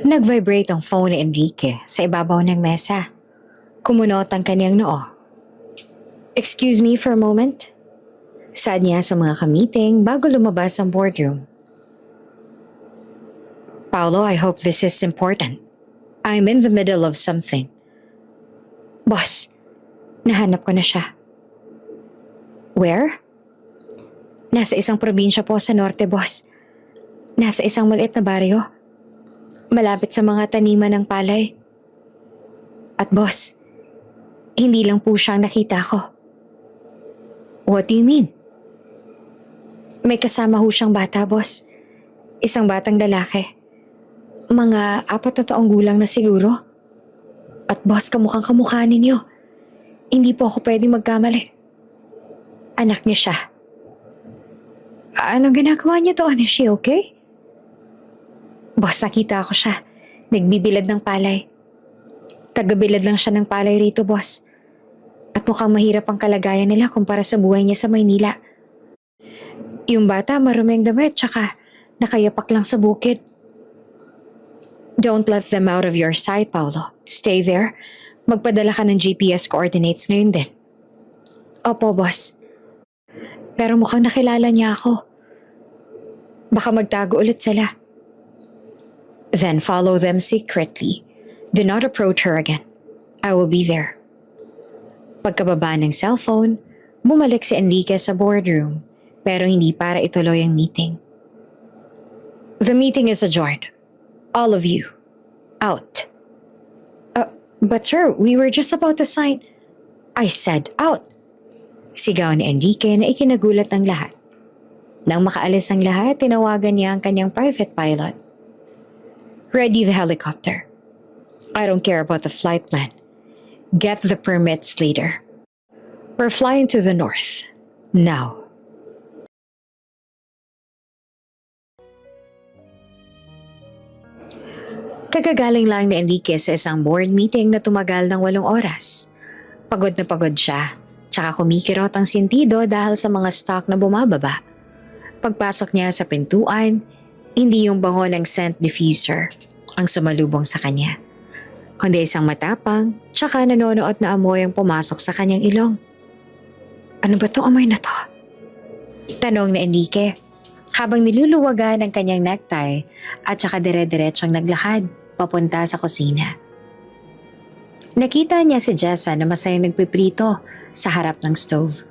Nag-vibrate ang phone ni Enrique sa ibabaw ng mesa. Kumunot ang kanyang noo. "Excuse me for a moment?" Saad niya sa mga kamiting bago lumabas ang boardroom. "Paolo, I hope this is important. I'm in the middle of something." "Boss, nahanap ko na siya." "Where?" "Nasa isang probinsya po sa norte, boss. Nasa isang maliit na baryo. Malapit sa mga taniman ng palay. At boss, hindi lang po siyang nakita ko." "What do you mean?" "May kasama ho siyang bata, boss. Isang batang lalaki. Mga 4 na taong gulang na siguro. At boss, kamukhang kamukha ninyo. Hindi po ako pwedeng magkamali. Anak niyo siya." "Anong ginagawa niya doon? Is she okay?" "Boss, nakita ko siya. Nagbibilad ng palay. Tagabilad lang siya ng palay rito, boss. At mukhang mahirap ang kalagayan nila kumpara sa buhay niya sa Maynila. Yung bata maruming damit tsaka nakayapak lang sa bukid." "Don't let them out of your sight, Paolo. Stay there. Magpadala ka ng GPS coordinates ngayon din." "Opo, boss. Pero mukhang nakilala niya ako. Baka magtago ulit sila." "Then follow them secretly. Do not approach her again. I will be there." Pagkababa ng cellphone, bumalik si Enrique sa boardroom pero hindi para ituloy ang meeting. "The meeting is adjourned. All of you. Out." But sir, we were just about to sign." "I said out." Sigaw ni Enrique na ikinagulat ng lahat. Nang makaalis ang lahat, tinawagan niya ang kanyang private pilot. "Ready the helicopter. I don't care about the flight plan. Get the permits later. We're flying to the north. Now." Kagagaling lang ni Enrique sa isang board meeting na tumagal ng 8 oras. Pagod na pagod siya, tsaka kumikirot ang sentido dahil sa mga stock na bumababa. Pagpasok niya sa pintuan, hindi yung bango ng scent diffuser ang sumalubong sa kanya, kundi isang matapang tsaka nanonood na amoy ang pumasok sa kanyang ilong. "Ano ba tong amoy na to?" tanong ni Enrique habang niluluwagan ang kanyang necktie at tsaka dire-diretsyong naglakad papunta sa kusina. Nakita niya si Jessa na masayang nagpiprito sa harap ng stove.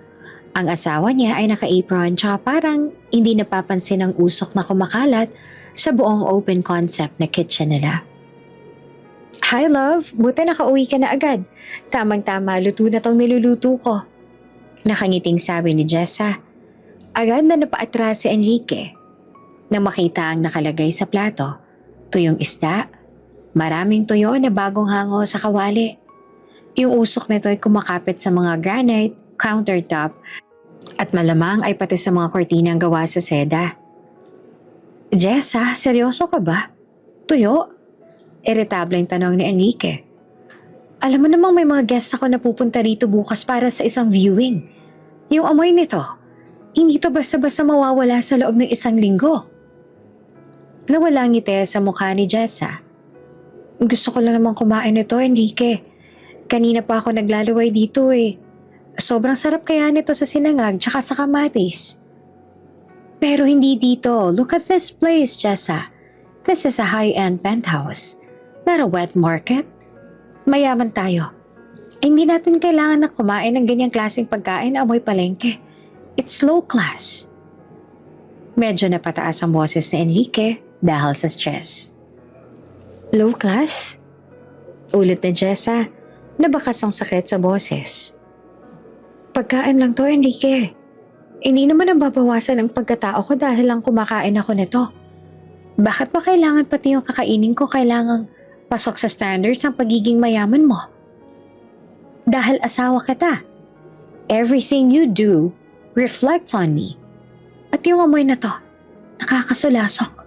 Ang asawa niya ay naka-apron tsaka parang hindi napapansin ang usok na kumakalat sa buong open concept na kitchen nila. "Hi love, buti nakauwi ka na agad. Tamang-tama, luto na tong niluluto ko." Nakangiting sabi ni Jessa. Agad na napaatras si Enrique. Nang makita ang nakalagay sa plato, tuyong isda, maraming tuyo na bagong hango sa kawali. Yung usok nito ay kumakapit sa mga granite, countertop, at malamang ay pati sa mga kortinang gawa sa seda. "Jessa, seryoso ka ba? Tuyo?" Iritableng tanong ni Enrique. "Alam mo namang may mga guest ako na pupunta rito bukas para sa isang viewing. Yung amoy nito, hindi to basta-basta mawawala sa loob ng 1 linggo." Nawala ang ngiti sa mukha ni Jessa. "Gusto ko lang naman kumain nito, Enrique. Kanina pa ako naglalaway dito eh. Sobrang sarap kaya nito sa sinangag tsaka sa kamatis." "Pero hindi dito. Look at this place, Jessa. This is a high-end penthouse. Not a wet market. Mayaman tayo. Hindi natin kailangan na kumain ng ganyang klaseng pagkain na amoy palengke. It's low class." Medyo napataas ang boses ni Enrique dahil sa stress. "Low class?" Ulit ni Jessa, nabakas ang sakit sa boses. "Pagkain lang to, Enrique. Hindi naman nababawasan ang pagkatao ko dahil lang kumakain ako nito. Bakit ba kailangan pati yung kakainin ko kailangang pasok sa standards ang pagiging mayaman mo? Dahil asawa kita. Everything you do reflects on me. At yung amoy na to, nakakasulasok.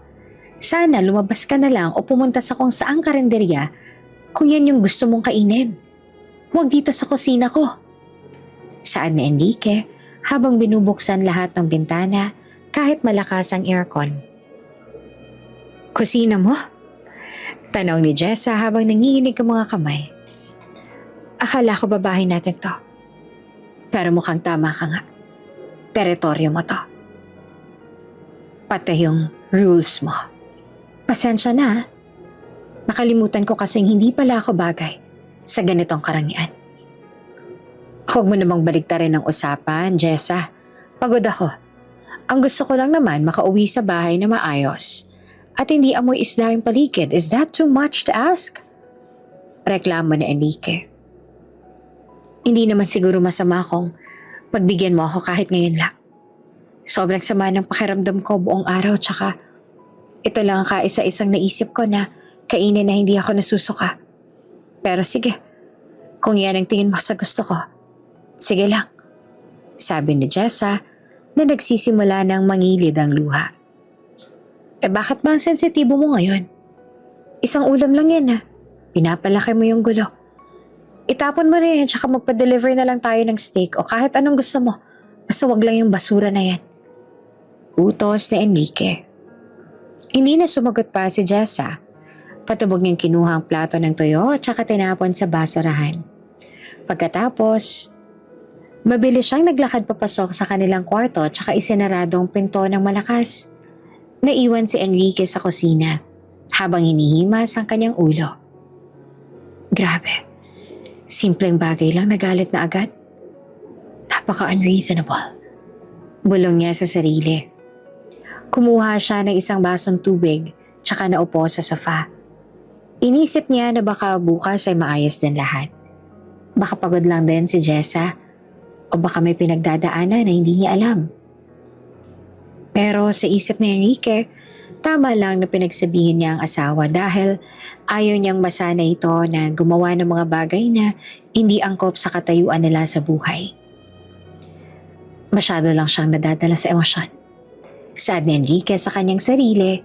Sana lumabas ka na lang o pumunta sa kung saang karinderya kung yan yung gusto mong kainin. Huwag dito sa kusina ko." Saad ni Enrique habang binubuksan lahat ng bintana kahit malakas ang aircon. "Kusina mo? Tanong ni Jessa habang nanginginig ang mga kamay. Akala ko babahin natin to. Pero mukhang tama ka nga. Teritoryo mo to. Pati yung rules mo. Pasensya na. Nakalimutan ko kasing hindi pala ako bagay sa ganitong karangian. Huwag mo namang baliktarin ang usapan, Jessa. Pagod ako. Ang gusto ko lang naman makauwi sa bahay na maayos. At hindi amoy isda yung paligid. Is that too much to ask? Reklamo ni Enrique. Hindi naman siguro masama kung pagbigyan mo ako kahit ngayon lang. Sobrang sama ng pakiramdam ko buong araw tsaka ito lang ang kaisa-isang naisip ko na kainin na hindi ako nasusuka. Pero sige, kung yan ang tingin mo sa gusto ko, sige lang. Sabi ni Jessa na nagsisimula ng mangilid ang luha. Bakit ba ang sensitibo mo ngayon? Isang ulam lang yan Pinapalaki mo yung gulo. Itapon mo na yan tsaka magpa-deliver na lang tayo ng steak o kahit anong gusto mo. Basta wag lang yung basura na yan. Utos ni Enrique. Hindi na sumagot pa si Jessa. Patubog niyang kinuha ang plato ng tuyo at saka tinapon sa basurahan. Pagkatapos, mabilis siyang naglakad papasok sa kanilang kwarto at saka isinarado ang pinto ng malakas. Naiwan si Enrique sa kusina habang hinihimas ang kanyang ulo. Grabe. Simpleng bagay lang nagalit na agad. Napaka-unreasonable. Bulong niya sa sarili. Kumuha siya ng isang basong tubig tsaka naupo sa sofa. Inisip niya na baka bukas ay maayos din lahat. Baka pagod lang din si Jessa o baka may pinagdadaanan na hindi niya alam. Pero sa isip ni Enrique, tama lang na pinagsabihin niya ang asawa dahil ayaw niyang masana ito na gumawa ng mga bagay na hindi angkop sa katayuan nila sa buhay. Masyado lang siyang nadadala sa emosyon. Sad ni Enrique sa kanyang sarili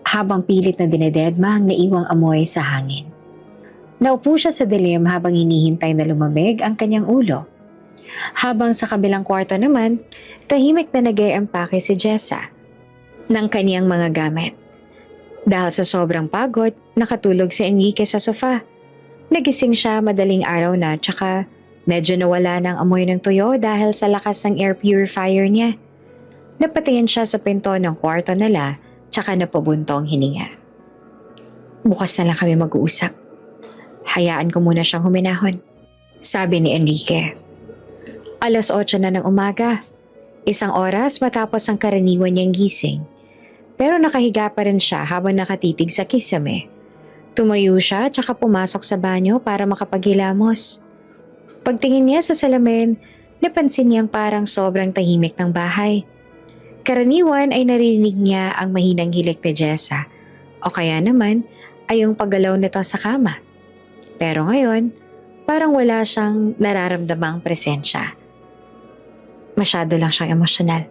habang pilit na dinededma ang naiwang amoy sa hangin. Naupo siya sa dilim habang hinihintay na lumamig ang kanyang ulo. Habang sa kabilang kwarto naman, tahimik na nag-e-empake si Jessa ng kaniyang mga gamit. Dahil sa sobrang pagod, nakatulog si Enrique sa sofa. Nagising siya madaling araw na tsaka medyo nawala ng amoy ng tuyo dahil sa lakas ng air purifier niya. Napatingin siya sa pinto ng kwarto nila tsaka napabuntong hininga. Bukas na lang kami mag-uusap. Hayaan ko muna siyang huminahon, sabi ni Enrique. 8:00 na ng umaga. Isang oras matapos ang karaniwan niyang gising. Pero nakahiga pa rin siya habang nakatitig sa kisame. Tumayo siya tsaka pumasok sa banyo para makapaghilamos. Pagtingin niya sa salamin, napansin niyang parang sobrang tahimik ng bahay. Karaniwan ay narinig niya ang mahinang hilik ni Jessa o kaya naman ay yung paggalaw nito sa kama. Pero ngayon, parang wala siyang nararamdamang presensya. Masyado lang siyang emosyonal.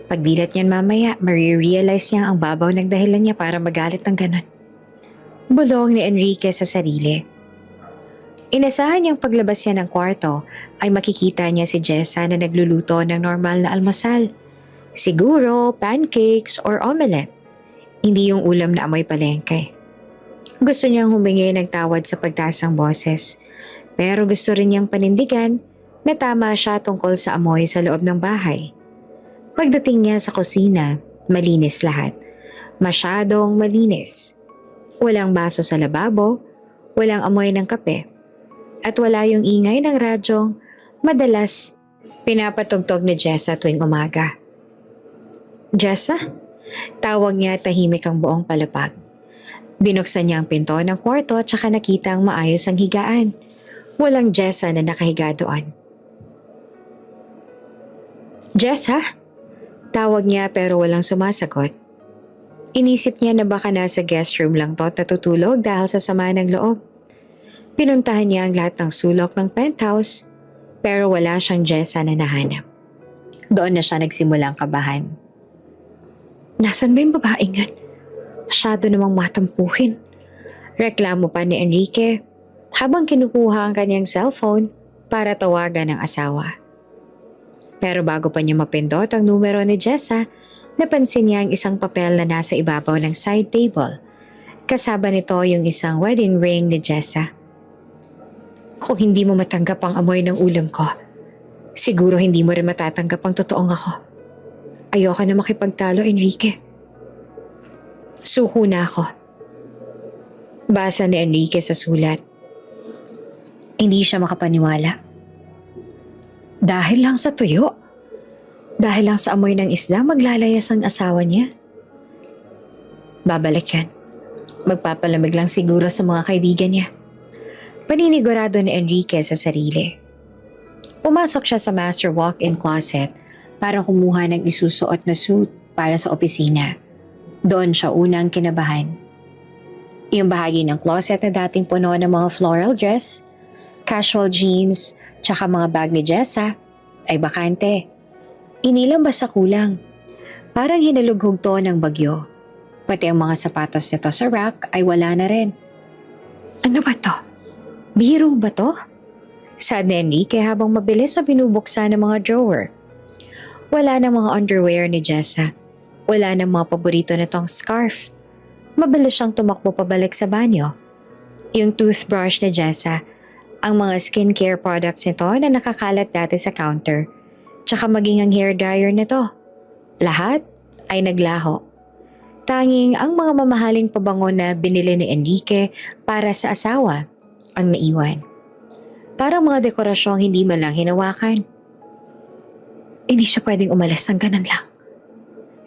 Pagdilat niyan mamaya, marirealize niya ang babaw ng dahilan niya para magalit ng ganon. Bulong ni Enrique sa sarili. Inasahan niyang paglabas niya ng kwarto ay makikita niya si Jessa na nagluluto ng normal na almusal. Siguro, pancakes or omelette. Hindi yung ulam na amoy palengke. Gusto niyang humingi ng tawad sa pagtaas ng boses. Pero gusto rin niyang panindigan na tama siya tungkol sa amoy sa loob ng bahay. Pagdating niya sa kusina, malinis lahat. Masyadong malinis. Walang baso sa lababo, walang amoy ng kape, at wala yung ingay ng radyong madalas pinapatugtog ni Jessa tuwing umaga. Jessa? Tawag niya tahimik ang buong palapag. Binuksan niya ang pinto ng kwarto at saka nakita ang maayos ang higaan. Walang Jessa na nakahiga doon. Jessa? Tawag niya pero walang sumasagot. Inisip niya na baka nasa guest room lang to at natutulog dahil sa sama ng loob. Pinuntahan niya ang lahat ng sulok ng penthouse pero wala siyang Jessa na nahanap. Doon na siya nagsimulang kabahan. Nasaan ba yung babaeng yan? Masyado namang matampuhin. Reklamo pa ni Enrique habang kinukuha ang kanyang cellphone para tawagan ang asawa. Pero bago pa niya mapindot ang numero ni Jessa, napansin niya ang isang papel na nasa ibabaw ng side table. Kasama nito yung isang wedding ring ni Jessa. Kung hindi mo matanggap ang amoy ng ulam ko, siguro hindi mo rin matatanggap ang totoong ako. Ayoko na makipagtalo, Enrique. Suko na ako. Basa ni Enrique sa sulat. Hindi siya makapaniwala. Dahil lang sa tuyo. Dahil lang sa amoy ng isda, maglalayas ang asawa niya. Babalik yan. Magpapalamig lang siguro sa mga kaibigan niya. Paninigurado ni Enrique sa sarili. Pumasok siya sa master walk-in closet para kumuha ng isusuot na suit para sa opisina. Doon siya unang kinabahan. Yung bahagi ng closet na dating puno ng mga floral dress, casual jeans, tsaka mga bag ni Jessa ay bakante. Inilang basta kulang. Parang hinalughog to ng bagyo. Pati ang mga sapatos nito sa rack ay wala na rin. Ano ba to? Biro ba to? Sad ni Enrique habang mabilis na binubuksan ng mga drawer. Wala na mga underwear ni Jessa. Wala na mga paborito nitong scarf. Mabilis siyang tumakbo pabalik sa banyo. Yung toothbrush ni Jessa, ang mga skincare products nito na nakakalat dati sa counter, tsaka maging ang hair dryer nito. Lahat ay naglaho. Tanging ang mga mamahaling pabango na binili ni Enrique para sa asawa ang naiwan. Parang mga dekorasyong hindi man lang hinawakan. Hindi siya pwedeng umalis ng ganun lang.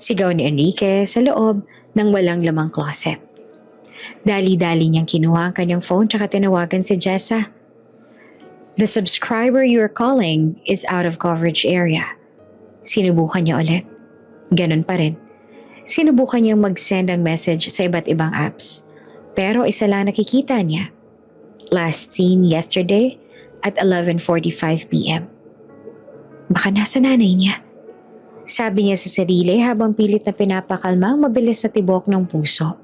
Sigaw ni Enrique sa loob ng walang lamang closet. Dali-dali niyang kinuha ang kanyang phone tsaka tinawagan si Jessa. The subscriber you're calling is out of coverage area. Sinubukan niya ulit. Ganun pa rin. Sinubukan niyang mag-send ang message sa iba't ibang apps. Pero isa lang nakikita niya. Last seen yesterday at 11:45 p.m. Baka nasa nanay niya. Sabi niya sa sarili habang pilit na pinapakalma ang mabilis na tibok ng puso.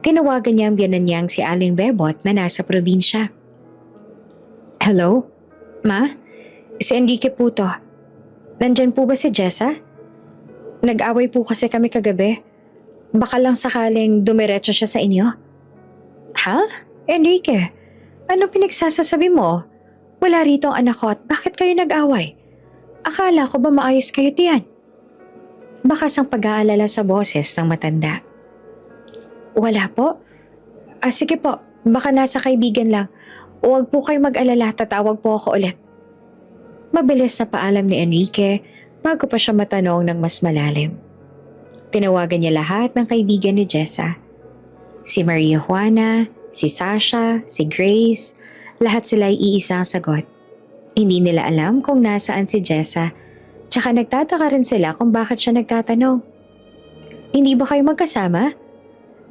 Tinawagan niya ang biyanan niyang si Aling Bebot na nasa probinsya. Hello? Ma? Si Enrique po to. Nandyan po ba si Jessa? Nag-away po kasi kami kagabi. Baka lang sakaling dumiretso siya sa inyo. Ha? Enrique, ano pinagsasasabi mo? Wala rito ang anak ko at bakit kayo nag-away? Akala ko ba maayos kayo tiyan? Bakas ang pag-aalala sa boses ng matanda. Wala po. Sige po, baka nasa kaibigan lang. Huwag po kayo mag-alala, tatawag po ako ulit. Mabilis na paalam ni Enrique bago pa siya matanong ng mas malalim. Tinawagan niya lahat ng kaibigan ni Jessa. Si Maria Juana, si Sasha, si Grace, lahat sila ay iisang sagot. Hindi nila alam kung nasaan si Jessa, tsaka nagtataka rin sila kung bakit siya nagtatanong. Hindi ba kayo magkasama?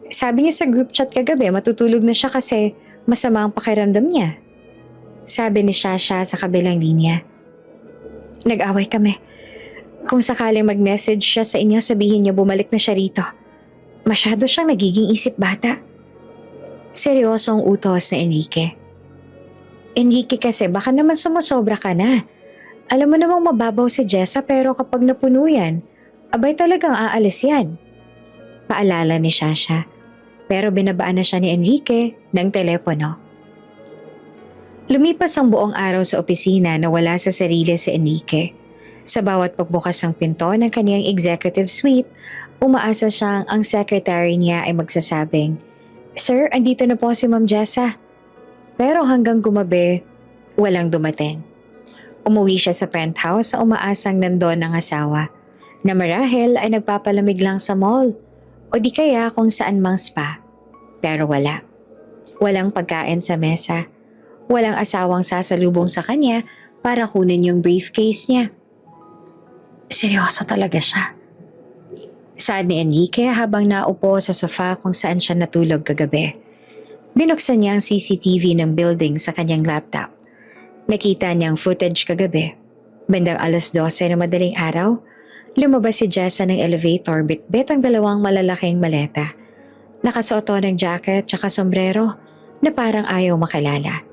Sabi niya sa group chat kagabi matutulog na siya kasi masama ang pakiramdam niya. Sabi ni Sasha sa kabilang linya. Nag-away kami. Kung sakaling mag-message siya sa inyo, sabihin niya bumalik na siya rito. Masyado siyang nagiging isip bata. Seryosong utos na Enrique. Enrique kasi baka naman sumusobra ka na. Alam mo namang mababaw si Jessa pero kapag napuno yan, abay talagang aalis yan. Paalala ni Sasha. Pero binabaan na siya ni Enrique ng telepono. Lumipas ang buong araw sa opisina na wala sa sarili si Enrique. Sa bawat pagbukas ng pinto ng kaniyang executive suite, umaasa siyang ang secretary niya ay magsasabing, Sir, andito na po si Ma'am Jessa. Pero hanggang gumabi, walang dumating. Umuwi siya sa penthouse sa umaasang nandun ang asawa, na marahil ay nagpapalamig lang sa mall o di kaya kung saan mang spa. Pero wala. Walang pagkain sa mesa. Walang asawang sasalubong sa kanya para kunin yung briefcase niya. Seryoso talaga siya. Sad ni Enrique habang naupo sa sofa kung saan siya natulog kagabi. Binuksan niya ang CCTV ng building sa kanyang laptop. Nakita niya ang footage kagabi. Bandang 12:00 na madaling araw, lumabas si Jessa ng elevator bitbit ang dalawang malalaking maleta. Nakasuot ng jacket tsaka sombrero na parang ayaw makilala.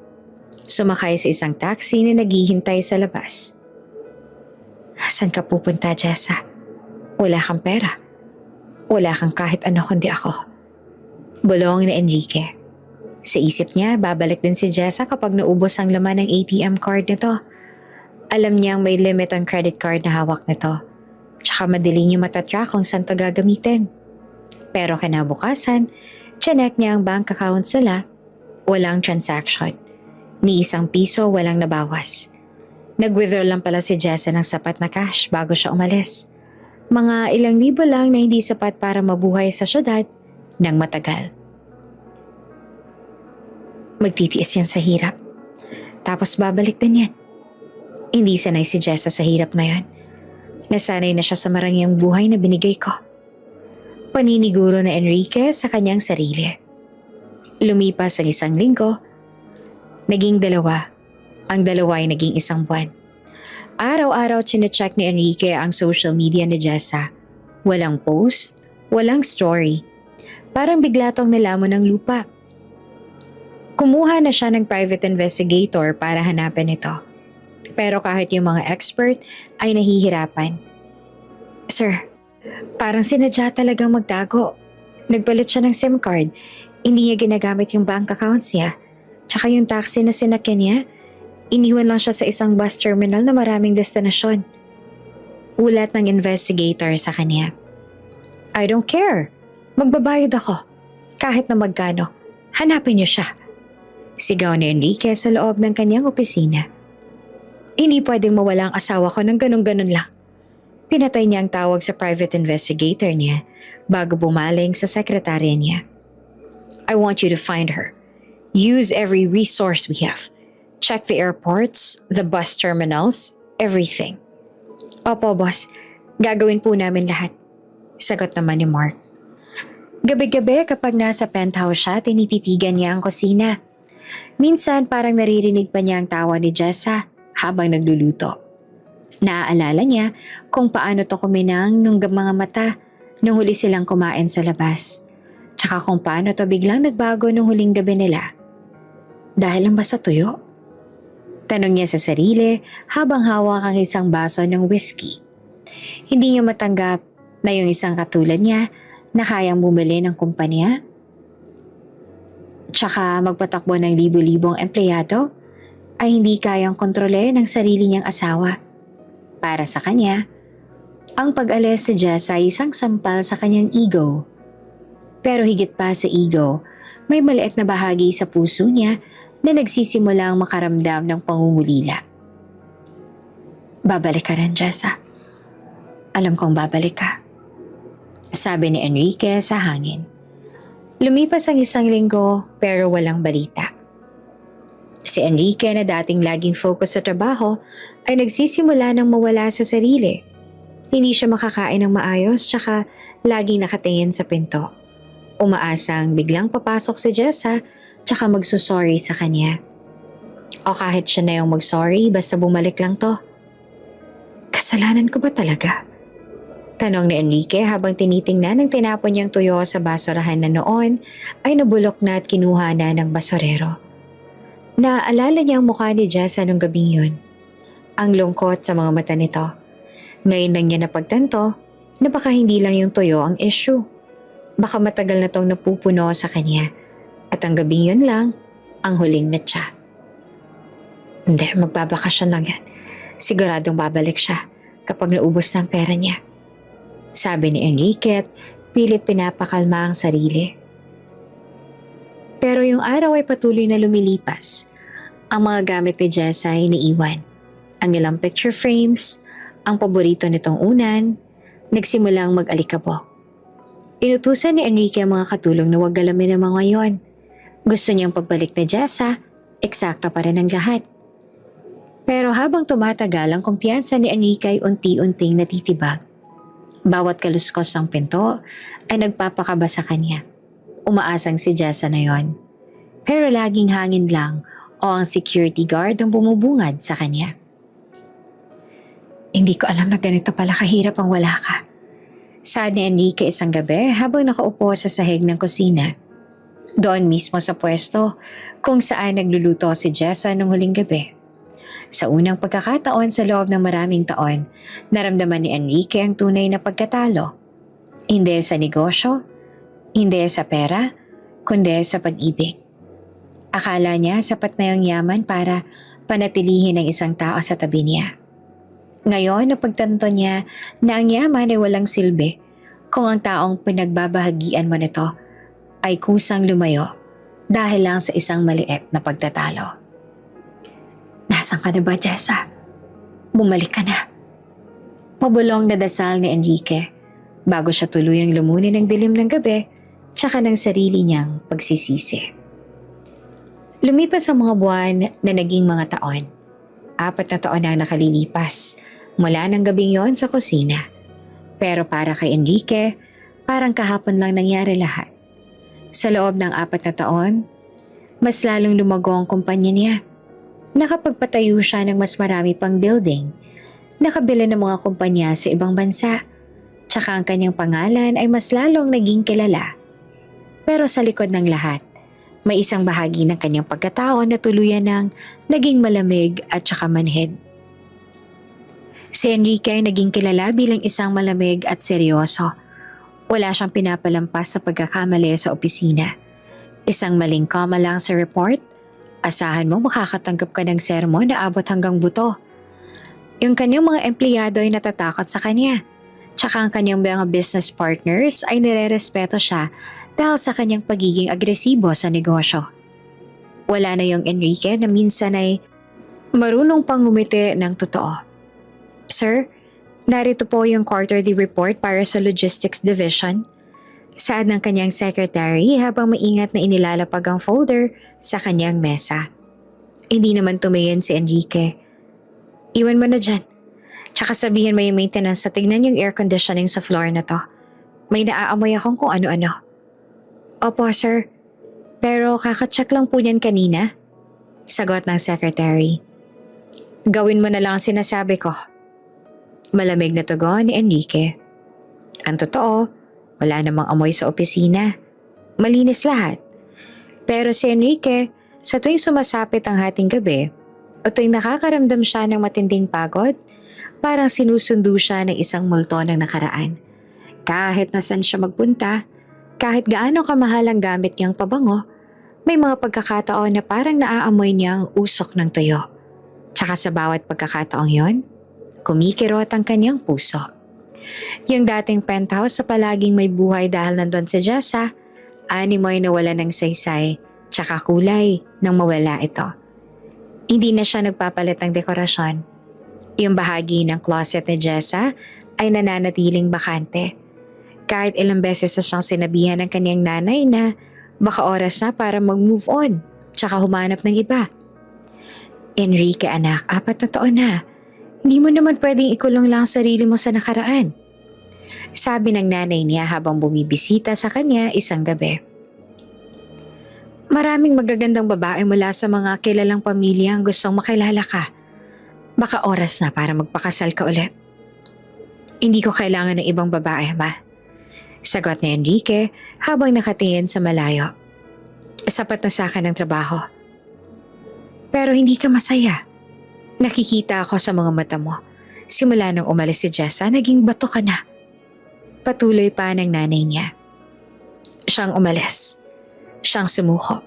Sumakay sa isang taxi na naghihintay sa labas. Saan ka pupunta, Jessa? Wala kang pera. Wala kang kahit ano kundi ako. Bulong ni Enrique. Sa isip niya, babalik din si Jessa kapag naubos ang laman ng ATM card nito. Alam niyang may limit ang credit card na hawak nito. Tsaka madali niya matatrack kung saan to gagamitin. Pero kinabukasan, chinek niya ang bank account nila. Walang transaction. Ni isang piso walang nabawas. Nag-withdraw lang pala si Jessa ng sapat na cash bago siya umalis. Mga ilang libo lang na hindi sapat para mabuhay sa syudad ng matagal. Magtitiis yan sa hirap. Tapos babalik din yan. Hindi sanay si Jessa sa hirap na yan. Nasanay na siya sa marangyang buhay na binigay ko. Paniniguro na Enrique sa kanyang sarili. Lumipas ang isang linggo, naging dalawa. Ang dalawa ay naging isang buwan. Araw-araw chinecheck ni Enrique ang social media ni Jessa. Walang post, walang story. Parang bigla tong nilamon ng lupa. Kumuha na siya ng private investigator para hanapin ito. Pero kahit yung mga expert ay nahihirapan. Sir, parang sinadya talagang magtago. Nagpalit siya ng SIM card. Hindi niya ginagamit yung bank accounts niya. Tsaka yung taxi na sinakyan niya, iniwan lang siya sa isang bus terminal na maraming destinasyon. Ulat ng investigator sa kanya. I don't care. Magbabayad ako. Kahit na magkano. Hanapin niyo siya. Sigaw ni Enrique sa loob ng kanyang opisina. Hindi pwedeng mawala ang asawa ko ng ganun-ganun lang. Pinatay niya ang tawag sa private investigator niya bago bumaling sa sekretarya niya. I want you to find her. Use every resource we have. Check the airports, the bus terminals, everything. Opo, boss. Gagawin po namin lahat. Sagot naman ni Mark. Gabi-gabi kapag nasa penthouse siya, tinititigan niya ang kusina. Minsan parang naririnig pa niya ang tawa ni Jessa habang nagluluto. Naaalala niya kung paano to kuminang nung mga mata nung huli silang kumain sa labas. Tsaka kung paano to biglang nagbago nung huling gabi nila. Dahil lang ba sa tuyo? Tanong niya sa sarili habang hawak ang isang baso ng whiskey. Hindi niya matanggap na yung isang katulad niya na kayang bumili ng kumpanya. Tsaka magpatakbo ng libo-libong empleyado ay hindi kayang kontrole ng sarili niyang asawa. Para sa kanya, ang pag-alis si Jess ay isang sampal sa kanyang ego. Pero higit pa sa ego, may maliit na bahagi sa puso niya na nagsisimulang makaramdam ng pangungulila. Babalik ka rin, Jessa. Alam kong babalik ka. Sabi ni Enrique sa hangin. Lumipas ang isang linggo pero walang balita. Si Enrique na dating laging focus sa trabaho ay nagsisimula ng mawala sa sarili. Hindi siya makakain ng maayos tsaka laging nakatingin sa pinto. Umaasang biglang papasok si Jessa tsaka magsusorry sa kanya. O kahit siya na yung magsorry basta bumalik lang to. Kasalanan ko ba talaga? Tanong ni Enrique habang tinitingnan ang tinapon niyang tuyo sa basurahan na noon ay nabulok na at kinuha na ng basurero. Naaalala niya ang mukha ni Jessa nung gabing yun. Ang lungkot sa mga mata nito. Ngayon lang niya napagtanto na baka hindi lang yung tuyo ang issue. Baka matagal na tong napupuno sa kanya at ang gabing yun lang ang huling metsa. Hindi, magbabakasyon lang yan. Siguradong babalik siya kapag naubos na ang pera niya. Sabi ni Enrique, pilit pinapakalma ang sarili. Pero yung araw ay patuloy na lumilipas. Ang mga gamit ni Jessa ay iniiwan. Ang ilang picture frames, ang paborito nitong unan, nagsimulang mag-alikabok. Inutusan ni Enrique ang mga katulong na huwag galamin ang mga yon. Gusto niyang pagbalik ni Jessa, eksakta pa rin ang lahat. Pero habang tumatagal, ang kumpiyansa ni Enrique ay unti-unting natitibag. Bawat kaluskos ng pinto ay nagpapakaba sa kanya. Umaasang si Jessa na yon. Pero laging hangin lang o ang security guard ang bumubungad sa kanya. Hindi ko alam na ganito pala kahirap ang wala ka. Saad ni Enrique isang gabi habang nakaupo sa sahig ng kusina. Doon mismo sa pwesto kung saan nagluluto si Jessa nung huling gabi. Sa unang pagkakataon sa loob ng maraming taon, naramdaman ni Enrique ang tunay na pagkatalo. Hindi sa negosyo, hindi sa pera, kundi sa pag-ibig. Akala niya sapat na yung yaman para panatilihin ang isang tao sa tabi niya. Ngayon, napagtanto niya na ang yaman ay walang silbi kung ang taong pinagbabahagian mo nito ay kusang lumayo dahil lang sa isang maliit na pagtatalo. Nasaan ka na ba, Jessa? Bumalik ka na. Mabulong na dasal ni Enrique bago siya tuluyang lumunin ng dilim ng gabi tsaka ng sarili niyang pagsisisi. Lumipas ang mga buwan na naging mga taon. 4 na taon na nakalilipas mula ng gabing yon sa kusina. Pero para kay Enrique, parang kahapon lang nangyari lahat. Sa loob ng 4 na taon, mas lalong lumago ang kumpanya niya. Nakapagpatayo siya ng mas marami pang building. Nakabili ng mga kumpanya sa ibang bansa. Tsaka ang kanyang pangalan ay mas lalong naging kilala. Pero sa likod ng lahat, may isang bahagi ng kanyang pagkatao na tuluyan ng naging malamig at saka manhid. Si Enrique ay naging kilala bilang isang malamig at seryoso. Wala siyang pinapalampas sa pagkakamali sa opisina. Isang maling koma lang sa report, asahan mo makakatanggap ka ng sermon na abot hanggang buto. Yung kanyang mga empleyado ay natatakot sa kanya. Tsaka ang kanyang mga business partners ay nirerespeto siya dahil sa kanyang pagiging agresibo sa negosyo. Wala na yung Enrique na minsan ay marunong pang ngumiti ng totoo. Sir, narito po yung quarterly report para sa logistics division. Saad ng kanyang secretary habang maingat na inilalapag ang folder sa kanyang mesa. Hindi naman tumingin si Enrique. Iwan mo na dyan. Tsaka sabihin mo yung maintenance sa tignan yung air conditioning sa floor na to. May naaamoy akong kung ano-ano. Opo, sir. Pero kakacheck lang po yan kanina. Sagot ng secretary. Gawin mo na lang ang sinasabi ko. Malamig na tugon ni Enrique. Ang totoo, wala namang amoy sa opisina. Malinis lahat. Pero si Enrique, sa tuwing sumasapit ang hating gabi, o tuwing nakakaramdam siya ng matinding pagod, parang sinusundo siya ng isang multo ng nakaraan. Kahit nasan siya magpunta, kahit gaano kamahal ang gamit niyang pabango, may mga pagkakataon na parang naaamoy niya ang usok ng tuyo. Tsaka sa bawat pagkakataong yon, kumikirot ang kanyang puso. Yung dating penthouse sa palaging may buhay dahil nandun si Jessa, animoy na wala ng saysay, tsaka kulay nang mawala ito. Hindi na siya nagpapalit ng dekorasyon. Yung bahagi ng closet ni Jessa ay nananatiling bakante. Kahit ilang beses na siyang sinabihan ng kanyang nanay na baka oras na para mag-move on tsaka humanap ng iba. Enrique anak, 4 na taon na. Hindi mo naman pwedeng ikulong lang sarili mo sa nakaraan. Sabi ng nanay niya habang bumibisita sa kanya isang gabi. Maraming magagandang babae mula sa mga kilalang pamilya ang gustong makilala ka. Baka oras na para magpakasal ka ulit. Hindi ko kailangan ng ibang babae, ma. Sagot ni Enrique habang nakatingin sa malayo. Sapat na sa akin ang trabaho. Pero hindi ka masaya. Nakikita ako sa mga mata mo. Simula nang umalis si Jessa, naging bato ka na. Patuloy pa ng nanay niya. Siyang umalis. Siyang sumuko.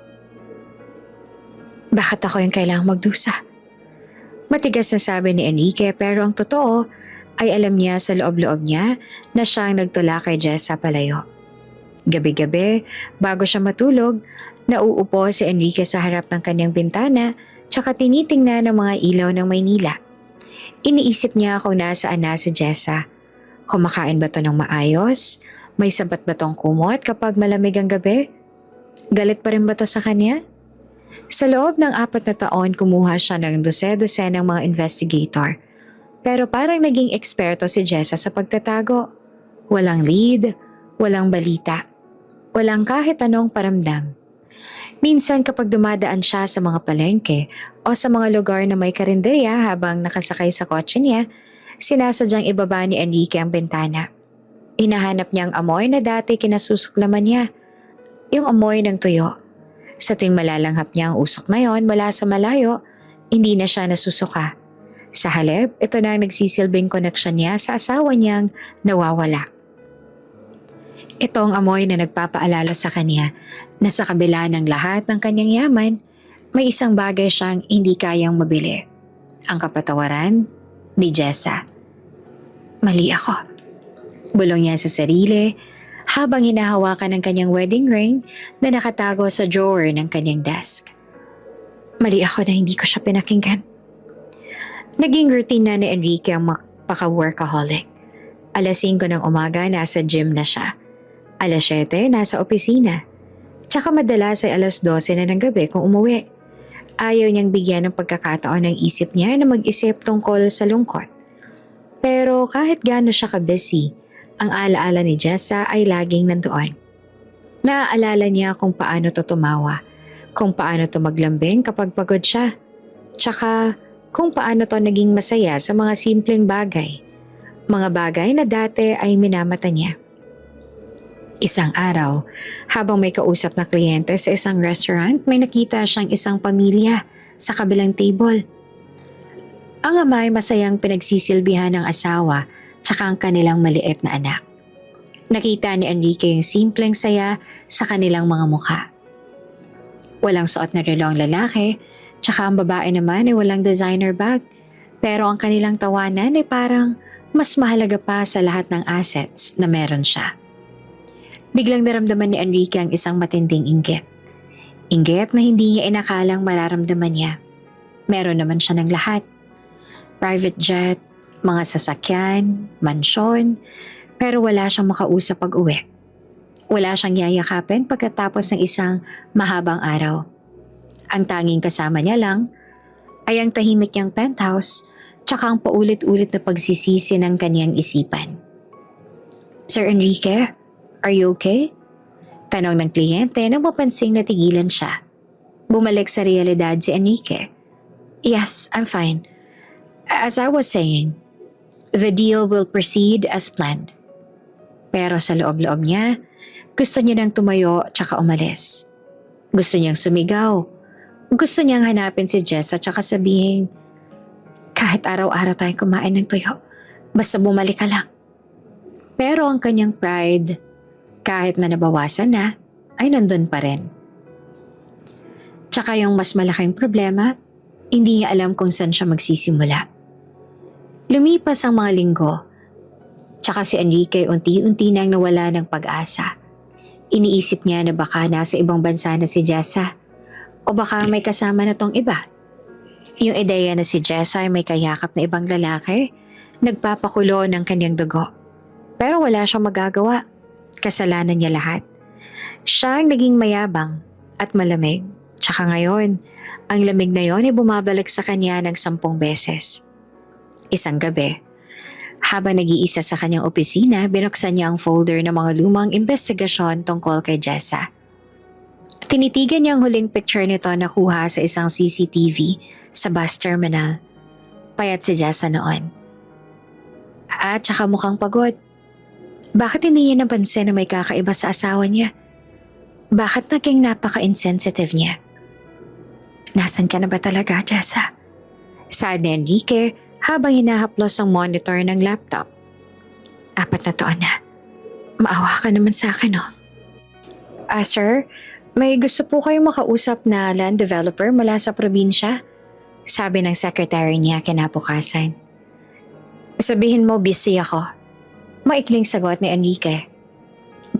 Bakit ako yung kailangang magdusa? Matigas na sabi ni Enrique pero ang totoo ay alam niya sa loob-loob niya na siyang nagtula kay Jessa palayo. Gabi-gabi, bago siya matulog, nauupo si Enrique sa harap ng kanyang bintana tsaka tinitingnan ng mga ilaw ng Maynila. Iniisip niya kung nasaan na si Jessa. Kumakain ba to ng maayos? May sabat ba tong kumot kapag malamig ang gabi? Galit pa rin ba to sa kanya? Sa loob ng 4 na taon, kumuha siya ng dose-dose ng mga investigator. Pero parang naging eksperto si Jessa sa pagtatago. Walang lead, walang balita, walang kahit anong paramdam. Minsan kapag dumadaan siya sa mga palengke o sa mga lugar na may karinderya habang nakasakay sa kotse niya, sinasadyang ibaba ni Enrique ang bintana. Hinahanap niya ang amoy na dati kinasusuklaman niya. Yung amoy ng tuyo. Sa tuwing malalanghap niya ang usok na yon mula sa malayo, hindi na siya nasusuka. Sa halip, ito na ang nagsisilbing koneksyon niya sa asawa niyang nawawala. Ito ang amoy na nagpapaalala sa kanya na sa kabila ng lahat ng kanyang yaman, may isang bagay siyang hindi kayang mabili. Ang kapatawaran ni Jessa. Mali ako. Bulong niya sa sarili habang hinahawakan ng kanyang wedding ring na nakatago sa drawer ng kanyang desk. Mali ako na hindi ko siya pinakinggan. Naging routine na ni Enrique ang paka-workaholic. Alas 5 ng umaga nasa gym na siya. Alas 7 nasa opisina. Tsaka madalas ay alas 12 na ng gabi kung umuwi. Ayaw niyang bigyan ng pagkakataon ng isip niya na mag-isip tungkol sa lungkot. Pero kahit gaano siya ka-busy, ang alaala ni Jessa ay laging nandoon. Naaalala niya kung paano to tumawa, kung paano to maglambing kapag pagod siya, tsaka kung paano to naging masaya sa mga simpleng bagay. Mga bagay na dati ay minamata niya. Isang araw, habang may kausap na kliyente sa isang restaurant, may nakita siyang isang pamilya sa kabilang table. Ang ama ay masayang pinagsisilbihan ng asawa tsaka ang kanilang maliit na anak. Nakita ni Enrique yung simpleng saya sa kanilang mga mukha. Walang suot na relo ang lalaki, tsaka ang babae naman ay walang designer bag. Pero ang kanilang tawanan ay parang mas mahalaga pa sa lahat ng assets na meron siya. Biglang naramdaman ni Enrique ang isang matinding inggit. Inggit na hindi niya inakalang mararamdaman niya. Meron naman siya ng lahat. Private jet, mga sasakyan, mansyon, pero wala siyang makausap pag-uwi. Wala siyang yayakapin pagkatapos ng isang mahabang araw. Ang tanging kasama niya lang ay ang tahimik niyang penthouse tsaka ang paulit-ulit na pagsisisi ng kanyang isipan. Sir Enrique, are you okay? Tanong ng kliyente nang mapansing natigilan siya. Bumalik sa realidad si Enrique. Yes, I'm fine. As I was saying, the deal will proceed as planned. Pero sa loob-loob niya, gusto niya nang tumayo tsaka umalis. Gusto niyang sumigaw. Gusto niyang hanapin si Jess at tsaka sabihin, kahit araw-araw tayong kumain ng tuyo, basta bumalik ka lang. Pero ang kanyang pride, kahit na nabawasan na, ay nandun pa rin. Tsaka yung mas malaking problema, hindi niya alam kung saan siya magsisimula. Lumipas ang mga linggo, tsaka si Enrique unti-unti nang nawala ng pag-asa. Iniisip niya na baka nasa ibang bansa na si Jessa o baka may kasama na tong iba. Yung ideya na si Jessa ay may kayakap na ibang lalaki, nagpapakulo ng kanyang dugo. Pero wala siyang magagawa. Kasalanan niya lahat. Siya ang naging mayabang at malamig. Tsaka ngayon, ang lamig na yon ay bumabalik sa kanya ng 10 beses. Isang gabi, habang nag-iisa sa kanyang opisina, binuksan niya ang folder ng mga lumang investigasyon tungkol kay Jessa. Tinitigan niya ang huling picture nito na kuha sa isang CCTV sa bus terminal. Payat si Jessa noon. At saka mukhang pagod. Bakit hindi niya napansin na may kakaiba sa asawa niya? Bakit naging napaka-insensitive niya? Nasaan ka na ba talaga, Jessa? Saad ni Enrique habang hinahaplos ang monitor ng laptop. 4 na taon na. Maawa ka naman sa akin, oh. Sir, may gusto po kayong makausap na land developer mula sa probinsya? Sabi ng secretary niya kinabukasan. Sabihin mo busy ako. Maikling sagot ni Enrique.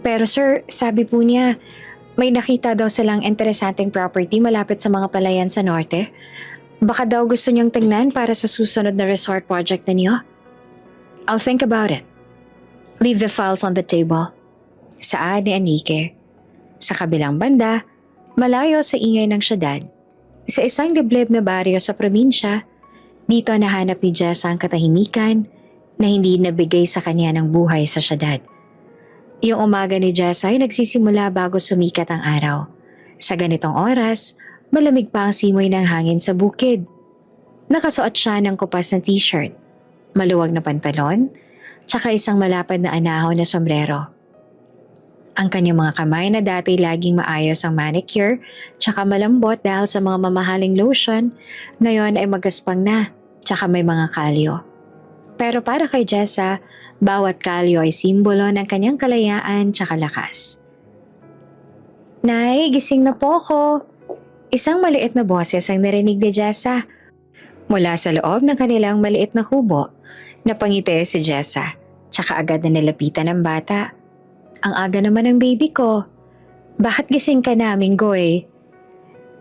Pero sir, sabi po niya, may nakita daw silang interesanting property malapit sa mga palayan sa norte. Baka daw gusto niyong tingnan para sa susunod na resort project ninyo. I'll think about it. Leave the files on the table. Saad ni Enrique. Sa kabilang banda, malayo sa ingay ng syudad, sa isang liblib na baryo sa probinsya, dito nahanap ni Jess ang katahimikan na hindi nabigay sa kanya ng buhay sa syudad. Yung umaga ni Jess ay nagsisimula bago sumikat ang araw. Sa ganitong oras, malamig pa ang simoy ng hangin sa bukid. Nakasuot siya ng kupas na t-shirt, maluwag na pantalon, tsaka isang malapad na anahaw na sombrero. Ang kanyang mga kamay na dati laging maayos ang manicure, tsaka malambot dahil sa mga mamahaling lotion, ngayon ay magaspang na, tsaka may mga kalyo. Pero para kay Jessa, bawat kalyo ay simbolo ng kanyang kalayaan tsaka lakas. Nay, gising na po ako. Isang maliit na boses ang narinig ni Jessa. Mula sa loob ng kanilang maliit na kubo, napangiti si Jessa, tsaka agad na nilapitan ng bata. Ang aga naman ng baby ko. Bakit gising ka na, Minggoy?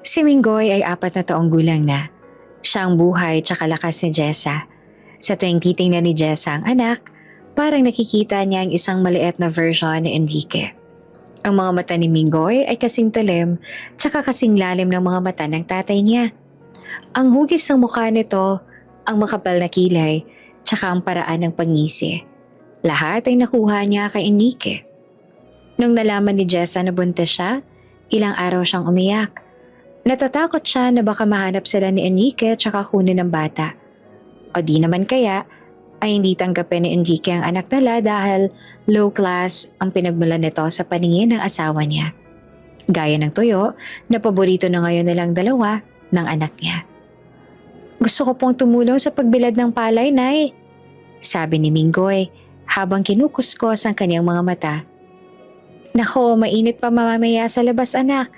Si Minggoy ay 4 na taong gulang na. Siya ang buhay tsaka lakas ni Jessa. Sa tuwing titingnan ni Jessa ang anak, parang nakikita niya ang isang maliit na version ni Enrique. Ang mga mata ni Minggoy ay kasing talim tsaka kasing lalim ng mga mata ng tatay niya. Ang hugis ng mukha nito, ang makapal na kilay, tsaka ang paraan ng pangisi. Lahat ay nakuha niya kay Enrique. Nung nalaman ni Jessa na buntis siya, ilang araw siyang umiyak. Natatakot siya na baka mahanap sila ni Enrique tsaka kunin ng bata. O di naman kaya ay hindi tanggapin ni Enrique ang anak nila dahil low class ang pinagmulan nito sa paningin ng asawa niya. Gaya ng tuyo na paborito na ngayon nilang dalawa ng anak niya. Gusto ko pong tumulong sa pagbilad ng palay, Nay, sabi ni Minggoy habang kinukuskos ang kanyang mga mata. Nako, mainit pa mamamaya sa labas, anak.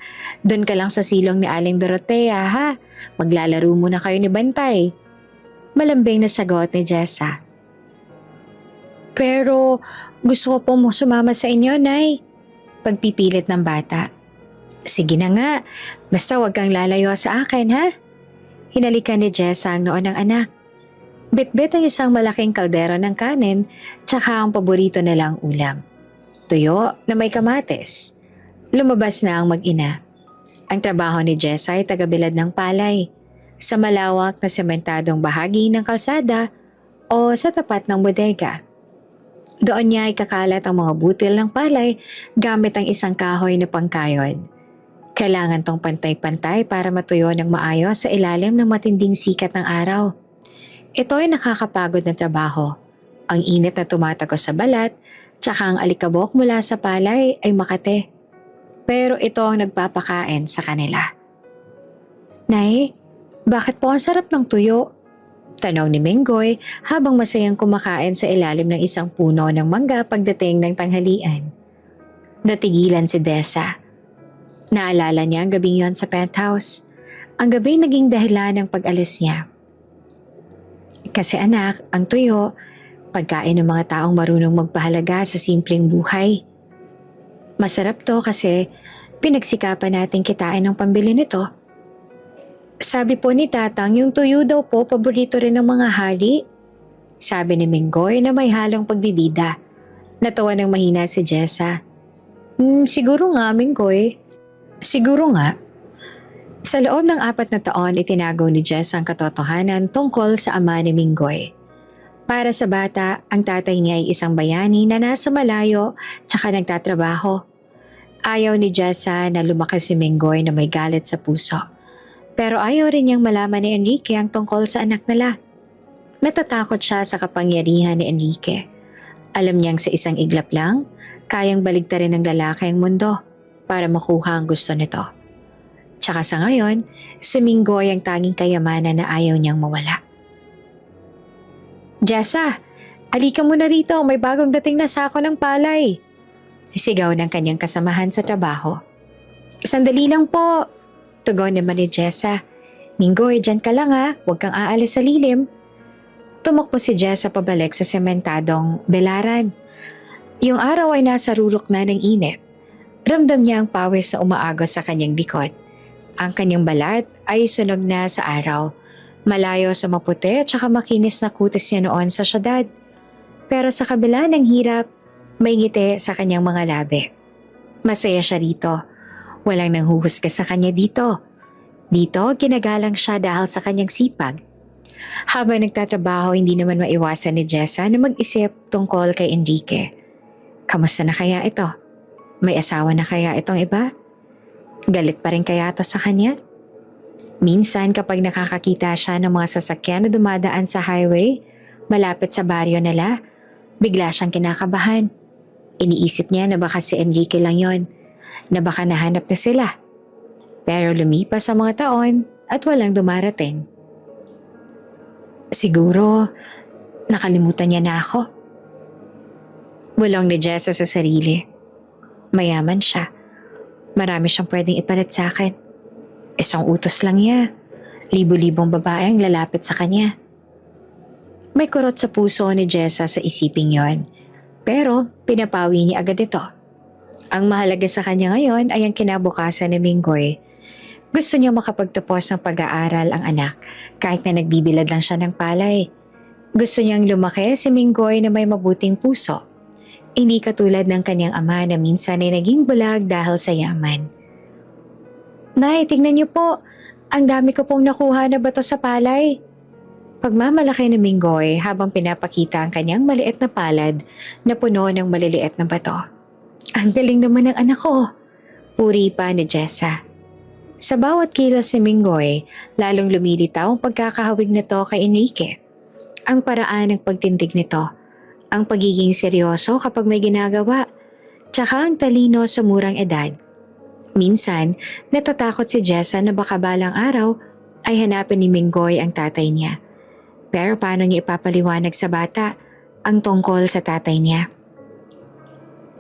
Doon ka lang sa silong ni Aling Dorotea, ha? Maglalaro muna kayo ni Bantay. Malambing na sagot ni Jessa. Pero gusto ko pong sumama sa inyo, Nay. Pagpipilit ng bata. Sige na nga, basta wag kang lalayo sa akin, ha? Hinalikan ni Jessa ang noon ng anak. Bitbit ang isang malaking kaldero ng kanin, tsaka ang paborito nilang ulam. Tuyo na may kamates. Lumabas na ang mag-ina. Ang trabaho ni Jessa ay tagabilad ng palay sa malawak na sementadong bahagi ng kalsada o sa tapat ng bodega. Doon niya ay kakalat ang mga butil ng palay gamit ang isang kahoy na pangkayod. Kailangan tong pantay-pantay para matuyo ng maayos sa ilalim ng matinding sikat ng araw. Ito ay nakakapagod na trabaho. Ang init na tumatagos sa balat, tsaka ang alikabok mula sa palay ay makate. Pero ito ang nagpapakain sa kanila. Nay, bakit po ang sarap ng tuyo? Tanong ni Minggoy habang masayang kumakain sa ilalim ng isang puno ng mangga pagdating ng tanghalian. Natigilan si Dessa. Naalala niya ang gabing yon sa penthouse. Ang gabing naging dahilan ng pag-alis niya. Kasi anak, ang tuyo, pagkain ng mga taong marunong magpahalaga sa simpleng buhay. Masarap to kasi pinagsikapan natin kitain ng pambili nito. Sabi po ni Tatang, yung tuyo daw po paborito rin ng mga hari. Sabi ni Minggoy na may halong pagbibida. Natawa ng mahina si Jessa. Siguro nga, Minggoy. Siguro nga. Sa loob ng 4 na taon, itinago ni Jess ang katotohanan tungkol sa ama ni Minggoy. Para sa bata, ang tatay niya ay isang bayani na nasa malayo tsaka nagtatrabaho. Ayaw ni Jessa na lumaki si Minggoy na may galit sa puso. Pero ayaw rin niyang malaman ni Enrique ang tungkol sa anak nila. Natatakot siya sa kapangyarihan ni Enrique. Alam niyang sa isang iglap lang, kayang baligtarin ng lalaki ang mundo para makuha ang gusto nito. Tsaka sa ngayon, si Minggoy ang tanging kayamanan na ayaw niyang mawala. Jessa, alika mo na rito, may bagong dating na sako ng palay. Sigaw ng kanyang kasamahan sa trabaho. Sandali lang po, tugon naman ni Jessa. Minggoy, dyan ka lang ha, huwag kang aalis sa lilim. Tumakbo si Jessa pabalik sa sementadong belaran. Yung araw ay nasa rurok na ng init. Ramdam niya ang pawis na umaagos sa kanyang likod. Ang kanyang balat ay sunog na sa araw. Malayo sa maputi at saka makinis na kutis niya noon sa syudad. Pero sa kabila ng hirap, may ngiti sa kanyang mga labi. Masaya siya rito. Walang nanghuhusga sa kanya dito. Dito, ginagalang siya dahil sa kanyang sipag. Habang nagtatrabaho, hindi naman maiwasan ni Jessa na mag-isip tungkol kay Enrique. Kamusta na kaya ito? May asawa na kaya itong iba? Galit pa rin kaya ito sa kanya? Minsan kapag nakakakita siya ng mga sasakyan na dumadaan sa highway, malapit sa baryo nila, bigla siyang kinakabahan. Iniisip niya na baka si Enrique lang yon, na baka nahanap na sila. Pero lumipas ang mga taon at walang dumarating. Siguro, Nakalimutan niya na ako. Bulong ni Jessa sa sarili. Mayaman siya. Marami siyang pwedeng ipalit sa akin. Isang utos lang niya. Libo-libong babae ang lalapit sa kanya. May kurot sa puso ni Jessa sa isiping yon. Pero pinapawi niya agad ito. Ang mahalaga sa kanya ngayon ay ang kinabukasan ni Minggoy. Gusto niya makapagtapos ng pag-aaral ang anak kahit na nagbibilad lang siya ng palay. Gusto niyang lumaki si Minggoy na may mabuting puso. Hindi katulad ng kanyang ama na minsan ay naging bulag dahil sa yaman. Nay, tignan niyo po. Ang dami ko pong nakuha na bato sa palay. Pagmamalaki ni Minggoy habang pinapakita ang kanyang maliit na palad na puno ng maliliit na bato. Ang galing naman ng anak ko. Puri pa ni Jessa. Sa bawat kilos ni Minggoy, lalong lumilitaw ang pagkakahawig nito kay Enrique. Ang paraan ng pagtindig nito, ang pagiging seryoso kapag may ginagawa, tsaka ang talino sa murang edad. Minsan, natatakot si Jessa na baka balang araw ay hanapin ni Minggoy ang tatay niya. Pero paano niya ipapaliwanag sa bata ang tungkol sa tatay niya?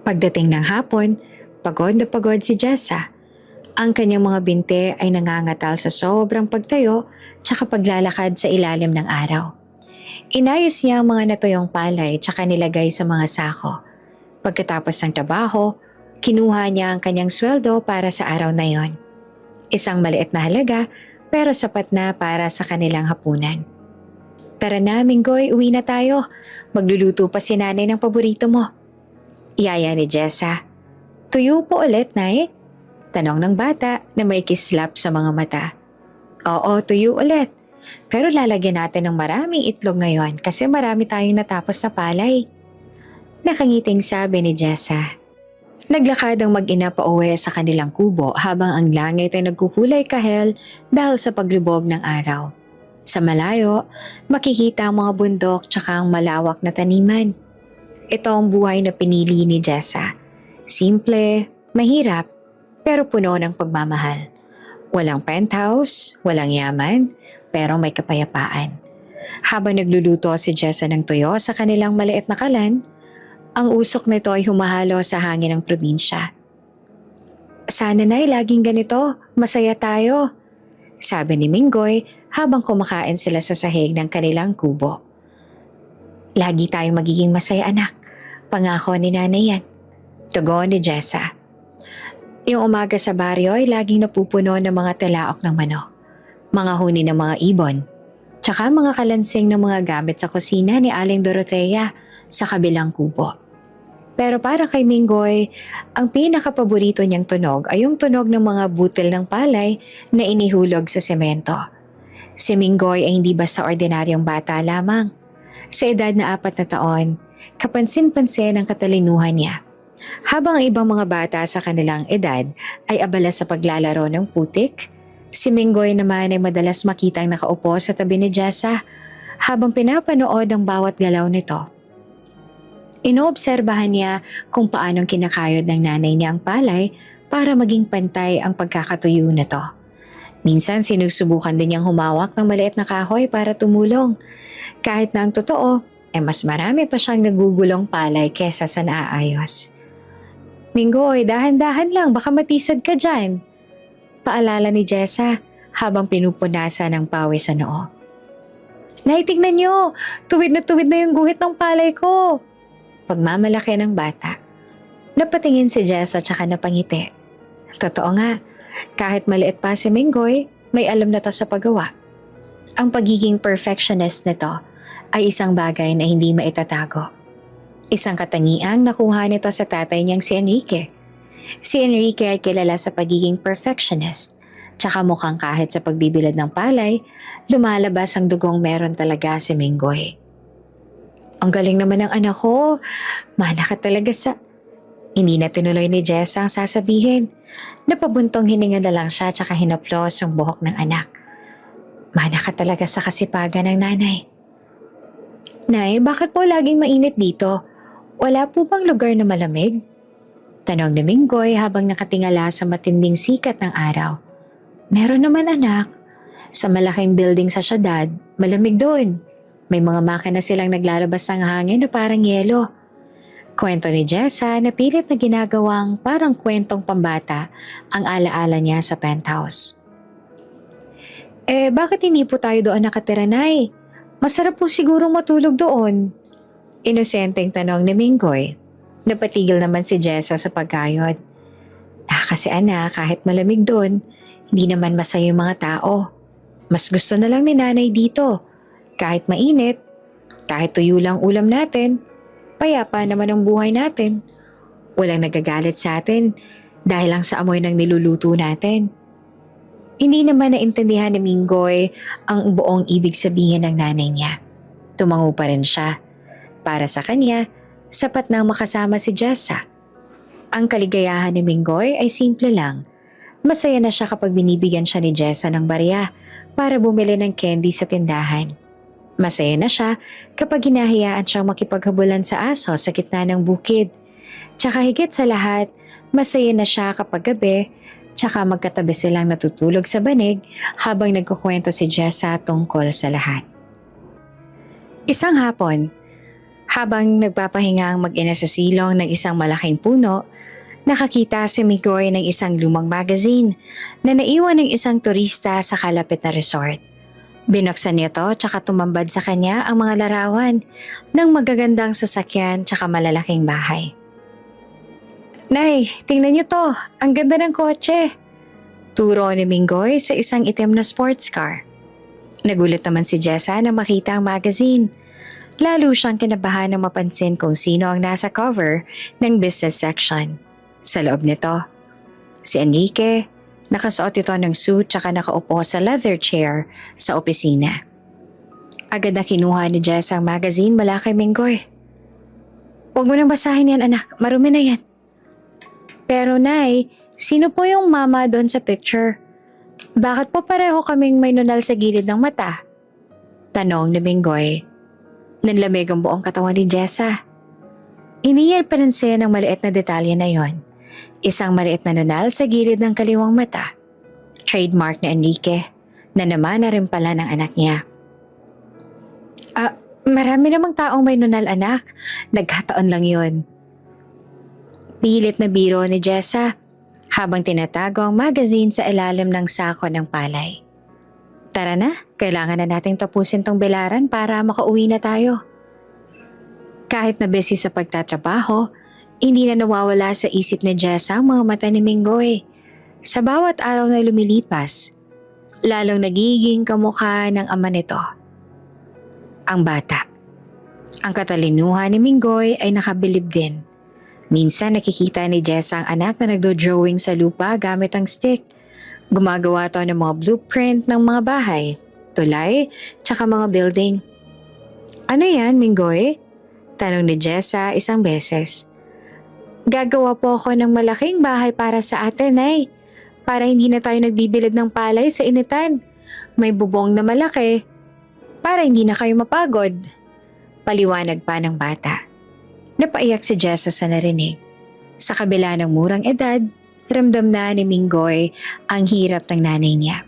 Pagdating ng hapon, pagod na pagod si Jessa. Ang kanyang mga binte ay nangangatal sa sobrang pagtayo tsaka paglalakad sa ilalim ng araw. Inayos niya ang mga natuyong palay tsaka nilagay sa mga sako. Pagkatapos ng trabaho, kinuha niya ang kanyang sweldo para sa araw na yon. Isang maliit na halaga pero sapat na para sa kanilang hapunan. Tara na, Minggoy, uwi na tayo. Magluluto pa si nanay ng paborito mo. Iyaya ni Jessa. Tuyo po ulit, Nay? Tanong ng bata na may kislap sa mga mata. Oo, tuyo ulit. Pero lalagyan natin ng maraming itlog ngayon kasi marami tayong natapos na palay. Nakangiting sabi ni Jessa. Naglakad ang mag-ina pa uwi sa kanilang kubo habang ang langit ay nagkukulay kahel dahil sa paglubog ng araw. Sa malayo, makikita ang mga bundok tsaka ang malawak na taniman. Ito ang buhay na pinili ni Jessa. Simple, mahirap, pero puno ng pagmamahal. Walang penthouse, walang yaman, pero may kapayapaan. Habang nagluluto si Jessa ng tuyo sa kanilang maliit na kalan, ang usok nito ay humahalo sa hangin ng probinsya. Sana na'y laging ganito, masaya tayo, sabi ni Minggoy habang kumakain sila sa sahig ng kanilang kubo. Lagi tayong magiging masaya, anak. Pangako ni nanay yan. Tugon ni Jessa. Yung umaga sa baryo ay laging napupuno ng mga talaok ng manok, mga huni ng mga ibon, tsaka mga kalansing ng mga gamit sa kusina ni Aling Dorothea sa kabilang kubo. Pero para kay Minggoy, ang pinakapaborito niyang tunog ay yung tunog ng mga butil ng palay na inihulog sa semento. Si Minggoy ay hindi basta ordinaryong bata lamang. Sa edad na 4 na taon, kapansin-pansin ang katalinuhan niya. Habang ang ibang mga bata sa kanilang edad ay abala sa paglalaro ng putik, si Minggoy naman ay madalas makitang nakaupo sa tabi ni Jessa habang pinapanood ang bawat galaw nito. Inoobserbahan niya kung paanong kinakayod ng nanay niya ang palay para maging pantay ang pagkakatuyo nito. Minsan sinusubukan din niyang humawak ng maliit na kahoy para tumulong. Kahit na ang totoo, mas marami pa siyang nagugulong palay kesa sa naaayos. Minggoy, dahan-dahan lang, baka matisad ka dyan. Paalala ni Jessa habang pinupunasan ng pawis sa noo. Nay, tignan niyo, tuwid na yung guhit ng palay ko. Pagmamalaki ng bata. Napatingin si Jessa tsaka napangiti. Totoo nga, kahit maliit pa si Minggoy, may alam na to sa paggawa. Ang pagiging perfectionist nito ay isang bagay na hindi maitatago. Isang katangiang nakuha nito sa tatay niyang si Enrique. Si Enrique ay kilala sa pagiging perfectionist, tsaka mukhang kahit sa pagbibilad ng palay, lumalabas ang dugong meron talaga si Minggoy. Ang galing naman ng anak ko. Mana ka talaga sa... Hindi na tinuloy ni Jessa ang sasabihin. Napabuntong hininga na lang siya tsaka hinaplos ang buhok ng anak. Mana ka talaga sa kasipagan ng nanay. Nay, bakit po laging mainit dito? Wala po bang lugar na malamig? Tanong ni Minggoy habang nakatingala sa matinding sikat ng araw. Meron naman, anak. Sa malaking building sa syudad, malamig doon. May mga makina silang naglalabas ng hangin na parang yelo. Kwento ni Jessa na pilit na ginagawang parang kwentong pambata ang alaala niya sa penthouse. Bakit hindi po tayo doon nakatira, Nay? Masarap po siguro matulog doon. Inosenteng tanong ni Minggoy. Napatigil naman si Jessa sa pagkayod. Kasi anak, kahit malamig doon, hindi naman masaya yung mga tao. Mas gusto na lang ni Nanay dito. Kahit mainit, kahit tuyo lang ulam natin, payapa naman ang buhay natin. Walang nagagalit sa atin dahil lang sa amoy ng niluluto natin. Hindi naman naintindihan ni Minggoy ang buong ibig sabihin ng nanay niya. Tumango pa rin siya. Para sa kanya, sapat na makasama si Jessa. Ang kaligayahan ni Minggoy ay simple lang. Masaya na siya kapag binibigyan siya ni Jessa ng barya para bumili ng candy sa tindahan. Masaya na siya kapag hinahayaan siyang makipaghabulan sa aso sa gitna ng bukid. Tsaka higit sa lahat, masaya na siya kapag gabi, tsaka magkatabi silang natutulog sa banig habang nagkukwento si Jessa tungkol sa lahat. Isang hapon, habang nagpapahinga ang mag-ina sa silong ng isang malaking puno, nakakita si Minggoy ng isang lumang magazine na naiwan ng isang turista sa kalapit na resort. Binuksan niya to tsaka tumambad sa kanya ang mga larawan ng magagandang sasakyan tsaka malalaking bahay. Nay, tingnan niyo to. Ang ganda ng kotse. Turo ni Minggoy sa isang itim na sports car. Nagulat naman si Jessa na makita ang magazine. Lalo siyang kinabahan nang mapansin kung sino ang nasa cover ng business section. Sa loob nito, si Enrique, nakasuot ito ng suit tsaka nakaupo sa leather chair sa opisina. Agad na kinuha ni Jessa ang magazine mula kay Minggoy. Huwag mo nang basahin yan, anak. Marumi na yan. Pero Nay, sino po yung mama doon sa picture? Bakit po pareho kaming may nunal sa gilid ng mata? Tanong ni Minggoy. Nanlamig ang buong katawan ni Jessa. Iniyan pa rin siya ng maliit na detalye na yon. Isang maliit na nunal sa gilid ng kaliwang mata. Trademark ni Enrique, na naman na rin pala ng anak niya. Marami namang taong may nunal, anak. Nagkataon lang yon. Pilit na biro ni Jessa habang tinatago ang magazine sa ilalim ng sako ng palay. Tara na, kailangan na nating tapusin tong bilaran para makauwi na tayo. Kahit na busy sa pagtatrabaho, hindi na nawawala sa isip ni Jessa ang mga mata ni Minggoy. Sa bawat araw na lumilipas, lalong nagiging kamukha ng ama nito. Ang bata. Ang katalinuhan ni Minggoy ay nakabilib din. Minsan nakikita ni Jessa ang anak na nagdo-drawing sa lupa gamit ang stick. Gumagawa to ng mga blueprint ng mga bahay, tulay, tsaka mga building. Ano yan, Minggoy? Tanong ni Jessa isang beses. Gagawa po ako ng malaking bahay para sa atin, Nay. Para hindi na tayo nagbibilad ng palay sa initan. May bubong na malaki. Para hindi na kayo mapagod. Paliwanag pa ng bata. Napaiyak si Jessa sa narinig. Sa kabila ng murang edad, ramdam na ni Minggoy ang hirap ng nanay niya.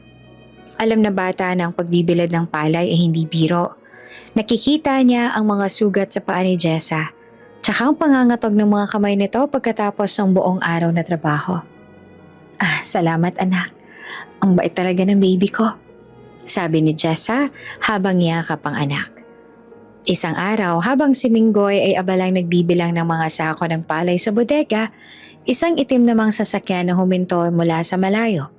Alam na bata na ang pagbibilad ng palay ay hindi biro. Nakikita niya ang mga sugat sa paa ni Jessa, tsaka ang pangangatog ng mga kamay nito pagkatapos ng buong araw na trabaho. Salamat anak. Ang bait talaga ng baby ko. Sabi ni Jessa habang yakap ang anak. Isang araw habang si Minggoy ay abalang nagbibilang ng mga sako ng palay sa bodega, isang itim namang sasakyan na huminto mula sa malayo.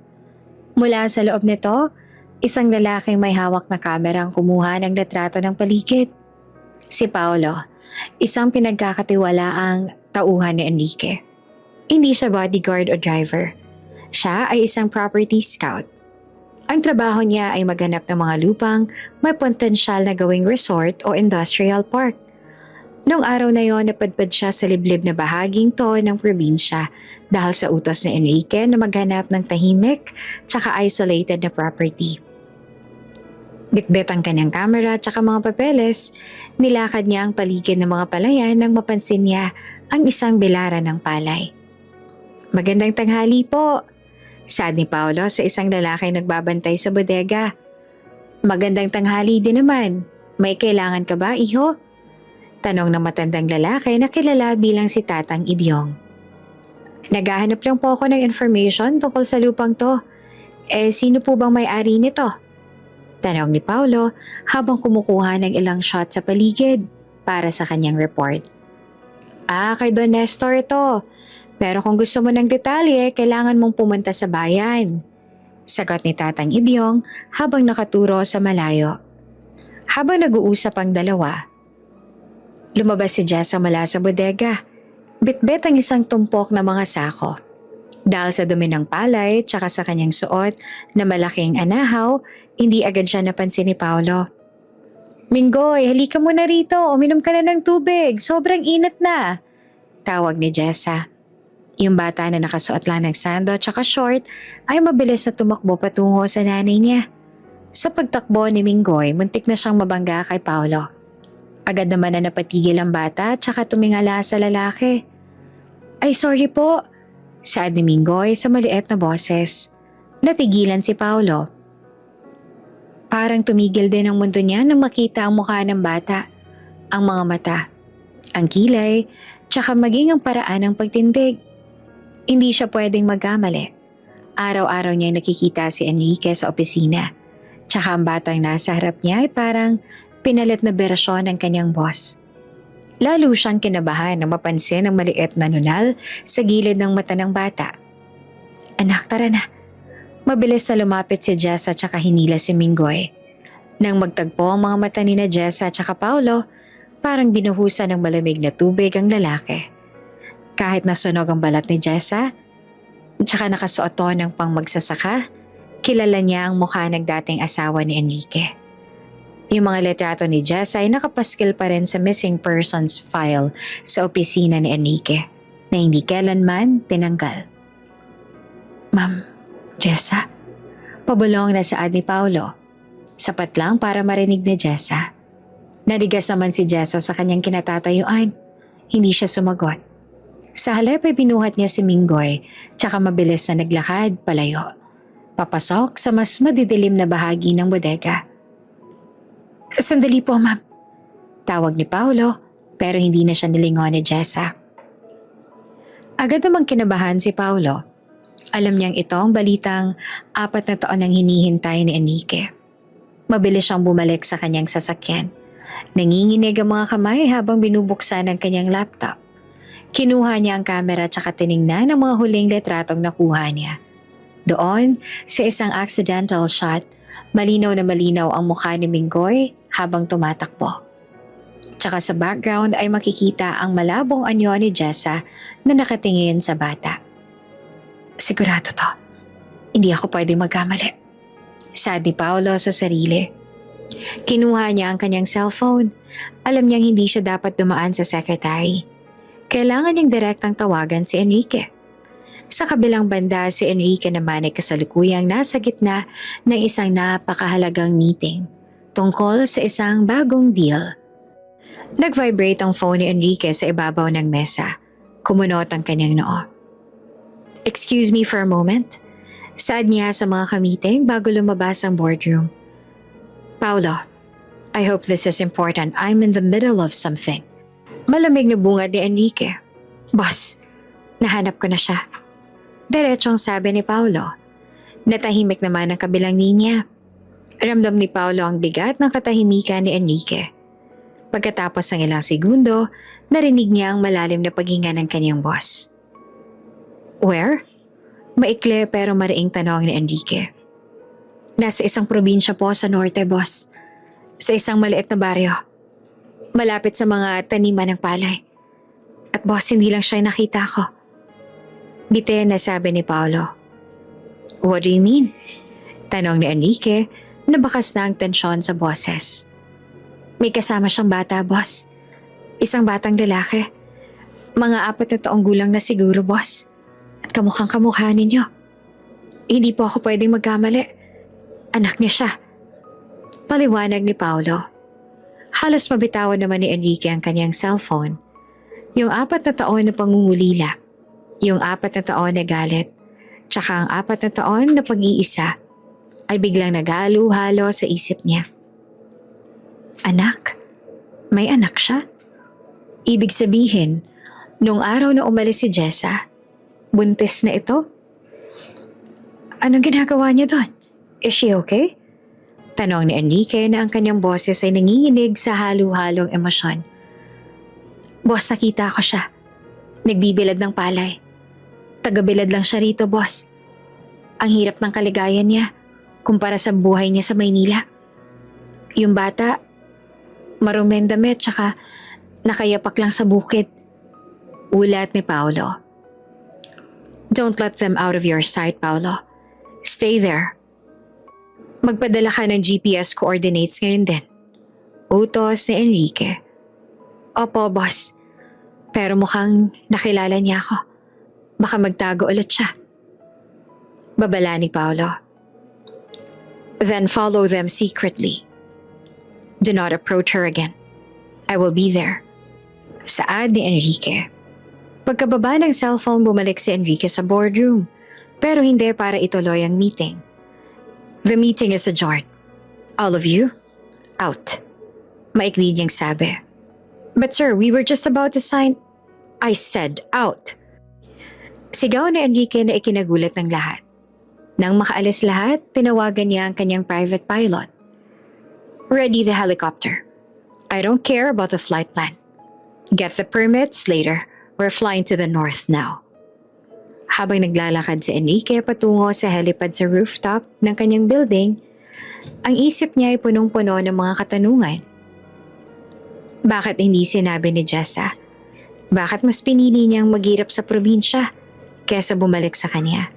Mula sa loob nito, isang lalaking may hawak na kamera ang kumuha ng litrato ng paligid. Si Paolo, isang pinagkakatiwalaang tauhan ni Enrique. Hindi siya bodyguard o driver. Siya ay isang property scout. Ang trabaho niya ay maghanap ng mga lupang may potensyal na gawing resort o industrial park. Noong araw na yon, napadpad siya sa liblib na bahaging to ng probinsya dahil sa utos ni Enrique na maghanap ng tahimik tsaka isolated na property. Bitbit ang kanyang kamera tsaka mga papeles, nilakad niya ang paligid ng mga palayan nang mapansin niya ang isang bilaran ng palay. Magandang tanghali po, sabi ni Paolo sa isang lalaki nagbabantay sa bodega. Magandang tanghali din naman, May kailangan ka ba, iho? Tanong ng matandang lalaki na kilala bilang si Tatang Ibyong. Naghahanap lang po ako ng information tungkol sa lupang to. Sino po bang may-ari nito? Tanong ni Paulo habang kumukuha ng ilang shot sa paligid para sa kanyang report. Kay Don Nestor ito. Pero kung gusto mo ng detalye, kailangan mong pumunta sa bayan. Sagot ni Tatang Ibyong habang nakaturo sa malayo. Habang nag-uusap ang dalawa, lumabas si Jessa mula sa bodega. Bitbit ang isang tumpok na mga sako. Dahil sa dumi ng palay tsaka sa kanyang suot na malaking anahaw, hindi agad siya napansin ni Paulo. Minggoy, halika muna rito, uminom ka na ng tubig, sobrang init na. Tawag ni Jessa. Yung bata na nakasuot lang ng sando tsaka short ay mabilis na tumakbo patungo sa nanay niya. Sa pagtakbo ni Minggoy, muntik na siyang mabangga kay Paulo. Agad naman na napatigil ang bata tsaka tumingala sa lalaki. Ay sorry po, saad ni Minggoy sa maliit na boses. Natigilan si Paulo. Parang tumigil din ang mundo niya nang makita ang mukha ng bata, ang mga mata, ang kilay, tsaka maging ang paraan ng pagtindig. Hindi siya pwedeng magkamali. Araw-araw niya nakikita si Enrique sa opisina, tsaka ang batang nasa harap niya ay parang pinalit na berasyon ng kanyang boss. Lalo siyang kinabahan nang mapansin ang maliit na nunal sa gilid ng mata ng bata. Anak, tara na. Mabilis na lumapit si Jessa tsaka hinila si Minggoy. Nang magtagpo ang mga mata ni na Jessa tsaka Paulo, parang binuhusan ng malamig na tubig ang lalaki. Kahit nasunog ang balat ni Jessa, tsaka nakasuot to ng pangmagsasaka, kilala niya ang mukha ng dating asawa ni Enrique. Yung mga litrato ni Jessa ay nakapaskil pa rin sa missing persons file sa opisina ni Enrique na hindi kailanman tinanggal. Ma'am, Jessa? Pabulong na saad ni Paulo. Sapat lang para marinig ni Jessa. Nadigas naman si Jessa sa kanyang kinatatayuan. Hindi siya sumagot. Sa halip ay binuhat niya si Minggoy tsaka mabilis na naglakad palayo. Papasok sa mas madidilim na bahagi ng bodega. Sandali po, ma'am. Tawag ni Paulo pero hindi na siya nilingon ni Jessa. Agad namang kinabahan si Paulo. Alam niyang ito ang balitang 4 na taon ang hinihintay ni Enrique. Mabilis siyang bumalik sa kanyang sasakyan. Nanginginig ang mga kamay habang binubuksan ang kanyang laptop. Kinuha niya ang kamera tsaka tiningnan ang mga huling litratong nakuha niya. Doon, sa isang accidental shot, malinaw na malinaw ang mukha ni Minggoy habang tumatakbo. Tsaka sa background ay makikita ang malabong anyo ni Jessa na nakatingin sa bata. Sigurado to. Hindi ako pwedeng magkamali. Saad ni Paulo sa sarili. Kinuha niya ang kanyang cellphone. Alam niyang hindi siya dapat dumaan sa secretary. Kailangan niyang direktang tawagan si Enrique. Sa kabilang banda, si Enrique naman ay kasalukuyang nasa gitna ng isang napakahalagang meeting tungkol sa isang bagong deal. Nag-vibrate ang phone ni Enrique sa ibabaw ng mesa. Kumunot ang kanyang noo. Excuse me for a moment. Saad niya sa mga kamiting bago lumabas ang boardroom. Paulo, I hope this is important. I'm in the middle of something. Malamig na bungad ni Enrique. Boss, nahanap ko na siya. Diretsong sabi ni Paulo. Natahimik naman ang kabilang linya. Ramdam ni Paulo ang bigat ng katahimikan ni Enrique. Pagkatapos ng ilang segundo, narinig niya ang malalim na paghinga ng kanyang boss. Where? Maikli pero mariing tanong ni Enrique. Nasa isang probinsya po sa norte, boss. Sa isang maliit na baryo. Malapit sa mga taniman ng palay. At boss, hindi lang siya nakita ko. Bitin na sabi ni Paulo. What do you mean? Tanong ni Enrique na bakas na ang tensyon sa boses. May kasama siyang bata, boss. Isang batang lalaki. Mga 4 na taong gulang na siguro, boss. At kamukhang kamukha ninyo. Hindi po ako pwedeng magkamali. Anak niya siya. Paliwanag ni Paulo. Halos mabitawan naman ni Enrique ang kanyang cellphone. Yung 4 na taon na pangungulila. Yung 4 na taon na galit. Tsaka ang 4 na taon na pag-iisa ay biglang naghalo-halo sa isip niya. Anak? May anak siya? Ibig sabihin, nung araw na umalis si Jessa, buntis na ito? Anong ginagawa niya doon? Is she okay? Tanong ni Enrique na ang kanyang boses ay nanginginig sa halo-halong emosyon. Boss, nakita ko siya. Nagbibilad ng palay. Tagabilad lang siya rito, boss. Ang hirap ng kaligayan niya kumpara sa buhay niya sa Maynila. Yung bata, maruming damit tsaka nakayapak lang sa bukid. Ulat ni Paolo. Don't let them out of your sight, Paolo. Stay there. Magpadala ka ng GPS coordinates ngayon din. Utos ni Enrique. Opo, boss. Pero mukhang nakilala niya ako. Baka magtago ulit siya. Babala ni Paolo. Then follow them secretly. Do not approach her again. I will be there. Saad ni Enrique. Pagkababa ng cellphone, bumalik si Enrique sa boardroom. Pero hindi para ituloy ang meeting. The meeting is adjourned. All of you, out. Maikli niyang sabi. But sir, we were just about to sign. I said out. Sigaw ni Enrique na ikinagulat ng lahat. Nang makaalis lahat, tinawagan niya ang kanyang private pilot. Ready the helicopter. I don't care about the flight plan. Get the permits later. We're flying to the north now. Habang naglalakad si Enrique patungo sa helipad sa rooftop ng kanyang building, ang isip niya ay punong-puno ng mga katanungan. Bakit hindi sinabi ni Jessa? Bakit mas pinili niyang maghirap sa probinsya kesa bumalik sa kanya?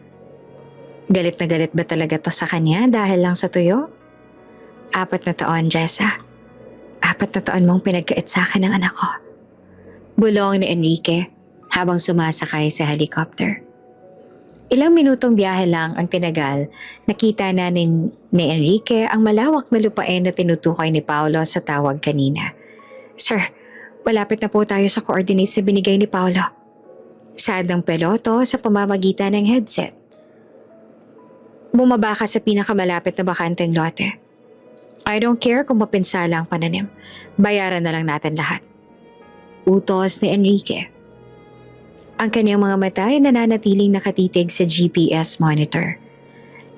Galit na galit ba talaga to sa kanya dahil lang sa tuyo? 4 na taon, Jessa. 4 na taon mong pinagkait sa akin ng anak ko. Bulong ni Enrique habang sumasakay sa helicopter. Ilang minutong biyahe lang ang tinagal, nakita na ni Enrique ang malawak na lupain na tinutukoy ni Paolo sa tawag kanina. Sir, malapit na po tayo sa coordinates na binigay ni Paolo. Saad ng piloto sa pamamagitan ng headset. Bumaba ka sa pinakamalapit na bakanteng lote. I don't care kung mapinsala ang pananim. Bayaran na lang natin lahat. Utos ni Enrique. Ang kanyang mga mata ay nananatiling nakatitig sa GPS monitor.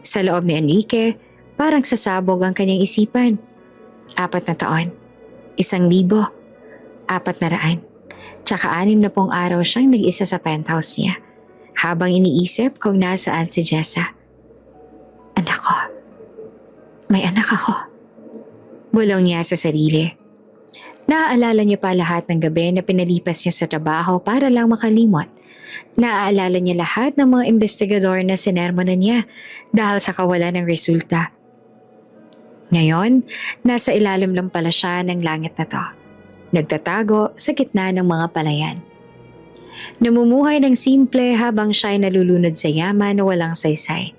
Sa loob ni Enrique, parang sasabog ang kanyang isipan. 4 na taon, 1,000, 400, tsaka 60 araw siyang nag-isa sa penthouse niya, habang iniisip kung nasaan si Jessa. Anak ko. May anak ako. Bulong niya sa sarili. Naaalala niya pa lahat ng gabi na pinalipas niya sa trabaho para lang makalimot. Naaalala niya lahat ng mga investigador na sinermonan niya dahil sa kawalan ng resulta. Ngayon, nasa ilalim lang pala siya ng langit na to. Nagtatago sa gitna ng mga palayan. Namumuhay ng simple habang siya'y nalulunod sa yaman na walang saysay.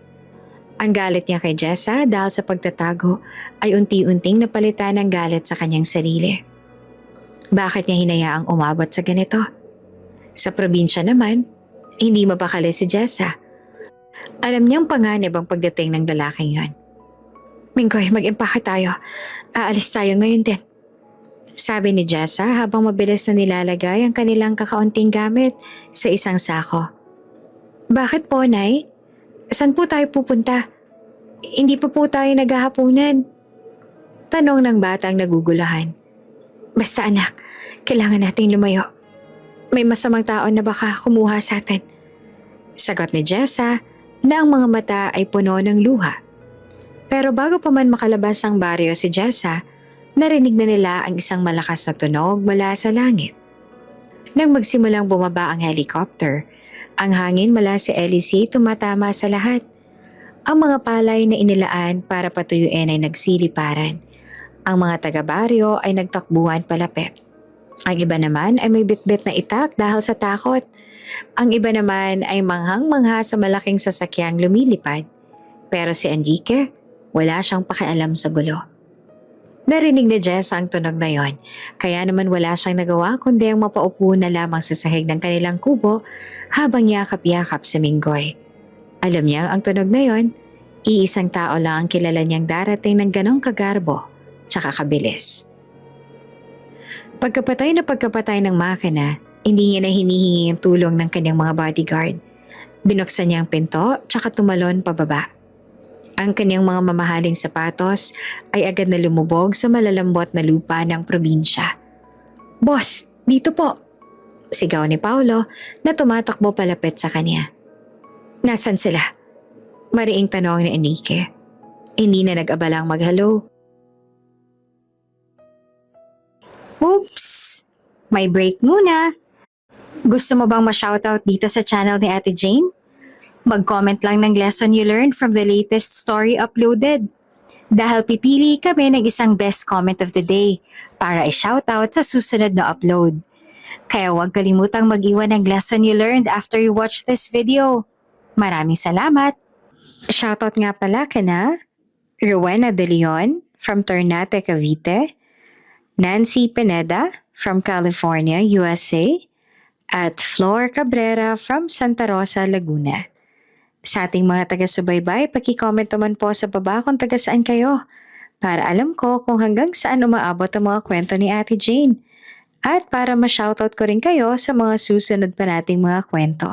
Ang galit niya kay Jessa dahil sa pagtatago ay unti-unting napalitan ng galit sa kanyang sarili. Bakit niya hinayaang umabot sa ganito? Sa probinsya naman, hindi mapakali si Jessa. Alam niyang panganib ang pagdating ng lalaking yon. Minggoy, mag-impake tayo. Aalis tayo ngayon din. Sabi ni Jessa habang mabilis na nilalagay ang kanilang kakaunting gamit sa isang sako. Bakit po, Nay? Saan po tayo pupunta? Hindi pa po tayo naghahapunan. Tanong ng batang nagugulahan. Basta anak, kailangan nating lumayo. May masamang tao na baka kumuha sa atin. Sagot ni Jessa na ang mga mata ay puno ng luha. Pero bago pa man makalabas ang baryo si Jessa, narinig na nila ang isang malakas na tunog mula sa langit. Nang magsimulang bumaba ang helicopter, ang hangin mula sa LEC tumatama sa lahat. Ang mga palay na inilaan para patuyuin ay nagsiliparan. Ang mga taga-baryo ay nagtakbuhan palapit. Ang iba naman ay may bitbit na itak dahil sa takot. Ang iba naman ay manghang-mangha sa malaking sasakyang lumilipad. Pero si Enrique, wala siyang pakialam sa gulo. Narinig ni Jess ang tunog na yon, kaya naman wala siyang nagawa kundi ang mapaupo na lamang sa sahig ng kanilang kubo habang yakap-yakap sa Minggoy. Alam niya ang tunog na yon, iisang tao lang ang kilala niyang darating ng ganong kagarbo tsaka kabilis. Pagkapatay ng makina, hindi niya na hinihingi ang tulong ng kanyang mga bodyguard. Binuksan niya ang pinto tsaka tumalon pababa. Ang kanyang mga mamahaling sapatos ay agad na lumubog sa malalambot na lupa ng probinsya. "Boss, dito po!" Sigaw ni Paulo na tumatakbo palapit sa kanya. "Nasaan sila?" Mariing tanong ni Enrique. Hindi na nag-abalang mag-hello. "Oops! May break muna. Gusto mo bang ma-shoutout dito sa channel ni Ate Jane? Mag-comment lang ng lesson you learned from the latest story uploaded. Dahil pipili kami ng isang best comment of the day para i-shoutout sa susunod na upload. Kaya huwag kalimutang mag-iwan ng lesson you learned after you watch this video. Maraming salamat! Shoutout nga pala kana Rowena De Leon from Ternate, Cavite, Nancy Pineda from California, USA, at Flor Cabrera from Santa Rosa, Laguna. Sa ating mga taga-subaybay, paki-comment naman po sa baba kung taga saan kayo para alam ko kung hanggang saan umaabot ang mga kwento ni Ate Jane at para ma-shoutout ko rin kayo sa mga susunod pa nating mga kwento.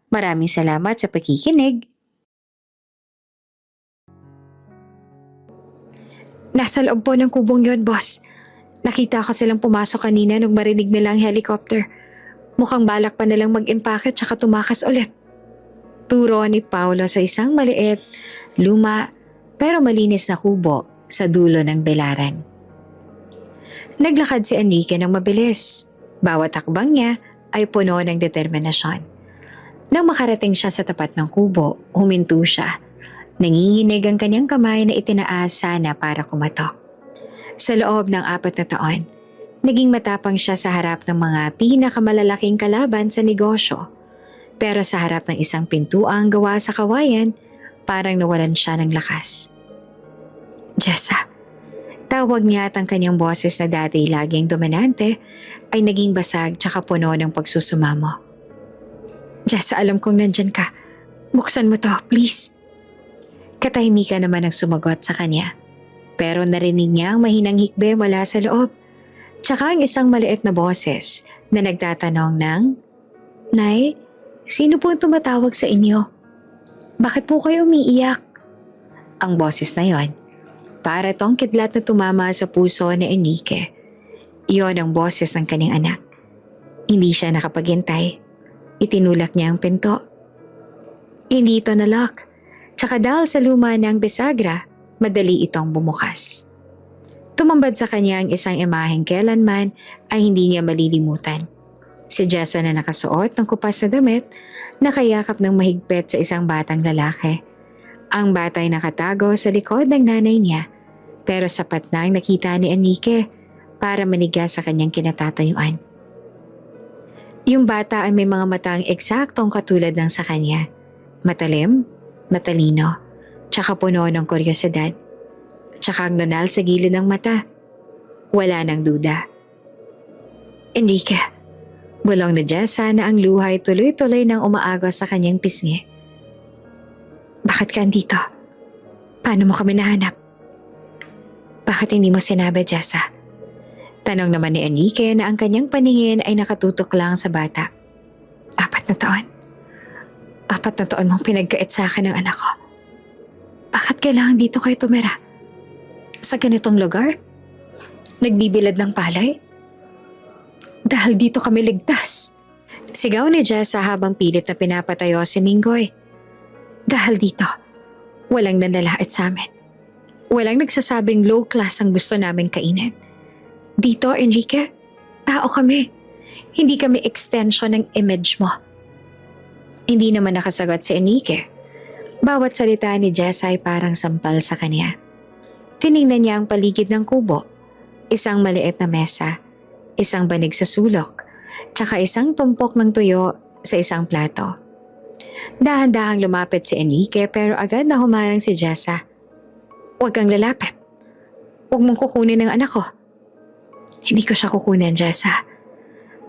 Maraming salamat sa pakikinig. Nasa loob po ng kubong yon, boss. Nakita ko silang pumasok kanina nung marinig nilang helicopter. Mukhang balak pa nilang mag-impake tsaka tumakas ulit. Turo ni Paulo sa isang maliit, luma, pero malinis na kubo sa dulo ng belaran. Naglakad si Enrique ng mabilis. Bawat hakbang niya ay puno ng determinasyon. Nang makarating siya sa tapat ng kubo, huminto siya. Nanginginig ang kanyang kamay na itinaas sana para kumatok. Sa loob ng 4 na taon, naging matapang siya sa harap ng mga pinakamalalaking kalaban sa negosyo. Pero sa harap ng isang pintuang gawa sa kawayan, parang nawalan siya ng lakas. "Jessa," tawag niya at ang kanyang boses na dati laging dominante ay naging basag tsaka puno ng pagsusumamo. "Jessa, alam kong nandyan ka. Buksan mo to, please." Katahimikan naman ang sumagot sa kanya. Pero narinig niya ang mahinang hikbe mula sa loob. Tsaka ang isang maliit na boses na nagtatanong ng, "Nay, sino po ang tumatawag sa inyo? Bakit po kayo umiiyak?" Ang boses na yon, para tong kidlat na tumama sa puso ni Enrique. Iyon ang boses ng kanyang anak. Hindi siya nakapaghintay. Itinulak niya ang pinto. Hindi ito na-lock. Tsaka dahil sa luma ng bisagra, madali itong bumukas. Tumambad sa kanya ang isang imaheng kailanman ay hindi niya malilimutan. Si Jessa na nakasuot ng kupas na damit, nakayakap ng mahigpit sa isang batang lalaki. Ang bata ay nakatago sa likod ng nanay niya, pero sapat na ang nakita ni Enrique para manigas sa kanyang kinatatayuan. Yung bata ay may mga matang eksaktong katulad ng sa kanya. Matalim, matalino, tsaka puno ng kuryosidad. Tsaka ang nunal sa gilid ng mata. Wala nang duda. "Enrique," bulong na Jessa na ang luhay tuloy-tuloy nang umaagos sa kanyang pisngi. "Bakit ka andito? Paano mo kami nahanap?" "Bakit hindi mo sinabi, Jessa?" Tanong naman ni Enrique na ang kanyang paningin ay nakatutok lang sa bata. 4 na taon. 4 na taon mong pinagkait sa akin ng anak ko. Bakit kailangan dito kayo tumira? Sa ganitong lugar? Nagbibilad ng palay? Dahil dito kami ligtas." Sigaw ni Jessa habang pilit na pinapatayo si Minggoy. "Dahil dito, walang nanlalait sa amin. Walang nagsasabing low class ang gusto namin kainin. Dito, Enrique, tao kami. Hindi kami extension ng image mo." Hindi naman nakasagot si Enrique. Bawat salita ni Jessa ay parang sampal sa kanya. Tiningnan niya ang paligid ng kubo. Isang maliit na mesa, isang banig sa sulok, tsaka isang tumpok ng tuyo sa isang plato. Dahan-dahang lumapit si Enrique pero agad na humarang si Jessa. "Huwag kang lalapit. Huwag mong kukunin ang anak ko." "Hindi ko siya kukunin, Jessa."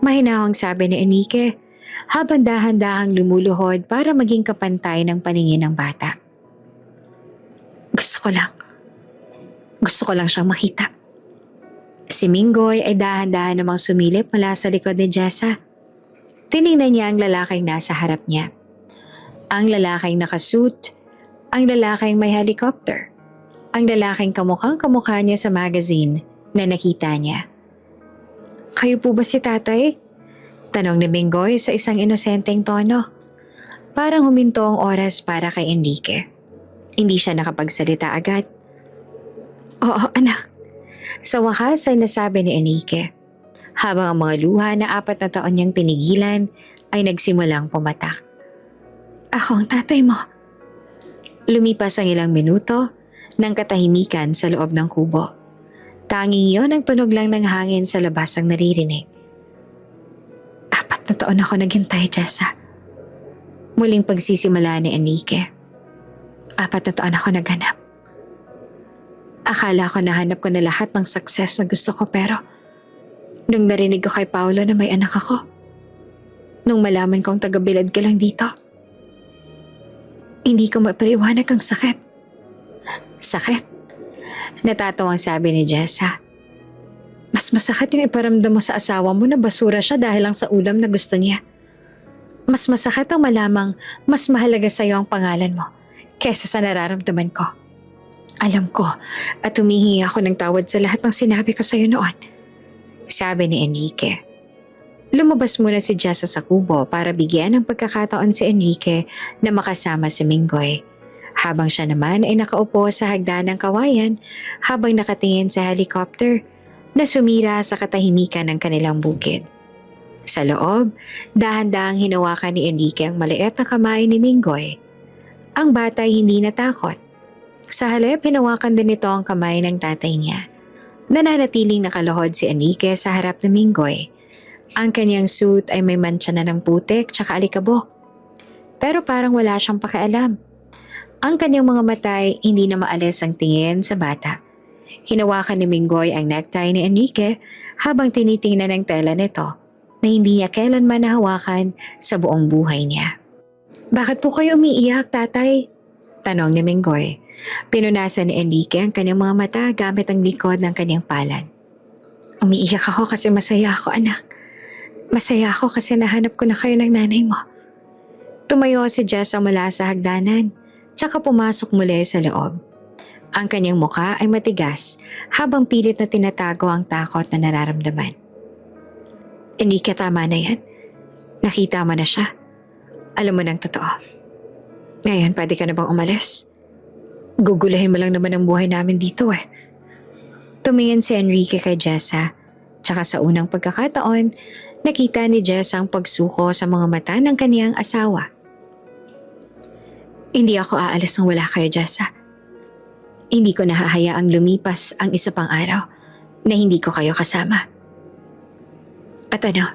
Mahinahong sabi ni Enrique habang dahan-dahang lumuluhod para maging kapantay ng paningin ng bata. Gusto ko lang siyang makita." Si Minggoy ay dahan-dahan namang sumilip mula sa likod ni Jessa. Tiningnan niya ang lalaking nasa harap niya. Ang lalaking nakasuit, ang lalaking may helicopter, ang lalaking kamukhang kamukha niya sa magazine na nakita niya. "Kayo po ba si tatay?" Tanong ni Minggoy sa isang inosenteng tono. Parang huminto ang oras para kay Enrique. Hindi siya nakapagsalita agad. "Oo, anak." Sa wakas ay nasabi ni Enrique, habang ang mga luha na 4 na taon niyang pinigilan ay nagsimulang pumatak. "Ako ang tatay mo." Lumipas ang ilang minuto ng katahimikan sa loob ng kubo. Tanging iyon ang tunog lang ng hangin sa labas ang naririnig. 4 na taon ako naghintay, Jessa." Muling pagsisimula ni Enrique. 4 na taon ako naghanap. Akala ko nahanap ko na lahat ng success na gusto ko, pero nung narinig ko kay Paolo na may anak ako, nung malaman kong tagabilad ka lang dito, hindi ko mapaliwanag ang sakit. Sakit? Natatawang sabi ni Jessa. Mas masakit yung iparamdam mo sa asawa mo na basura siya dahil lang sa ulam na gusto niya. Mas masakit ang malamang mas mahalaga sa iyo ang pangalan mo kesa sa nararamdaman ko. Alam ko at humihingi ako ng tawad sa lahat ng sinabi ko sa iyo noon, sabi ni Enrique. Lumabas muna si Jessa sa kubo para bigyan ng pagkakataon si Enrique na makasama si Minggoy. Habang siya naman ay nakaupo sa hagdan ng kawayan habang nakatingin sa helicopter na sumira sa katahimikan ng kanilang bukid. Sa loob, dahan-dahang hinawakan ni Enrique ang maliit na kamay ni Minggoy. Ang bata ay hindi natakot. Sa halip, hinawakan din ito ang kamay ng tatay niya. Nananatiling nakaluhod si Enrique sa harap ni Minggoy. Ang kanyang suit ay may mantsa na ng putik tsaka alikabok. Pero parang wala siyang pakialam. Ang kanyang mga mata ay hindi na maalis ang tingin sa bata. Hinawakan ni Minggoy ang necktie ni Enrique habang tinitingnan ng tela nito na hindi niya kailanman nahawakan sa buong buhay niya. "Bakit po kayo umiiyak, tatay?" Tanong ni Minggoy. Pinunasan ni Enrique ang kanyang mga mata gamit ang likod ng kanyang palad. "Umiiyak ako kasi masaya ako, anak. Masaya ako kasi nahanap ko na kayo ng nanay mo." Tumayo si Jessa mula sa hagdanan, tsaka pumasok muli sa loob. Ang kanyang muka ay matigas habang pilit na tinatago ang takot na nararamdaman. "Enrique, tama na yan. Nakita mo na siya. Alam mo ng totoo. Ngayon, pwede ka na bang umalis? Gugulahin mo lang naman ang buhay namin dito eh." Tumingin si Enrique kay Jessa, tsaka sa unang pagkakataon, nakita ni Jessa ang pagsuko sa mga mata ng kaniyang asawa. "Hindi ako aalis nang wala kayo, Jessa. Hindi ko nahahayaang lumipas ang isa pang araw na hindi ko kayo kasama. At ano,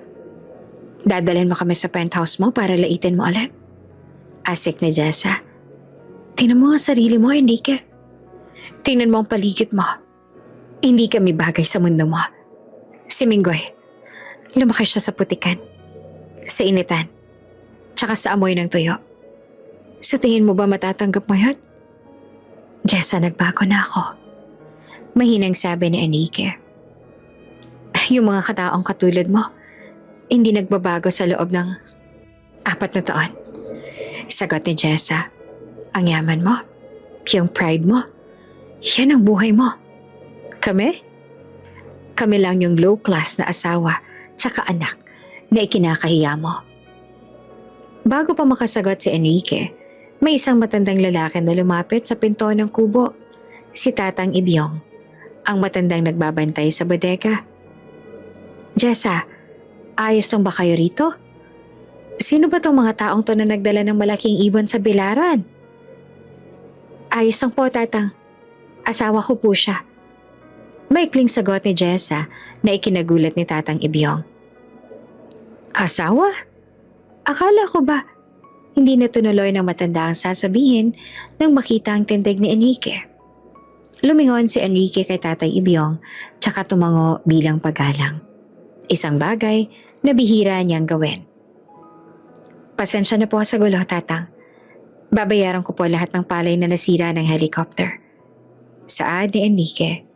dadalhin mo kami sa penthouse mo para laitin mo ulit?" Asik ni Jessa. "Tingnan mo ang sarili mo, Enrique. Tingnan mo ang paligid mo. Hindi kami bagay sa mundo mo. Si Minggoy, lumaki siya sa putikan, sa initan, tsaka sa amoy ng tuyo. Sa tingin mo ba matatanggap mo yun?" "Jessa, nagbago na ako," mahinang sabi ni Enrique. "Yung mga kataong katulad mo, hindi nagbabago sa loob ng 4 na taon." Sagot ni Jessa. "Ang yaman mo, yung pride mo, yan ang buhay mo. Kami? Kami lang yung low class na asawa tsaka anak na ikinakahiya mo." Bago pa makasagot si Enrique, may isang matandang lalaki na lumapit sa pinto ng kubo. Si Tatang Ibyong, ang matandang nagbabantay sa bodega. "Jessa, ayos lang ba kayo rito? Sino ba tong mga taong to na nagdala ng malaking ibon sa bilaran?" "Ayos lang po, Tatang. Asawa ko po siya." Maikling sagot ni Jessa na ikinagulat ni Tatang Ibyong. "Asawa? Akala ko ba?" Hindi na tunuloy ng matanda ang sasabihin nang makita ang tindig ni Enrique. Lumingon si Enrique kay Tatay Ibyong tsaka tumango bilang paggalang. Isang bagay na bihira niyang gawin. "Pasensya na po sa gulo, Tatang. Babayaran ko po lahat ng palay na nasira ng helicopter." Saad ni Enrique.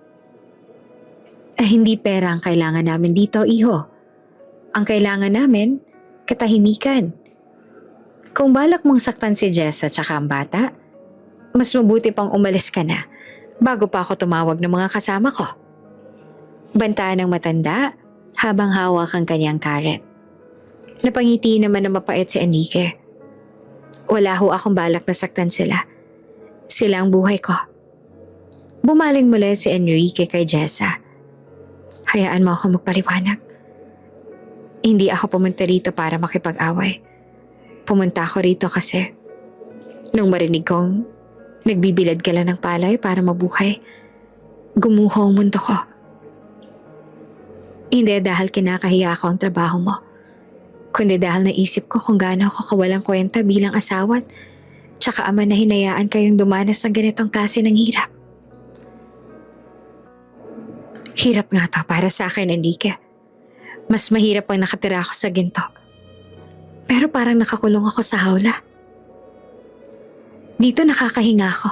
Hindi pera ang kailangan namin dito, iho. Ang kailangan namin, katahimikan. Kung balak mong saktan si Jessa tsaka ang bata, mas mabuti pang umalis ka na bago pa ako tumawag ng mga kasama ko. Bantaan ng matanda habang hawak ang kanyang karet. Napangiti naman na mapait si Enrique. Wala ho akong balak na saktan sila. Sila ang buhay ko. Bumaling muli si Enrique kay Jessa. Hayaan mo ako magpaliwanag. Hindi ako pumunta rito para makipag-away. Pumunta ako rito kasi nung marinig kong nagbibilad ka lang ng palay para mabuhay, gumuho ang mundo ko. Hindi dahil kinakahiya ako ang trabaho mo, kundi dahil naisip ko kung gaano ako kawalang kwenta bilang asawa tsaka ama na hinayaan kayong dumanas ng ganitong klase ng hirap. Hirap nga to para sa akin, Enrique. Mas mahirap pang nakatira ako sa ginto. Pero parang nakakulong ako sa hawla. Dito nakakahinga ako.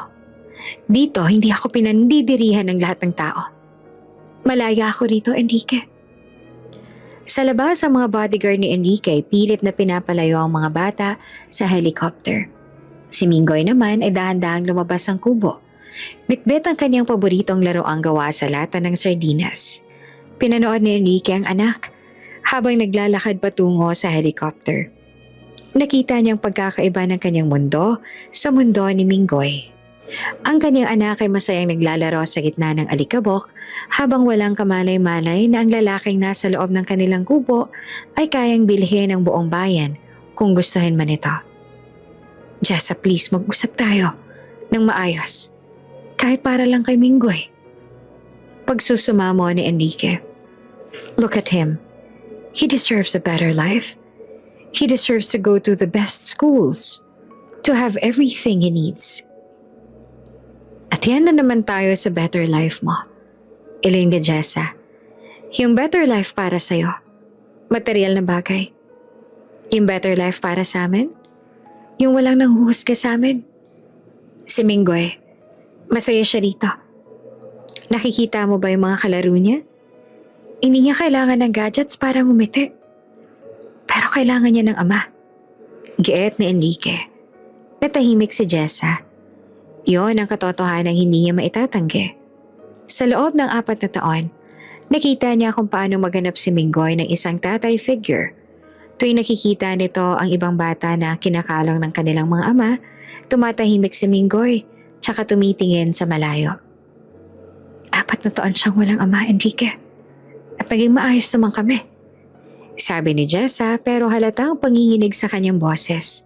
Dito hindi ako pinandidirihan ng lahat ng tao. Malaya ako rito, Enrique. Sa labas, ang mga bodyguard ni Enrique pilit na pinapalayo ang mga bata sa helicopter. Si Mingoy naman ay dahan-dahang lumabas ang kubo. Bitbit ang kanyang paboritong laruang gawa sa lata ng sardinas. Pinanood ni Enrique ang anak habang naglalakad patungo sa helicopter. Nakita niyang pagkakaiba ng kanyang mundo sa mundo ni Mingoy. Ang kanyang anak ay masayang naglalaro sa gitna ng alikabok habang walang kamalay-malay na ang lalaking nasa loob ng kanilang kubo ay kayang bilhin ng buong bayan kung gustuhin man ito. Jessa, please mag-usap tayo ng maayos. Kahit para lang kay Mingoy. Pagsusumamo ni Enrique. Look at him. He deserves a better life. He deserves to go to the best schools. To have everything he needs. At yan na naman tayo sa better life mo. Elaine de Jessa. Yung better life para sa'yo. Material na bagay. Yung better life para sa amin. Yung walang nanghuhusga sa amin. Si Mingoy. Masaya siya rito. Nakikita mo ba yung mga kalaro niya? Hindi niya kailangan ng gadgets para ngumiti. Pero kailangan niya ng ama. Giet ni Enrique. Natahimik si Jessa. Iyon ang katotohanan hindi niya maitatanggi. Sa loob ng 4 na taon, nakita niya kung paano maghanap si Mingoy ng isang tatay figure. Tuwing nakikita nito ang ibang bata na kinakalang ng kanilang mga ama, tumatahimik si Mingoy. Tsaka tumitingin sa malayo. 4 na taon siyang walang ama, Enrique. At naging maayos naman kami. Sabi ni Jessa pero halatang panginginig sa kanyang boses.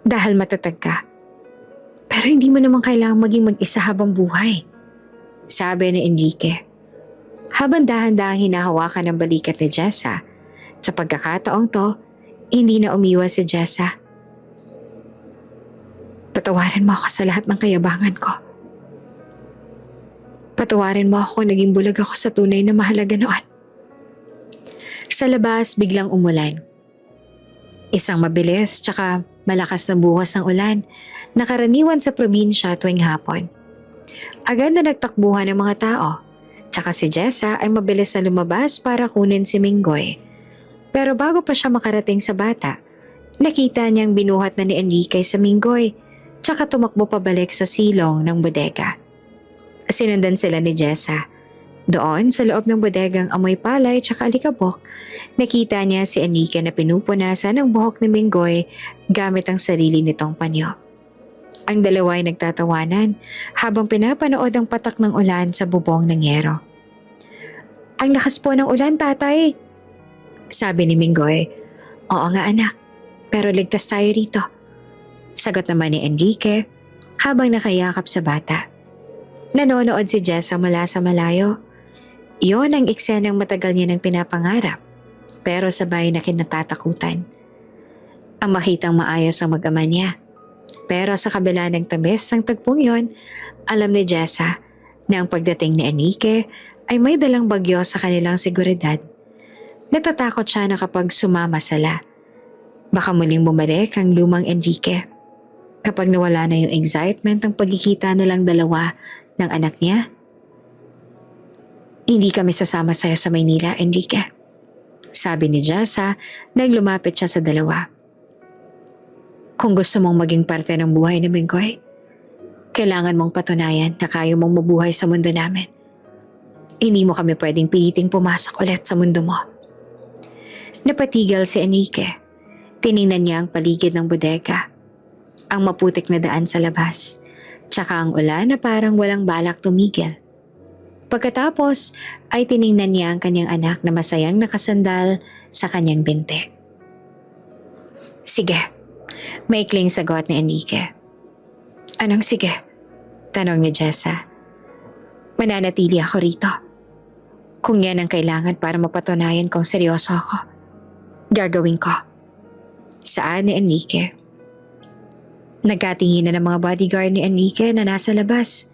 Dahil matatag ka. Pero hindi mo naman kailangang maging mag-isa habang buhay. Sabi ni Enrique. Habang dahan-dahang hinahawakan ng balikat ni Jessa, sa pagkakataong to, hindi na umiwas si Jessa. Patawarin mo ako sa lahat ng kayabangan ko. Patawarin mo ako kung naging bulag ako sa tunay na mahalaga noon. Sa labas, biglang umulan. Isang mabilis tsaka malakas na buhos ng ulan na karaniwan sa probinsya tuwing hapon. Agad na nagtakbuhan ng mga tao, tsaka si Jessa ay mabilis na lumabas para kunin si Mingoy. Pero bago pa siya makarating sa bata, nakita niyang binuhat na ni Enrique sa Mingoy. Tsaka tumakbo pabalik sa silong ng bodega. Sinundan sila ni Jessa. Doon sa loob ng bodegang amoy palay tsaka alikabok, nakita niya si Enrique na pinupunasan ng buhok ni Mingoy gamit ang sarili nitong panyo. Ang dalawa ay nagtatawanan habang pinapanood ang patak ng ulan sa bubong ng yero. Ang lakas po ng ulan, tatay. Sabi ni Mingoy. Oo nga anak, pero ligtas tayo rito. Sagot naman ni Enrique habang nakayakap sa bata. Nanonood si Jessa mula sa malayo. Iyon ang eksenang matagal niya nang pinapangarap, pero sabay na kinatatakutan. Ang makitang maayos ang mag-ama niya. Pero sa kabila ng tamis ng tagpong yon, alam ni Jessa na ang pagdating ni Enrique ay may dalang bagyo sa kanilang seguridad. Natatakot siya na kapag sumama sila, baka muling bumalik ang lumang Enrique. Kapag nawala na yung excitement ng pagkikita nilang dalawa ng anak niya. Hindi kami sasama sa'yo sa Maynila, Enrique. Sabi ni Jessa nang lumapit siya sa dalawa. Kung gusto mong maging parte ng buhay ni Minggoy, kailangan mong patunayan na kaya mong mabuhay sa mundo namin. Hindi mo kami pwedeng piliting pumasok ulit sa mundo mo. Napatigil si Enrique. Tiningnan niya ang paligid ng bodega, ang maputik na daan sa labas, tsaka ang ulan na parang walang balak tumigil. Pagkatapos ay tiningnan niya ang kanyang anak na masayang nakasandal sa kanyang binti. Sige, maikling sagot ni Enrique. Anong sige? Tanong ni Jessa. Mananatili ako rito. Kung yan ang kailangan para mapatunayan kong seryoso ako, gagawin ko. Saan ni Enrique? Nagkatingin na ng mga bodyguard ni Enrique na nasa labas.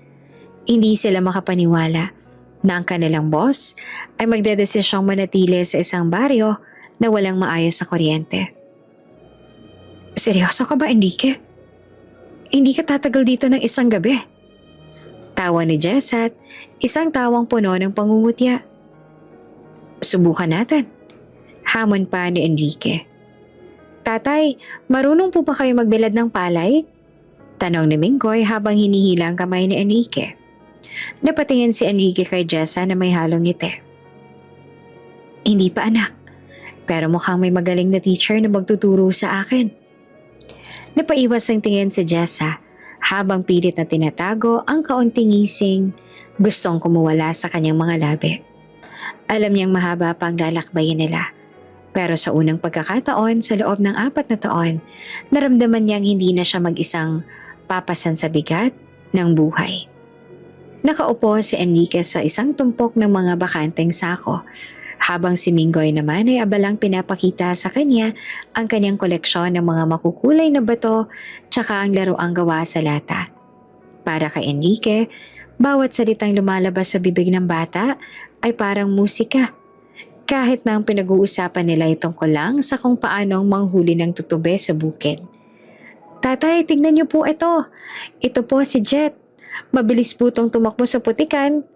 Hindi sila makapaniwala na ang kanilang boss ay magdedesisyong manatili sa isang baryo na walang maayos sa kuryente. Seryoso ka ba, Enrique? Hindi ka tatagal dito ng isang gabi. Tawa ni Jessat, isang tawang puno ng pangungutya. Subukan natin. Hamon pa ni Enrique. Tatay, marunong po ba kayo magbilad ng palay? Tanong ni Minggoy habang hinihila ang kamay ni Enrique. Napatingin si Enrique kay Jessa na may halong ngiti. Hindi pa anak, pero mukhang may magaling na teacher na magtuturo sa akin. Napaiwas ang tingin si Jessa habang pilit na tinatago ang kaunting ngising gustong kumuwala sa kanyang mga labi. Alam niyang mahaba pang lalakbayin nila. Pero sa unang pagkakataon sa loob ng 4 na taon, naramdaman niyang hindi na siya mag-isang papasan sa bigat ng buhay. Nakaupo si Enrique sa isang tumpok ng mga bakanteng sako, habang si Minggoy naman ay abalang pinapakita sa kanya ang kanyang koleksyon ng mga makukulay na bato tsaka ang laruang gawa sa lata. Para kay Enrique, bawat salitang lumalabas sa bibig ng bata ay parang musika. Kahit na ang pinag-uusapan nila ay tungkol lang sa kung paanong manghuli ng tutube sa bukid. Tatay, tignan niyo po ito. Ito po si Jet. Mabilis po itong tumakbo sa putikan.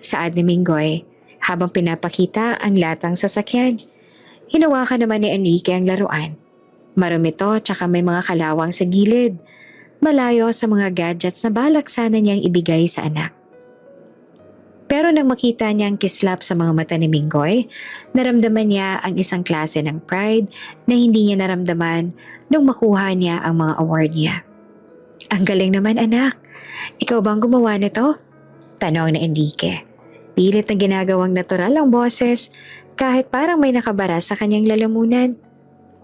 Saad ni Minggoy habang pinapakita ang latang sasakyan. Hinawakan naman ni Enrique ang laruan. Marumi to tsaka may mga kalawang sa gilid. Malayo sa mga gadgets na balak sana niyang ibigay sa anak. Pero nang makita niya ang kislap sa mga mata ni Minggoy, naramdaman niya ang isang klase ng pride na hindi niya naramdaman nung makuha niya ang mga award niya. Ang galing naman anak, ikaw bang gumawa nito? Tanong ni Enrique. Pilit na ginagawang natural ang boses kahit parang may nakabara sa kanyang lalamunan.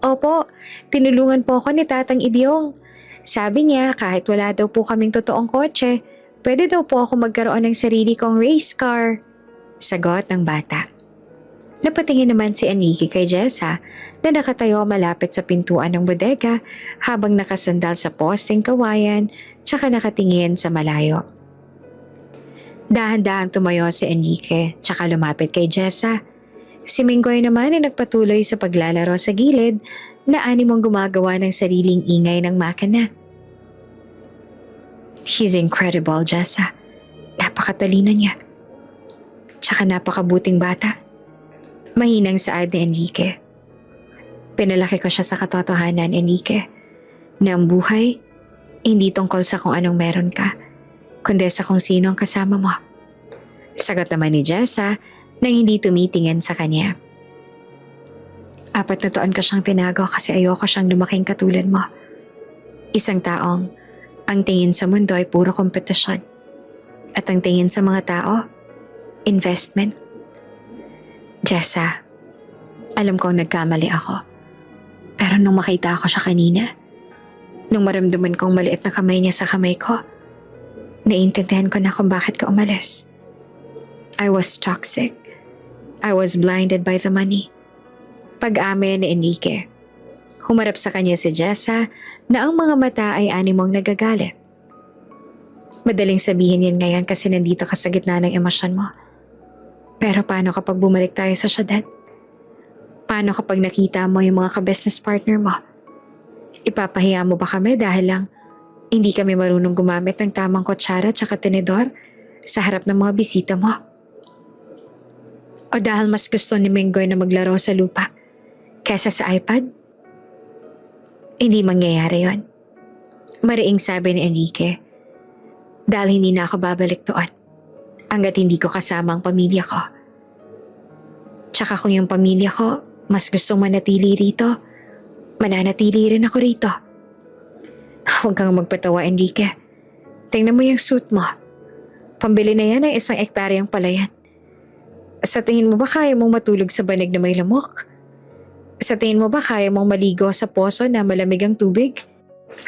Opo, tinulungan po ako ni Tatang Ibyong. Sabi niya kahit wala daw po kaming totoong kotse, pwede daw po ako magkaroon ng sarili kong race car. Sagot ng bata. Napatingin naman si Enrique kay Jessa na nakatayo malapit sa pintuan ng bodega habang nakasandal sa posting kawayan tsaka nakatingin sa malayo. Dahan-dahang tumayo si Enrique tsaka lumapit kay Jessa. Si Minggoy naman ay nagpatuloy sa paglalaro sa gilid na animong gumagawa ng sariling ingay ng makina. He's incredible, Jessa. Napakatalino niya. Tsaka napakabuting bata. Mahinang saad ni Enrique. Pinalaki ko siya sa katotohanan, Enrique, na ang buhay, hindi tungkol sa kung anong meron ka, kundi sa kung sino ang kasama mo. Sagot naman ni Jessa nang hindi tumitingin sa kanya. 4 na taon ko siyang tinago kasi ayoko siyang lumaking katulad mo. Isang taong ang tingin sa mundo ay puro kompetisyon. At ang tingin sa mga tao, investment. Jessa, alam kong nagkamali ako. Pero nung makita ako siya kanina, nung maramdaman kong maliit na kamay niya sa kamay ko, naiintindihan ko na kung bakit ka umalis. I was toxic. I was blinded by the money. Pag-amin ni Enrique. Humarap sa kanya si Jessa na ang mga mata ay animong nagagalit. Madaling sabihin yan ngayon kasi nandito ka sa gitna ng emosyon mo. Pero paano kapag bumalik tayo sa syudad? Paano kapag nakita mo yung mga ka-business partner mo? Ipapahiya mo ba kami dahil lang hindi kami marunong gumamit ng tamang kutsara at tenedor sa harap ng mga bisita mo? O dahil mas gusto ni Minggoy na maglaro sa lupa kesa sa iPad? Hindi mangyayari yon. Mariing sabi ni Enrique. Dahil hindi na ako babalik doon hanggat hindi ko kasama ang pamilya ko. Tsaka kung yung pamilya ko mas gustong manatili rito, mananatili rin ako rito. Huwag kang magpatawa, Enrique. Tingnan mo yung suit mo. Pambili na yan ng 1 ektaryang palayan. Sa tingin mo ba kaya mong matulog sa banig na may lamok? Sa tingin mo ba kaya mong maligo sa poso na malamig ang tubig?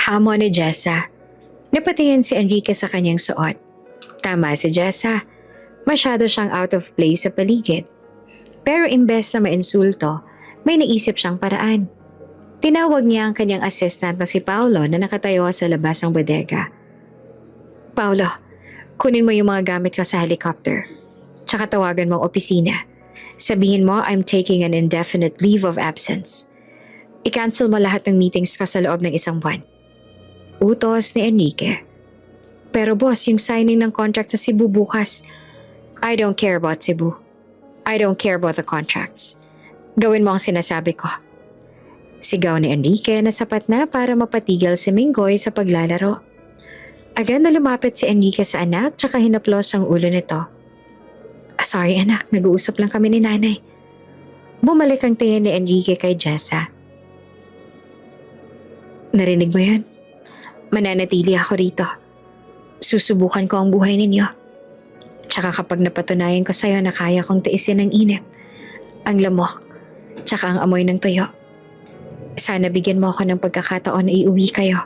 Hamon ni Jessa. Napatingin si Enrique sa kanyang suot. Tama si Jessa. Masyado siyang out of place sa paligid. Pero imbes na mainsulto, may naisip siyang paraan. Tinawag niya ang kanyang assistant na si Paolo na nakatayo sa labas ng bodega. Paolo, kunin mo yung mga gamit ko sa helicopter. Tsaka tawagan mo ang opisina. Sabihin mo I'm taking an indefinite leave of absence. I-cancel mo lahat ng meetings ko sa loob ng 1 buwan. Utos ni Enrique. Pero boss, yung signing ng contract sa Cebu bukas. I don't care about Cebu. I don't care about the contracts. Gawin mo ang sinasabi ko. Sigaw ni Enrique na sapat na para mapatigil si Minggoy sa paglalaro. Agad na lumapit si Enrique sa anak tsaka hinaplos ang ulo nito. Sorry anak, nag-uusap lang kami ni nanay. Bumalik ang tingin ni Enrique kay Jessa. Narinig mo yan? Mananatili ako rito. Susubukan ko ang buhay ninyo. Tsaka kapag napatunayan ko sa'yo na kaya kong tiisin ang init, ang lamok, tsaka ang amoy ng tuyo, sana bigyan mo ako ng pagkakataon na iuwi kayo.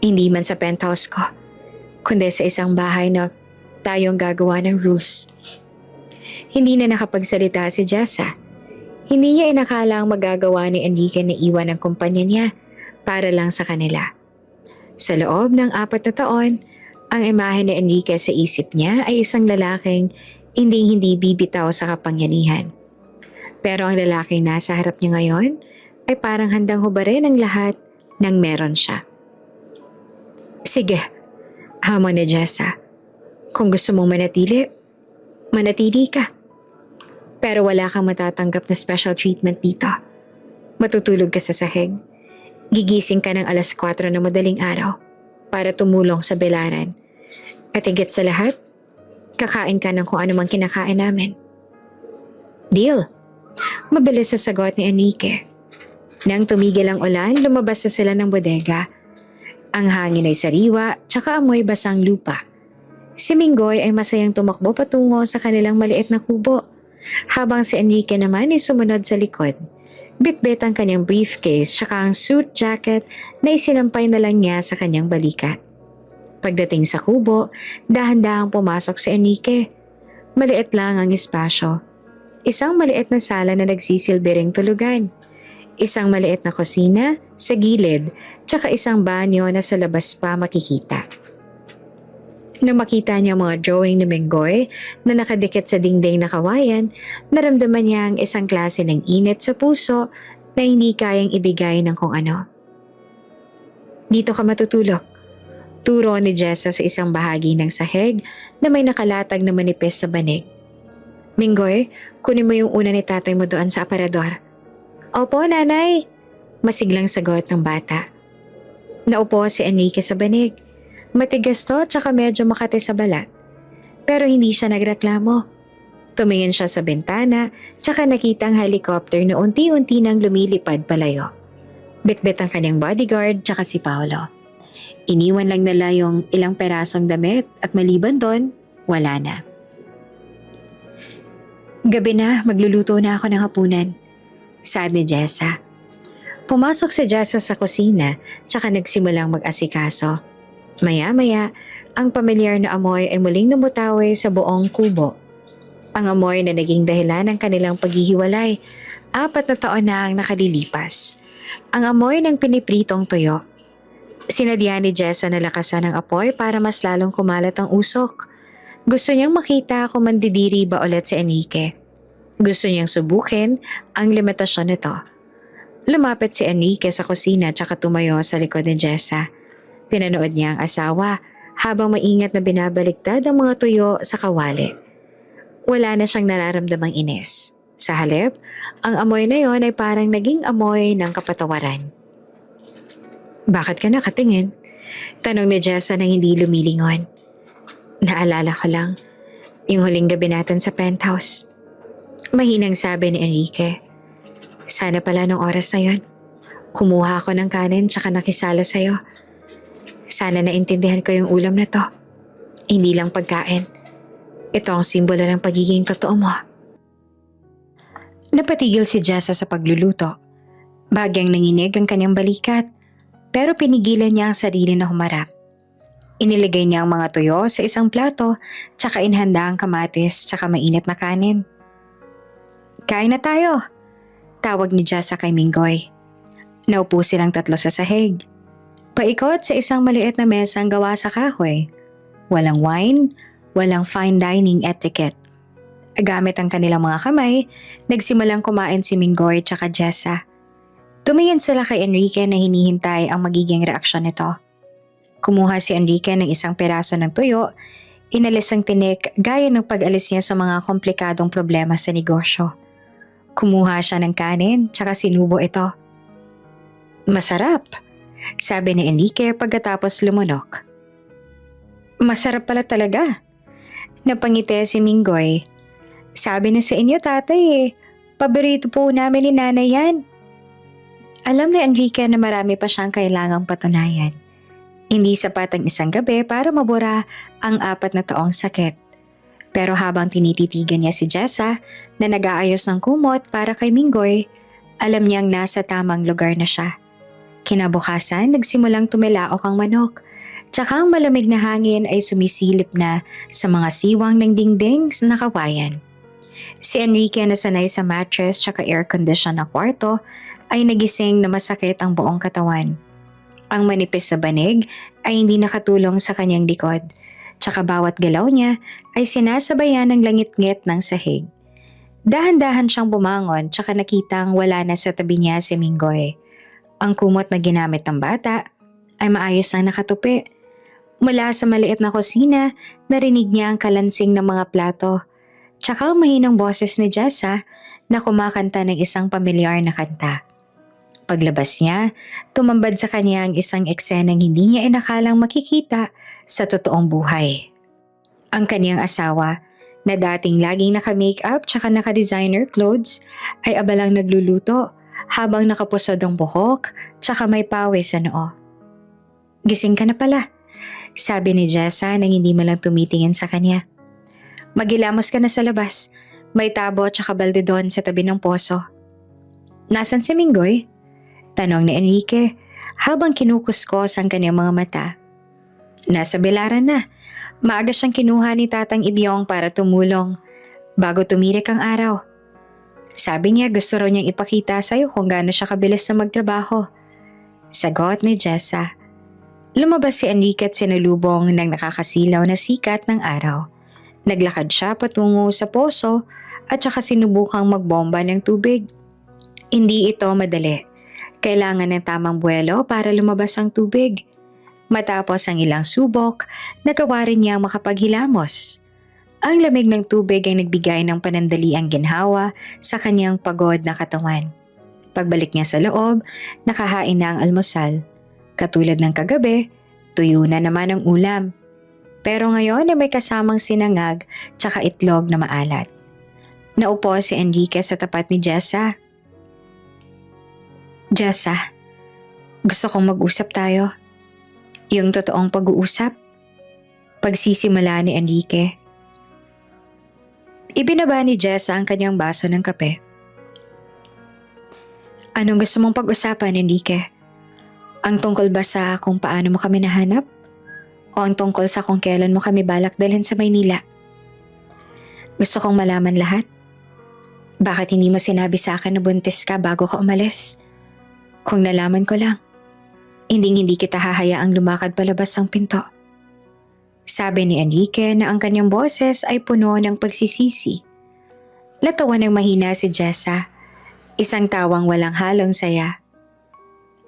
Hindi man sa penthouse ko, kundi sa isang bahay na tayong gagawa ng rules. Hindi na nakapagsalita si Jessa. Hindi niya inakala ang magagawa ni Enrique na iwan ang kumpanya niya para lang sa kanila. Sa loob ng 4 na taon, ang imahe ni Enrique sa isip niya ay isang lalaking hindi bibitaw sa kapangyarihan. Pero ang lalaking nasa harap niya ngayon ay parang handang hubarin ang lahat ng meron siya. Sige, hamon ni Jessa. Kung gusto mong manatili, manatili ka. Pero wala kang matatanggap na special treatment dito. Matutulog ka sa sahig. Gigising ka ng 4:00 na madaling araw para tumulong sa belaran. At higit sa lahat, kakain ka ng kung ano mang kinakain namin. Deal. Mabilis sa sagot ni Enrique. Nang tumigil ang ulan, lumabas na sila ng bodega. Ang hangin ay sariwa, tsaka amoy basang lupa. Si Minggoy ay masayang tumakbo patungo sa kanilang maliit na kubo, habang si Enrique naman ay sumunod sa likod. Bitbit ang kanyang briefcase tsaka ang suit jacket na isinampay na lang niya sa kanyang balikat. Pagdating sa kubo, dahan-dahang pumasok si Enrique. Maliit lang ang espasyo. Isang maliit na sala na nagsisilbing tulugan. Isang maliit na kusina sa gilid, tsaka isang banyo na sa labas pa makikita. Nang makita niya ang mga drawing ni Minggoy na nakadikit sa dingding na kawayan, naramdaman niya ang isang klase ng init sa puso na hindi kayang ibigay ng kung ano. Dito ka matutulog. Turo ni Jessa sa isang bahagi ng sahig na may nakalatag na manipis sa banig. Minggoy, kunin mo yung una ni tatay mo doon sa aparador. Opo, nanay. Masiglang sagot ng bata. Naupo si Enrique sa banig. Matigas to tsaka medyo makati sa balat. Pero hindi siya nagreklamo. Tumingin siya sa bintana tsaka nakita ang helicopter na unti-unti nang lumilipad palayo. Bitbit ang kanyang bodyguard tsaka si Paolo. Iniwan lang nila yung ilang perasong damit at maliban doon, wala na. Gabi na, magluluto na ako ng hapunan. Saad ni Jessa. Pumasok si Jessa sa kusina tsaka nagsimulang mag-asikaso. Maya-maya, ang pamilyar na amoy ay muling namutawi sa buong kubo. Ang amoy na naging dahilan ng kanilang paghihiwalay, 4 na taon na ang nakalilipas. Ang amoy ng pinipritong tuyo. Sinadya ni Jessa na lakasan ang apoy para mas lalong kumalat ang usok. Gusto niyang makita kung mandidiri ba ulit si Enrique. Gusto niyang subukin ang limitasyon nito. Lumapit si Enrique sa kusina tsaka tumayo sa likod ni Jessa. Pinanood niya ang asawa habang maingat na binabaliktad ang mga tuyo sa kawali. Wala na siyang nararamdamang inis. Sa halip, ang amoy na yon ay parang naging amoy ng kapatawaran. Bakit ka nakatingin? Tanong ni Jessa nang hindi lumilingon. Naalala ko lang, yung huling gabi natin sa penthouse. Mahinang sabi ni Enrique. Sana pala nung oras na yon, kumuha ako ng kanin tsaka nakisala sa'yo. Sana naintindihan ko yung ulam na to. Hindi lang pagkain. Ito ang simbolo ng pagiging totoo mo. Napatigil si Jessa sa pagluluto. Bagyang nanginig ang kanyang balikat, pero pinigilan niya ang sarili na humarap. Iniligay niya ang mga tuyo sa isang plato, tsaka inhanda ang kamatis tsaka mainit na kanin. Kain na tayo, tawag ni Jessa kay Minggoy. Naupo silang tatlo sa sahig. Paikot sa isang maliit na mesang gawa sa kahoy. Walang wine, walang fine dining etiquette. Gamit ang kanilang mga kamay, nagsimulang kumain si Minggoy tsaka Jessa. Tumingin sila kay Enrique na hinihintay ang magiging reaksyon nito. Kumuha si Enrique ng isang peraso ng tuyo, inalis ang tinik gaya ng pag-alis niya sa mga komplikadong problema sa negosyo. Kumuha siya ng kanin tsaka sinubo ito. Masarap, sabi ni Enrique pagkatapos lumunok. Masarap pala talaga. Napangiti si Minggoy. Sabi na sa inyo tatay paborito po namin ni nanay yan. Alam ni Enrique na marami pa siyang kailangang patunayan. Hindi sapat ang isang gabi para mabura ang 4 na taong sakit. Pero habang tinititigan niya si Jessa na nag-aayos ng kumot para kay Minggoy, alam niyang nasa tamang lugar na siya. Kinabukasan, nagsimulang tumilaok ang manok. Tsaka ang malamig na hangin ay sumisilip na sa mga siwang ng dingding na kawayan. Si Enrique na sanay sa mattress tsaka air-condition na kwarto ay nagising na masakit ang buong katawan. Ang manipis sa banig ay hindi nakatulong sa kanyang likod, tsaka bawat galaw niya ay sinasabayan ng langit-ngit ng sahig. Dahan-dahan siyang bumangon tsaka nakitang wala na sa tabi niya si Minggoy. Ang kumot na ginamit ng bata ay maayos na nakatupi. Mula sa maliit na kusina, narinig niya ang kalansing ng mga plato, tsaka ang mahinang boses ni Jessa na kumakanta ng isang pamilyar na kanta. Paglabas niya, tumambad sa kanya ang isang eksenang hindi niya inakalang makikita sa totoong buhay. Ang kaniyang asawa, na dating laging naka-makeup tsaka naka-designer clothes, ay abalang nagluluto habang nakapusod ang buhok tsaka may pawis sa noo. Gising ka na pala, sabi ni Jessa nang hindi man lang tumitingin sa kanya. Magilamos ka na sa labas, may tabo tsaka balde doon sa tabi ng poso. Nasaan si Minggoy? Tanong ni Enrique habang kinukuskos ang kanyang mga mata. Nasa bilaran na. Maaga siyang kinuha ni Tatang Ibyong para tumulong bago tumirik ang araw. Sabi niya gusto raw niyang ipakita sa'yo kung gaano siya kabilis na magtrabaho. Sagot ni Jessa. Lumabas si Enrique at sinalubong ng nakakasilaw na sikat ng araw. Naglakad siya patungo sa poso at saka sinubukang magbomba ng tubig. Hindi ito madali. Kailangan ng tamang buwelo para lumabas ang tubig. Matapos ang ilang subok, nagawa rin niyang makapaghilamos. Ang lamig ng tubig ay nagbigay ng panandaliang ginhawa sa kanyang pagod na katawan. Pagbalik niya sa loob, nakahain na ang almusal. Katulad ng kagabi, tuyo na naman ang ulam. Pero ngayon ay may kasamang sinangag tsaka itlog na maalat. Naupo si Enrique sa tapat ni Jessa. Jessa, gusto kong mag-usap tayo. Yung totoong pag-uusap. Pagsisimula ni Enrique. Ibinaba ni Jessa ang kanyang baso ng kape. Anong gusto mong pag-usapan, Enrique? Ang tungkol ba sa kung paano mo kami nahanap? O ang tungkol sa kung kailan mo kami balak dalhin sa Maynila? Gusto kong malaman lahat. Bakit hindi mo sinabi sa akin na buntis ka bago ka umalis? Kung nalaman ko lang, hindi kita hahayaang lumakad palabas ng pinto. Sabi ni Enrique na ang kanyang boses ay puno ng pagsisisi. Natawa ng mahina si Jessa, isang tawang walang halong saya.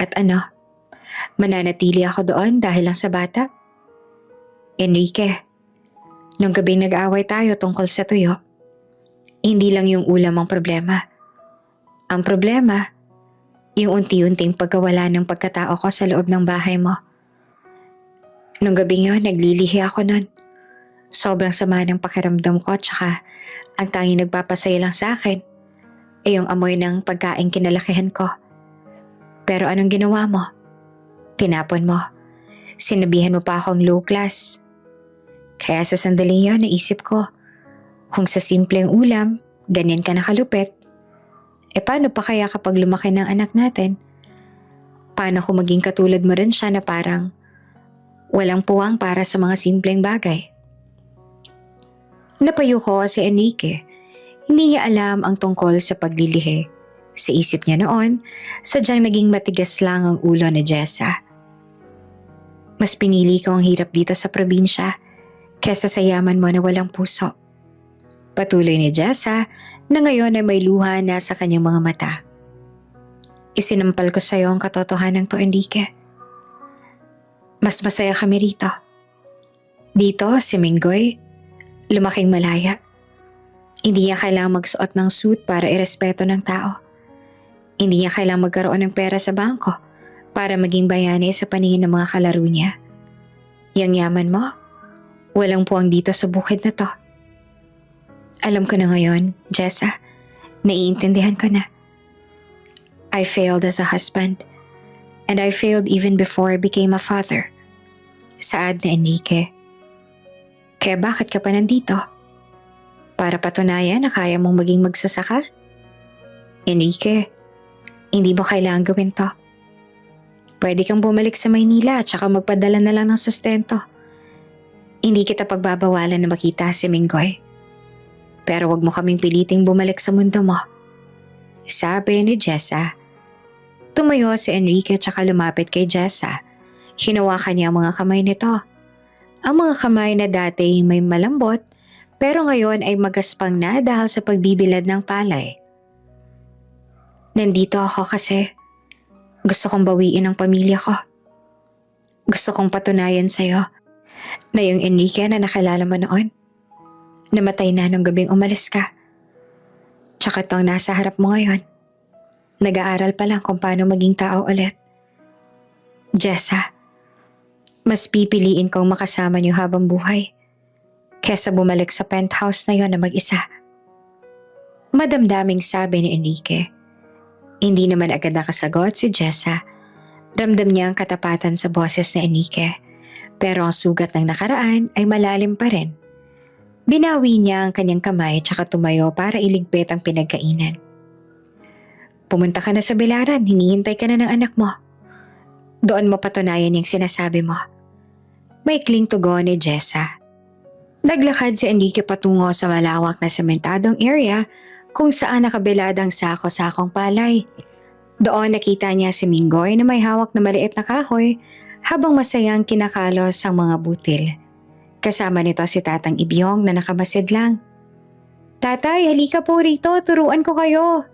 At ano, mananatili ako doon dahil lang sa bata? Enrique, nung gabing nag-away tayo tungkol sa tuyo, Hindi lang yung ulam ang problema. Ang problema, yung unti-unting pagkawala ng pagkatao ko sa loob ng bahay mo. Nung gabi yun, naglilihi ako nun. Sobrang sama ng pakiramdam ko tsaka ang tanging nagpapasaya lang sa akin ay yung amoy ng pagkain kinalakihan ko. Pero anong ginawa mo? Tinapon mo. Sinabihan mo pa akong low class. Kaya sa sandaling yun, naisip ko, kung sa simpleng ulam, ganyan ka nakalupit, paano pa kaya kapag lumaki ng anak natin? Paano kung maging katulad mo rin siya na parang walang puwang para sa mga simpleng bagay? Napayo ko si Enrique. Hindi niya alam ang tungkol sa paglilihi. Sa isip niya noon, sadyang naging matigas lang ang ulo ni Jessa. Mas pinili ko ang hirap dito sa probinsya kesa sa yaman mo na walang puso. Patuloy ni Jessa na ngayon ay may luha na sa kanyang mga mata. Isinampal ko sa iyo ang katotohanan to, Enrique. Mas masaya kami rito. Dito, si Minggoy, lumaking malaya. Hindi niya kailangang magsuot ng suit para irespeto ng tao. Hindi niya kailangang magkaroon ng pera sa bangko para maging bayani sa paningin ng mga kalaro niya. Yang yaman mo, walang puwang dito sa bukid na to. Alam ko na ngayon, Jessa, naiintindihan ko na. I failed as a husband, and I failed even before I became a father. Saad na Enrique. Kaya bakit ka pa nandito? Para patunayan na kaya mong maging magsasaka? Enrique, hindi mo kailangan gawin to. Pwede kang bumalik sa Maynila at saka magpadala na lang ng sustento. Hindi kita pagbabawalan na makita si Minggoy. Pero wag mo kaming piliting bumalik sa mundo mo. Sabi ni Jessa. Tumayo si Enrique at saka lumapit kay Jessa. Hinawakan niya ang mga kamay nito. Ang mga kamay na dati may malambot pero ngayon ay magaspang na dahil sa pagbibilad ng palay. Nandito ako kasi gusto kong bawiin ang pamilya ko. Gusto kong patunayan sa'yo na yung Enrique na nakilala mo noon, namatay na nung gabing umalis ka. Tsaka itong nasa harap mo ngayon, nag-aaral pa lang kung paano maging tao ulit. Jessa, mas pipiliin kong makasama niyo habang buhay kesa bumalik sa penthouse na yon na mag-isa. Madamdaming sabi ni Enrique. Hindi naman agad nakasagot si Jessa. Ramdam niya ang katapatan sa boses ni Enrique. Pero ang sugat ng nakaraan ay malalim pa rin. Binawi niya ang kanyang kamay tsaka tumayo para iligpit ang pinagkainan. Pumunta ka na sa bilaran, hinihintay ka na ng anak mo. Doon mo patunayan yung sinasabi mo. Maikling tugon ni Jessa. Naglakad si Enrique patungo sa malawak na sementadong area kung saan nakabilad ang sako-sakong palay. Doon nakita niya si Minggoy na may hawak na maliit na kahoy habang masayang kinakalos ang mga butil. Kasama nito si Tatang Ibyong na nakamasid lang. Tatay, halika po rito, turuan ko kayo.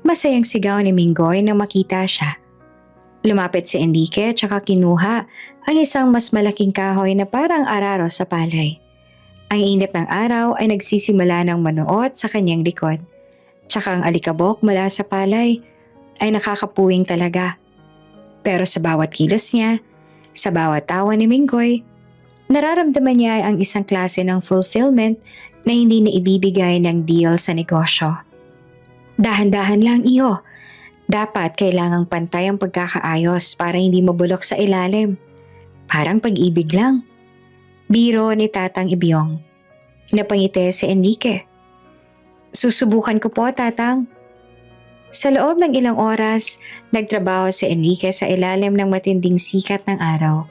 Masayang sigaw ni Minggoy nang makita siya. Lumapit si Enrique at saka kinuha ang isang mas malaking kahoy na parang araro sa palay. Ang init ng araw ay nagsisimula ng manuot sa kanyang likod. Tsaka ang alikabok mula sa palay ay nakakapuwing talaga. Pero sa bawat kilos niya, sa bawat tawa ni Minggoy, nararamdaman niya ang isang klase ng fulfillment na hindi na ibibigay ng deal sa negosyo. Dahan-dahan lang iyo. Dapat kailangang pantay ang pagkakaayos para hindi mabulok sa ilalim. Parang pag-ibig lang. Biro ni Tatang Ibyong. Napangiti si Enrique. Susubukan ko po, Tatang. Sa loob ng ilang oras, nagtrabaho si Enrique sa ilalim ng matinding sikat ng araw.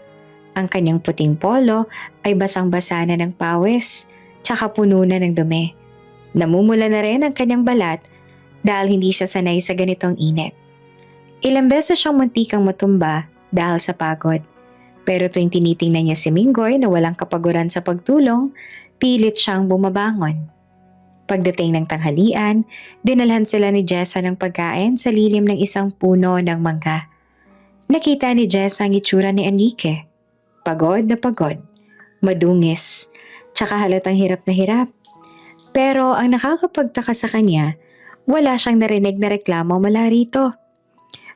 Ang kanyang puting polo ay basang-basa na ng pawis, tsaka puno na ng dumi. Namumula na rin ang kanyang balat dahil hindi siya sanay sa ganitong init. Ilang beses siyang muntikang matumba dahil sa pagod. Pero tuwing tinitingnan niya si Minggoy na walang kapaguran sa pagtulong, pilit siyang bumabangon. Pagdating ng tanghalian, dinalhan sila ni Jessa ng pagkain sa lilim ng isang puno ng mangga. Nakita ni Jessa ang itsura ni Enrique. Pagod na pagod, madungis, tsaka halatang hirap na hirap. Pero ang nakakapagtaka sa kanya, wala siyang narinig na reklamo mula rito.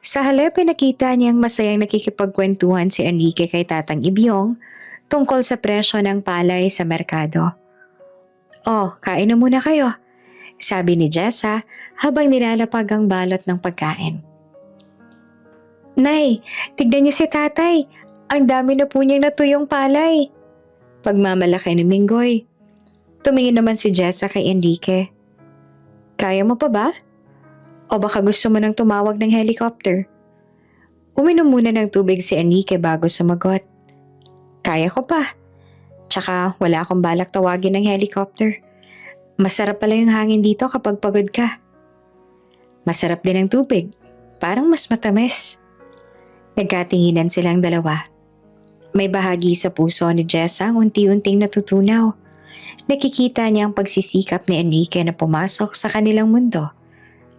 Sa halip ay nakita niyang masayang nakikipagkwentuhan si Enrique kay Tatang Ibyong tungkol sa presyo ng palay sa merkado. "Oh, kain na muna kayo," sabi ni Jessa habang nilalapag ang balot ng pagkain. "Nay, tignan niyo si tatay. Ang dami na po niyang natuyong palay." Pagmamalaki ni Minggoy. Tumingin naman si Jessa kay Enrique. "Kaya mo pa ba? O baka gusto mo nang tumawag ng helicopter?" Uminom muna ng tubig si Enrique bago sumagot. "Kaya ko pa. Tsaka wala akong balak tawagin ng helicopter. Masarap pala yung hangin dito kapag pagod ka. Masarap din ang tubig. Parang mas matamis." Nagkatinginan silang dalawa. May bahagi sa puso ni Jessa ang unti-unting natutunaw. Nakikita niya ang pagsisikap ni Enrique na pumasok sa kanilang mundo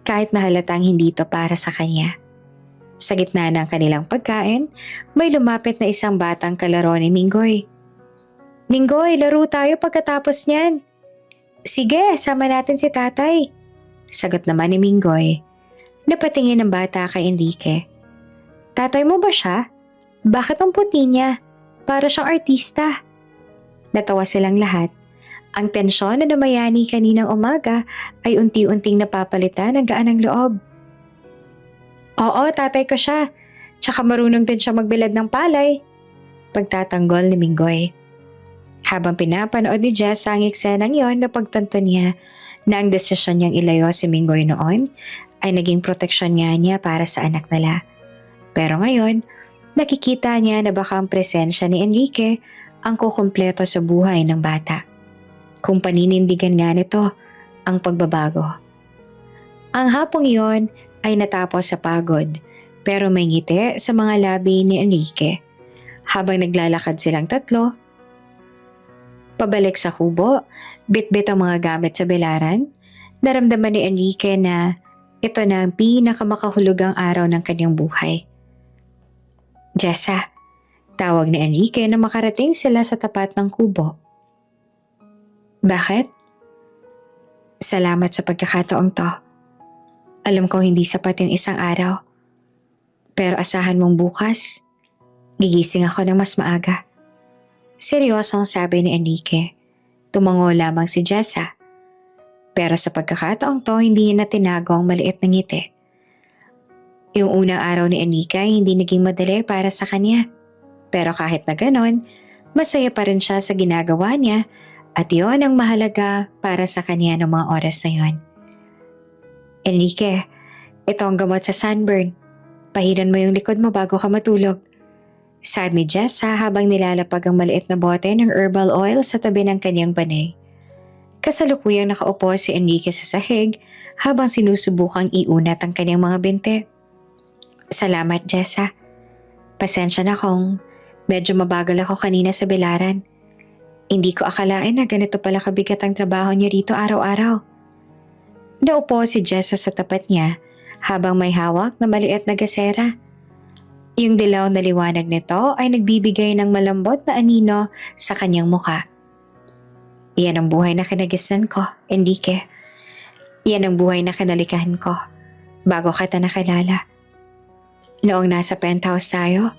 kahit na halatang hindi ito para sa kanya. Sa gitna ng kanilang pagkain, may lumapit na isang batang kalaro ni Minggoy. "Minggoy, laro tayo pagkatapos niyan." "Sige, sama natin si tatay." Sagot naman ni Minggoy. Napatingin ng bata kay Enrique. "Tatay mo ba siya? Bakit ang puti niya? Para siyang artista." Natawa silang lahat. Ang tensyon na namayani kaninang umaga ay unti-unting napapalitan ng gaan ng loob. "Oo, tatay ko siya. Tsaka marunong din siya magbilad ng palay." Pagtatanggol ni Minggoy. Habang pinapanood ni Jess ang eksenang yon, napagtanto niya na ang desisyon niyang ilayo si Minggoy noon ay naging proteksyon niya para sa anak nila. Pero ngayon, nakikita niya na baka ang presensya ni Enrique ang kukumpleto sa buhay ng bata. Kung paninindigan nga nito ang pagbabago. Ang hapong iyon ay natapos sa pagod pero may ngiti sa mga labi ni Enrique. Habang naglalakad silang tatlo, pabalik sa kubo, bitbit ang mga gamit sa belaran, naramdaman ni Enrique na ito na ang pinakamakahulugang araw ng kanyang buhay. "Jessa," tawag ni Enrique na makarating sila sa tapat ng kubo. "Bakit?" "Salamat sa pagkakataong to. Alam kong hindi sapat yung isang araw. Pero asahan mong bukas, gigising ako ng mas maaga." Seryosong sabi ni Enrique. Tumango lamang si Jessa. Pero sa pagkakataong to, hindi niya na tinago ang maliit na ngiti. Yung unang araw ni Enrique ay hindi naging madali para sa kanya. Pero kahit na ganon, masaya pa rin siya sa ginagawa niya at yon ang mahalaga para sa kanya ng mga oras na yon. "Enrique, ito ang gamot sa sunburn. Pahiran mo yung likod mo bago ka matulog." Sabi ni Jessa habang nilalapag ang maliit na bote ng herbal oil sa tabi ng kanyang banay. Kasalukuyang nakaupo si Enrique sa sahig habang sinusubukang iunat ang kanyang mga binte. "Salamat, Jessa. Pasensya na kung medyo mabagal ako kanina sa belaran. Hindi ko akalain na ganito pala kabigat ang trabaho niya rito araw-araw." Naupo si Jessa sa tapat niya habang may hawak na maliit na gasera. Yung dilaw na liwanag nito ay nagbibigay ng malambot na anino sa kanyang muka. "Iyan ang buhay na kinagisnan ko, Enrique. Iyan ang buhay na kinalikahan ko bago kita nakilala. Noong nasa penthouse tayo,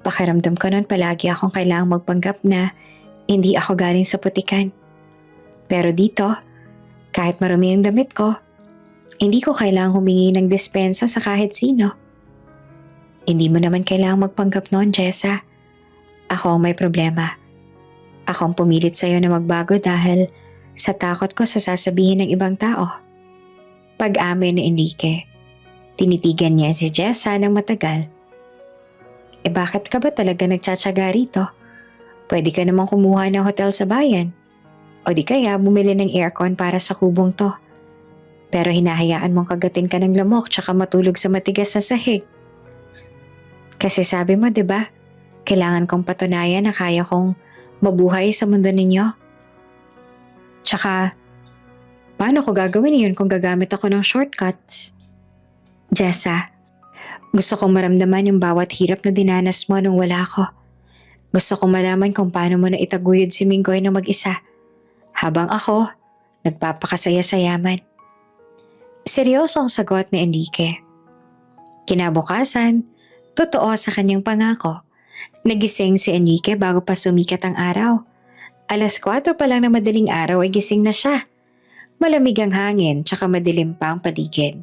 pakiramdam ko noon palagi akong kailangang magpanggap na hindi ako galing sa putikan. Pero dito, kahit marumi ang damit ko, hindi ko kailangang humingi ng dispensa sa kahit sino. Hindi mo naman kailangang magpanggap noon, Jessa. Ako ang may problema. Ako ang pumilit sa'yo na magbago dahil sa takot ko sa sasabihin ng ibang tao." Pag-amin ni Enrique. Tinitigan niya si Jessa ng matagal. Bakit ka ba talaga nagtsatsaga rito? Pwede ka namang kumuha ng hotel sa bayan. O di kaya bumili ng aircon para sa kubong to. Pero hinahayaan mong kagatin ka ng lamok tsaka matulog sa matigas na sahig. Kasi sabi mo, di ba? Kailangan kong patunayan na kaya kong mabuhay sa mundo ninyo. Tsaka, paano ko gagawin yun kung gagamit ako ng shortcuts? Jessa, gusto kong maramdaman yung bawat hirap na dinanas mo nung wala ako. Gusto kong malaman kung paano mo na itaguyod si Minggoy na mag-isa. Habang ako, nagpapakasaya-sayaman. Seryosong sagot ni Enrique. Kinabukasan, totoo sa kanyang pangako. Nagising si Enrique bago pa sumikat ang araw. 4:00 pa lang na madaling araw ay gising na siya. Malamig ang hangin tsaka madilim pa ang paligid.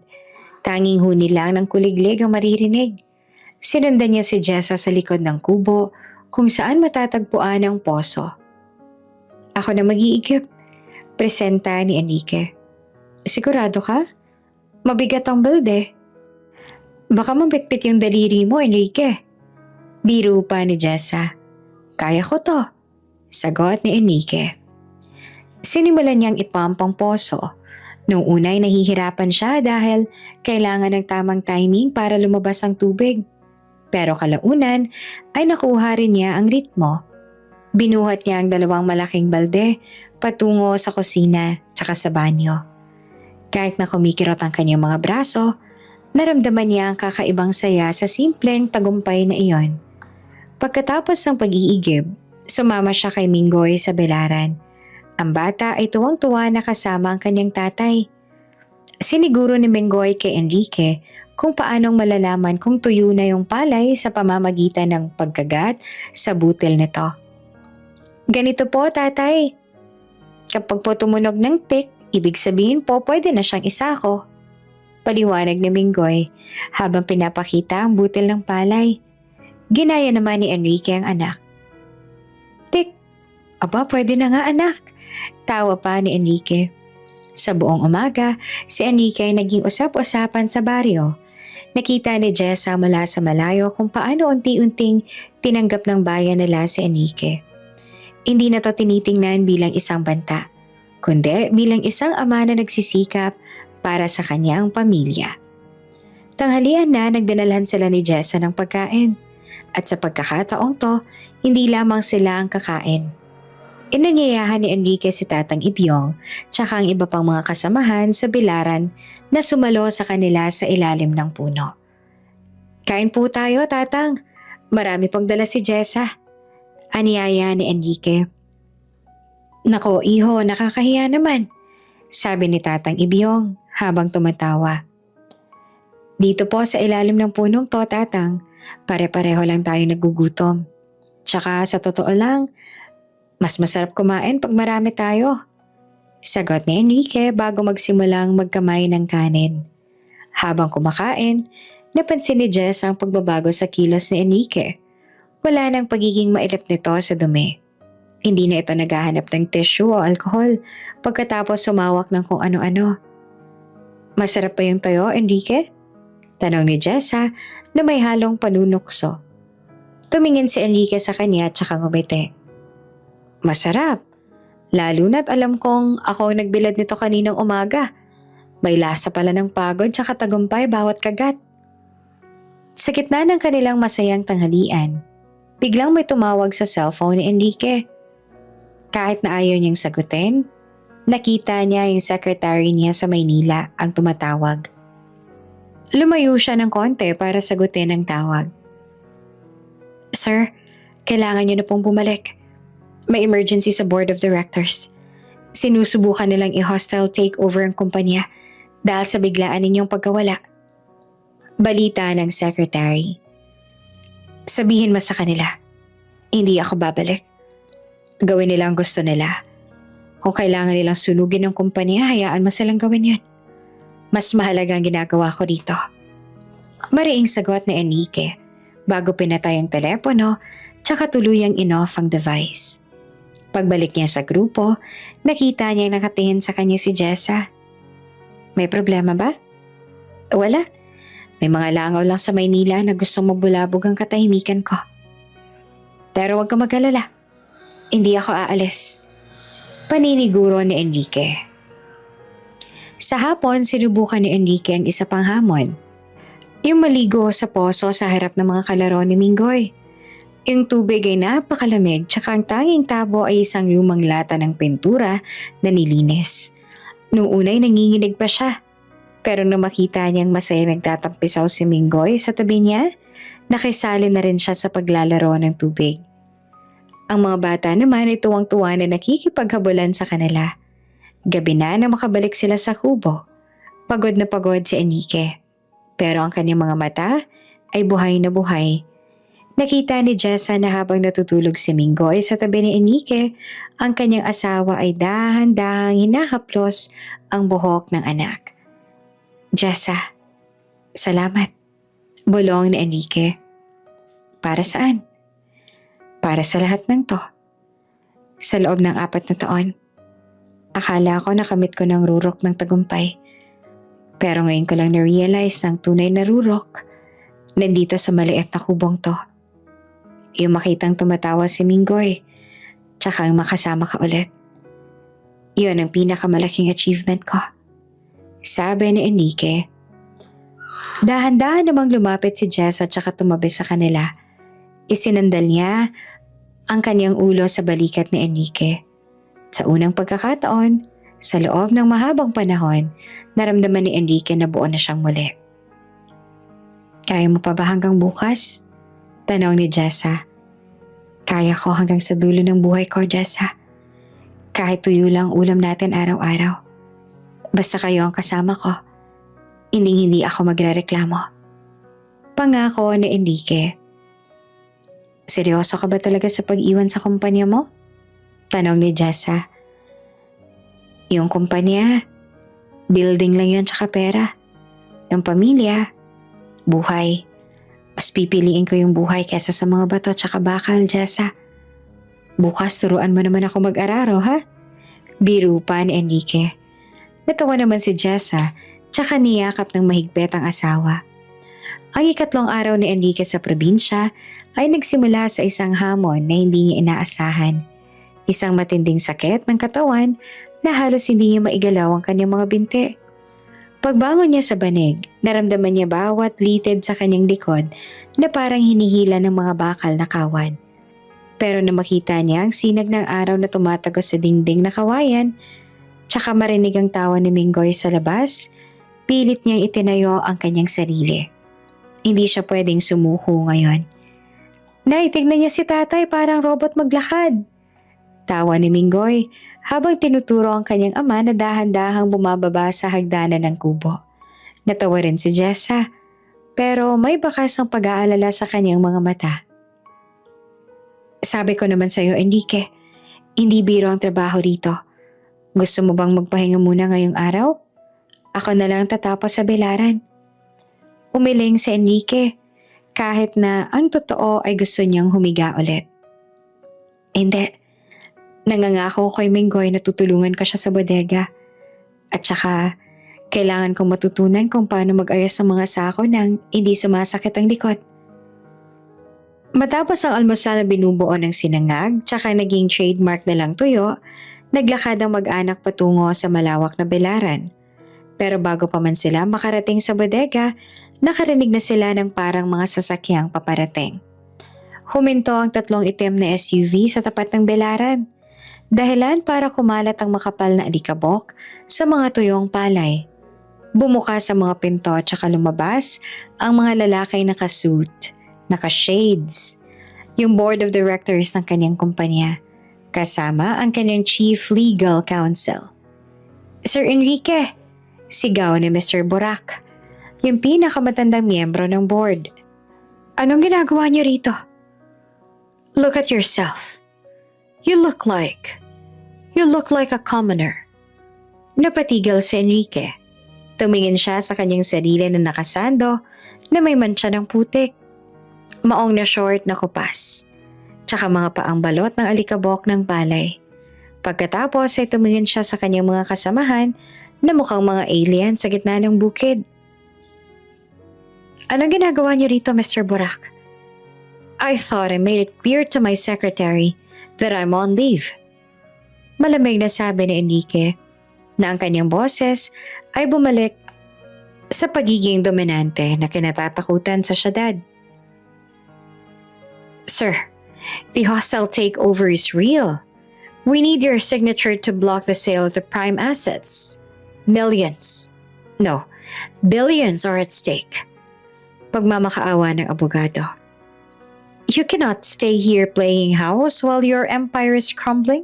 Tanging huni lang ng kuliglig ang maririnig. Sinundan niya si Jessa sa likod ng kubo kung saan matatagpuan ang poso. Ako na mag-iigip, presenta ni Enrique. Sigurado ka? Mabigat ang balde. Baka mapitpit yung daliri mo, Enrique. Biro pa ni Jessa. Kaya ko to, sagot ni Enrique. Sinimulan niyang ipump ang poso. Noong unay nahihirapan siya dahil kailangan ng tamang timing para lumabas ang tubig. Pero kalaunan ay nakuha rin niya ang ritmo. Binuhat niya ang 2 malaking balde patungo sa kusina tsaka sa banyo. Kahit na kumikirot ang kanyang mga braso, naramdaman niya ang kakaibang saya sa simpleng tagumpay na iyon. Pagkatapos ng pag-iigib, sumama siya kay Minggoy sa belaran. Ang bata ay tuwang-tuwa na kasama ang kanyang tatay. Siniguro ni Minggoy kay Enrique kung paanong malalaman kung tuyo na yung palay sa pamamagitan ng pagkagat sa butil nito. Ganito po, tatay. Kapag po tumunog ng tik, ibig sabihin po pwede na siyang isako. Paliwanag ni Minggoy habang pinapakita ang butil ng palay. Ginaya naman ni Enrique ang anak. Tik, aba pwede na nga anak. Tawa pa ni Enrique. Sa buong umaga, si Enrique ay naging usap-usapan sa baryo. Nakita ni Jessa mula sa malayo kung paano unti-unting tinanggap ng bayan nila si Enrique. Hindi na to tinitingnan bilang isang banta, kundi bilang isang ama na nagsisikap para sa kanyang pamilya. Tanghalian na nagdanalan sila ni Jessa ng pagkain. At sa pagkakataong to, hindi lamang sila ang kakain. Inanyayahan ni Enrique si Tatang Ibyong tsaka ang iba pang mga kasamahan sa bilaran na sumalo sa kanila sa ilalim ng puno. Kain po tayo, Tatang. Marami pong dala si Jessa. Anyaya ni Enrique. Nako, iho, nakakahiya naman, sabi ni Tatang Ibyong habang tumatawa. Dito po sa ilalim ng punong to, Tatang, pare-pareho lang tayo nagugutom. Tsaka sa totoo lang, mas masarap kumain pag marami tayo. Sagot ni Enrique bago magsimulang magkamay ng kanin. Habang kumakain, napansin ni Jess ang pagbabago sa kilos ni Enrique. Wala nang pagiging mailap nito sa dumi. Hindi na ito naghahanap ng tissue o alcohol pagkatapos sumawak ng kung ano-ano. Masarap pa yung toyo, Enrique? Tanong ni Jessa na may halong panunukso. Tumingin si Enrique sa kanya at saka ngumiti. Masarap. Lalo na't alam kong ako ang nagbilad nito kaninang umaga. May lasa pala ng pagod tsaka tagumpay bawat kagat. Sa gitna ng kanilang masayang tanghalian, biglang may tumawag sa cellphone ni Enrique. Kahit na ayaw niyang sagutin, nakita niya yung secretary niya sa Maynila ang tumatawag. Lumayo siya ng konti para sagutin ang tawag. Sir, kailangan niyo na pong bumalik. May emergency sa board of directors. Sinusubukan nilang i-hostile takeover ang kumpanya dahil sa biglaan ninyong pagkawala. Balita ng secretary. Sabihin mo sa kanila, hindi ako babalik. Gawin nila ang gusto nila. Kung kailangan nilang sunugin ang kumpanya, hayaan mo silang gawin yan. Mas mahalaga ang ginagawa ko dito. Mariing sagot ni Enrique bago pinatay ang telepono tsaka tuluyang in-off ang device. Pagbalik niya sa grupo, nakita niya nakatingin sa kanya si Jessa. May problema ba? Wala. May mga langaw lang sa Maynila na gustong mabulabog ang katahimikan ko. Pero huwag ka mag-alala. Hindi ako aalis. Paniniguro ni Enrique. Sa hapon, sinubukan ni Enrique ang isa pang hamon. Yung maligo sa poso sa harap ng mga kalaro ni Minggoy. Yung tubig ay napakalamig tsaka ang tanging tabo ay isang lumang lata ng pintura na nilinis. Noong unay nanginginig pa siya. Pero nung makita niyang masaya nagtatampisaw si Minggoy sa tabi niya, nakisali na rin siya sa paglalaro ng tubig. Ang mga bata naman ay tuwang-tuwa na nakikipaghabulan sa kanila. Gabi na nang makabalik sila sa kubo. Pagod na pagod si Enrique. Pero ang kanyang mga mata ay buhay na buhay. Nakita ni Jessa na habang natutulog si Minggoy sa tabi ni Enrique, ang kanyang asawa ay dahan-dahang hinahaplos ang buhok ng anak. Jessa, salamat. Bulong ni Enrique. Para saan? Para sa lahat ng to. Sa loob ng 4 na taon, akala ko nakamit ko ng rurok ng tagumpay. Pero ngayon ko lang na-realize ng tunay na rurok nandito sa maliit na kubong to. Yung makitang tumatawa si Minggoy, tsaka ang makasama ka ulit. Yun ang pinakamalaking achievement ko. Sabi ni Enrique. Dahan-dahan namang lumapit si Jess at tsaka tumabi sa kanila. Isinandal niya ang kanyang ulo sa balikat ni Enrique. Sa unang pagkakataon, sa loob ng mahabang panahon, naramdaman ni Enrique na buo na siyang muli. Kaya mo pa ba hanggang bukas? Tanong ni Jessa. Kaya ko hanggang sa dulo ng buhay ko, Jessa. Kahit tuyo lang ulam natin araw-araw. Basta kayo ang kasama ko. Hindi ako magrereklamo. Pangako ni Enrique. Seryoso ka ba talaga sa pag-iwan sa kumpanya mo? Tanong ni Jessa. Yung kumpanya, building lang yun tsaka pera. Yung pamilya, buhay. Mas pipiliin ko yung buhay kesa sa mga bato tsaka bakal, Jessa. Bukas turuan mo naman ako mag-araro, ha? Biro pa ni Enrique. Natawa naman si Jessa, tsaka niyakap ng mahigpit ang asawa. Ang 3 araw ni Enrique sa probinsya ay nagsimula sa isang hamon na hindi niya inaasahan. Isang matinding sakit ng katawan na halos hindi niya maigalaw ang kanyang mga binti. Pagbangon niya sa banig, naramdaman niya bawat litid sa kanyang likod na parang hinihila ng mga bakal na kawad. Pero na makita niya ang sinag ng araw na tumatagos sa dingding na kawayan, tsaka marinig ang tawa ni Minggoy sa labas, pilit niyang itinayo ang kanyang sarili. Hindi siya pwedeng sumuko ngayon. Nay, tignan niya si tatay parang robot maglakad. Tawa ni Minggoy habang tinuturo ang kanyang ama na dahan-dahang bumababa sa hagdanan ng kubo. Natawa rin si Jessa, pero may bakas ng pag-aalala sa kanyang mga mata. Sabi ko naman sa iyo, Enrique, hindi biro ang trabaho rito. Gusto mo bang magpahinga muna ngayong araw? Ako na lang tatapos sa belaran. Umiling si Enrique, kahit na ang totoo ay gusto niyang humiga ulit. Hindi. Nangangako kay Minggoy na tutulungan ko siya sa bodega. At saka, kailangan kong matutunan kung paano mag-ayos ng mga sako nang hindi sumasakit ang likod. Matapos ang almusal na binubuo ng sinangag, tsaka naging trademark na lang tuyo, naglakad ang mag-anak patungo sa malawak na belaran. Pero bago pa man sila makarating sa bodega, nakarinig na sila ng parang mga sasakyang paparating. Huminto ang 3 itim na SUV sa tapat ng belaran. Dahilan para kumalat ang makapal na alikabok sa mga tuyong palay. Bumukas sa mga pinto at saka lumabas ang mga lalaki naka-suit, naka-shades, yung board of directors ng kanyang kumpanya, kasama ang kanyang chief legal counsel. Sir Enrique, sigaw ni Mr. Borak, yung pinakamatandang miyembro ng board. Anong ginagawa niyo rito? Look at yourself. You look like a commoner. Napatigil si Enrique. Tumingin siya sa kanyang sarili na nakasando na may mantsa ng putik. Maong na short na kupas. Tsaka mga paang balot ng alikabok ng palay. Pagkatapos ay tumingin siya sa kanyang mga kasamahan na mukhang mga alien sa gitna ng bukid. Anong ginagawa niyo rito, Mr. Borak? I thought I made it clear to my secretary that I'm on leave. Malamig na sabi ni Enrique na ang kanyang boses ay bumalik sa pagiging dominante na kinatatakutan sa syudad. Sir, the hostile takeover is real. We need your signature to block the sale of the prime assets. Millions. No, billions are at stake. Pagmamakaawa ng abogado. You cannot stay here playing house while your empire is crumbling.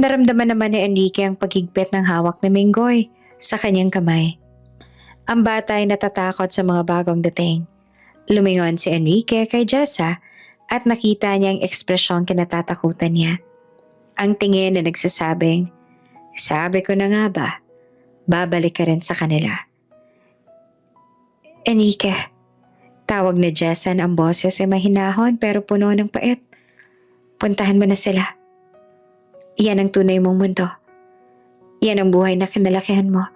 Naramdaman naman ni Enrique ang paghigpit ng hawak ni Minggoy sa kanyang kamay. Ang bata ay natatakot sa mga bagong dating. Lumingon si Enrique kay Jessa at nakita niya ang ekspresyong kinatatakutan niya. Ang tingin na nagsasabing, "Sabi ko na nga ba, babalik ka rin sa kanila." "Enrique," tawag ni Jessa na ang boses ay mahinahon pero puno ng pait. "Puntahan mo na sila. Yan ang tunay mong mundo. Yan ang buhay na kinalakihan mo.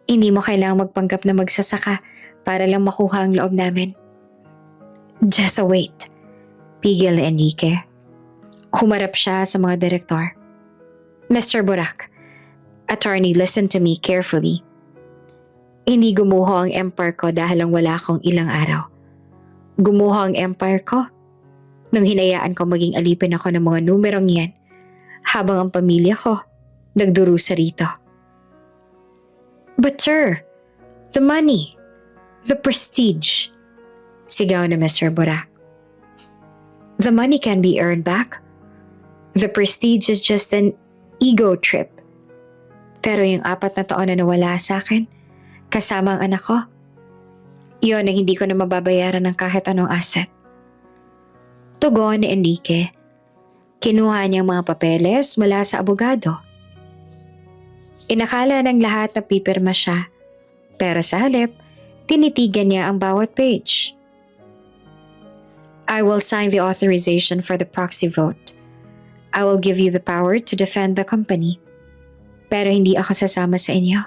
Hindi mo kailangang magpanggap na magsasaka para lang makuha ang loob namin." "Jessa, wait." Pigil ni Enrique. Humarap siya sa mga direktor. "Mr. Burak, attorney, listen to me carefully. Hindi gumuho ang empire ko dahil lang wala akong ilang araw. Gumuho ang empire ko nung hinayaan ko maging alipin ako ng mga numerong yan habang ang pamilya ko nagdurusa rito." "But sir, the money, the prestige," sigaw ni Mr. Burak. "The money can be earned back. The prestige is just an ego trip. Pero yung 4 na taon na nawala sa akin, kasama ang anak ko, yun ang hindi ko na mababayaran ng kahit anong asset." Tugon ni Enrique. Kinuha niya ang mga papeles mula sa abogado. Inakala ng lahat na pipirma siya, pero sa halip, tinitigan niya ang bawat page. "I will sign the authorization for the proxy vote. I will give you the power to defend the company. Pero hindi ako sasama sa inyo.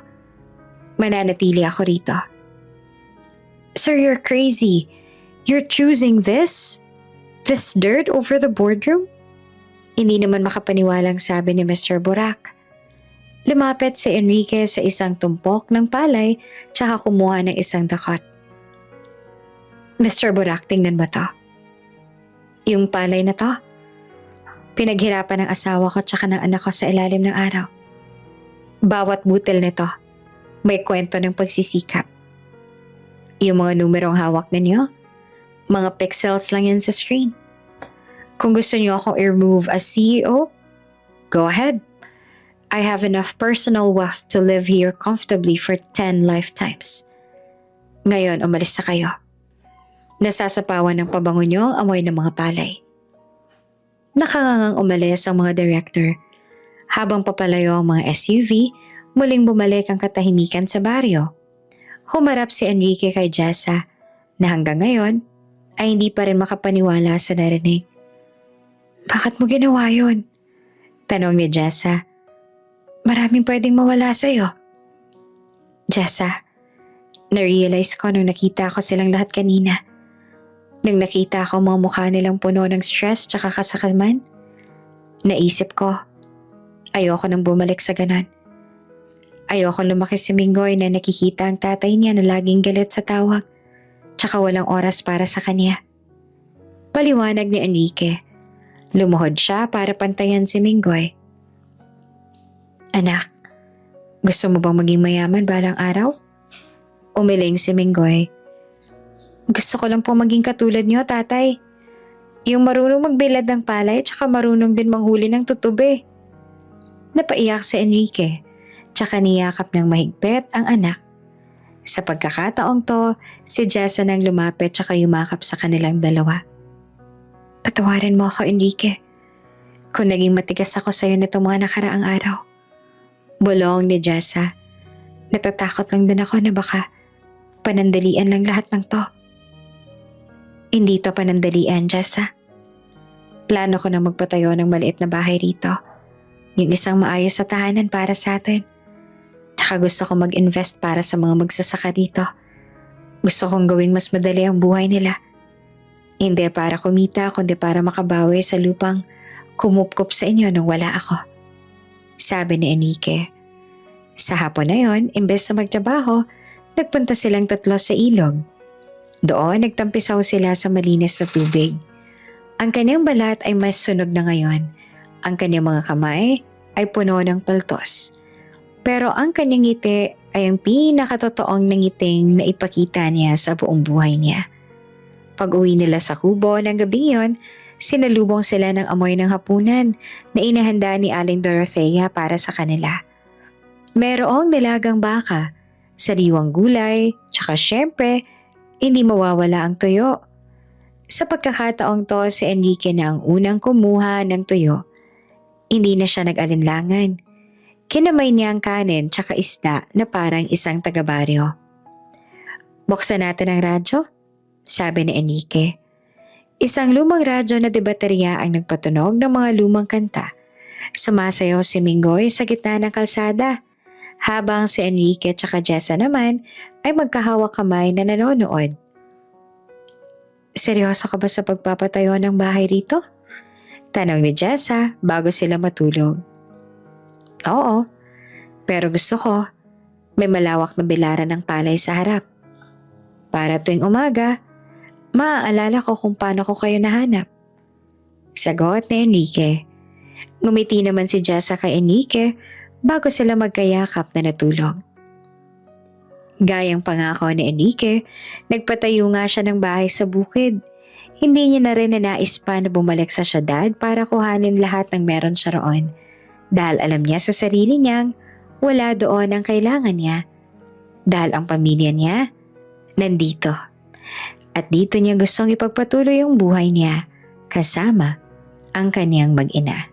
Mananatili ako rito." "Sir, you're crazy. You're choosing this? This dirt over the boardroom?" Hindi naman makapaniwalang sabi ni Mr. Burak. Lumapit si Enrique sa isang tumpok ng palay tsaka kumuha ng isang dakot. "Mr. Burak, tingnan mo to. Yung palay na to, pinaghirapan ng asawa ko tsaka ng anak ko sa ilalim ng araw. Bawat butil nito, may kwento ng pagsisikap. Yung mga numerong hawak ninyo, mga pixels lang yan sa screen. Kung gusto niyo akong i-remove as CEO, go ahead. I have enough personal wealth to live here comfortably for 10 lifetimes. Ngayon, umalis na kayo. Nasasapawan ng pabango niyo ang amoy ng mga palay." Nakangangang umalis ang mga director. Habang papalayo ang mga SUV, muling bumalik ang katahimikan sa baryo. Humarap si Enrique kay Jessa na hanggang ngayon ay hindi pa rin makapaniwala sa narinig. "Bakit mo ginawa yun?" tanong ni Jessa. "Maraming pwedeng mawala sa'yo." "Jessa, na-realize ko nung nakita ko silang lahat kanina. Nung nakita ko mga mukha nilang puno ng stress tsaka kasalaman, naisip ko, ayoko nang bumalik sa ganon. Ayoko lumaki si Minggoy na nakikita ang tatay niya na laging galit sa tawag tsaka walang oras para sa kanya." Paliwanag ni Enrique. Lumuhod siya para pantayan si Minggoy. "Anak, gusto mo bang maging mayaman balang araw?" Umiling si Minggoy. "Gusto ko lang po maging katulad niyo, tatay. Yung marunong magbilad ng palay tsaka marunong din manghuli ng tutubi." Napaiyak si Enrique, tsaka niyakap ng mahigpit ang anak. Sa pagkakataong to, si Jessa nang lumapit tsaka yumakap sa kanilang dalawa. "Patawarin mo ako, Enrique. Kung naging matigas ako sa'yo nitong mga nakaraang araw." Bulong ni Jessa. "Natatakot lang din ako na baka panandalian lang lahat ng to." "Hindi to panandalian, Jessa. Plano ko na magpatayo ng maliit na bahay rito. Yung isang maayos sa tahanan para sa atin. Tsaka gusto ko mag-invest para sa mga magsasaka dito. Gusto kong gawing mas madali ang buhay nila. Hindi para kumita kundi para makabawi sa lupang kumupkup sa inyo nung wala ako." Sabi ni Enrique. Sa hapon na yon, imbes na magtrabaho, nagpunta silang tatlo sa ilog. Doon nagtampisaw sila sa malinis na tubig. Ang kanyang balat ay mas sunog na ngayon. Ang kanyang mga kamay ay puno ng paltos. Pero ang kanyang ngiti ay ang pinakatotoong nangiting na ipakita niya sa buong buhay niya. Pag uwi nila sa kubo ng gabing yon, Sinalubong sila ng amoy ng hapunan na inahanda ni Aling Dorothea para sa kanila. Merong dalagang baka, sariwang gulay, tsaka syempre, hindi mawawala ang tuyo. Sa pagkakataong to, si Enrique na ang unang kumuha ng tuyo. Hindi na siya nag-alinlangan. Kinamay niya ang kanin tsaka isda na parang isang taga-baryo. "Buksan natin ang radyo," sabi ni Enrique. Isang lumang radyo na de baterya ang nagpatunog ng mga lumang kanta. Sumasayaw si Mingoy sa gitna ng kalsada, habang si Enrique at Jessa naman ay magkahawak kamay na nanonood. "Seryoso ka ba sa pagpapatayo ng bahay rito?" tanong ni Jessa bago sila matulog. "Oo, pero gusto ko may malawak na bilaran ng palay sa harap. Para tuwing umaga, maaalala ko kung paano ko kayo nahanap," sagot ni Enrique. Ngumiti naman si Jessa kay Enrique bago sila magkayakap na natulog. Gayang pangako ni Enrique, nagpatayo nga siya ng bahay sa bukid. Hindi niya na rin nanais pa na bumalik sa syudad para kuhanin lahat ng meron siya roon. Dahil alam niya sa sarili niyang wala doon ang kailangan niya. Dahil ang pamilya niya nandito. At dito niya gustong ipagpatuloy ang buhay niya kasama ang kanyang mag-ina.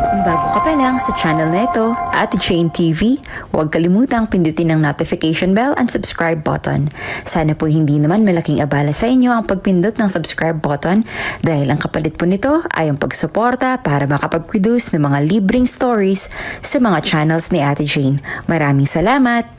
Kung bago ka pa lang sa channel na ito, Ate Jane TV, huwag kalimutang pindutin ang notification bell and subscribe button. Sana po hindi naman malaking abala sa inyo ang pagpindot ng subscribe button dahil ang kapalit po nito ay ang pagsuporta para makapag-produce ng mga libreng stories sa mga channels ni Ate Jane. Maraming salamat!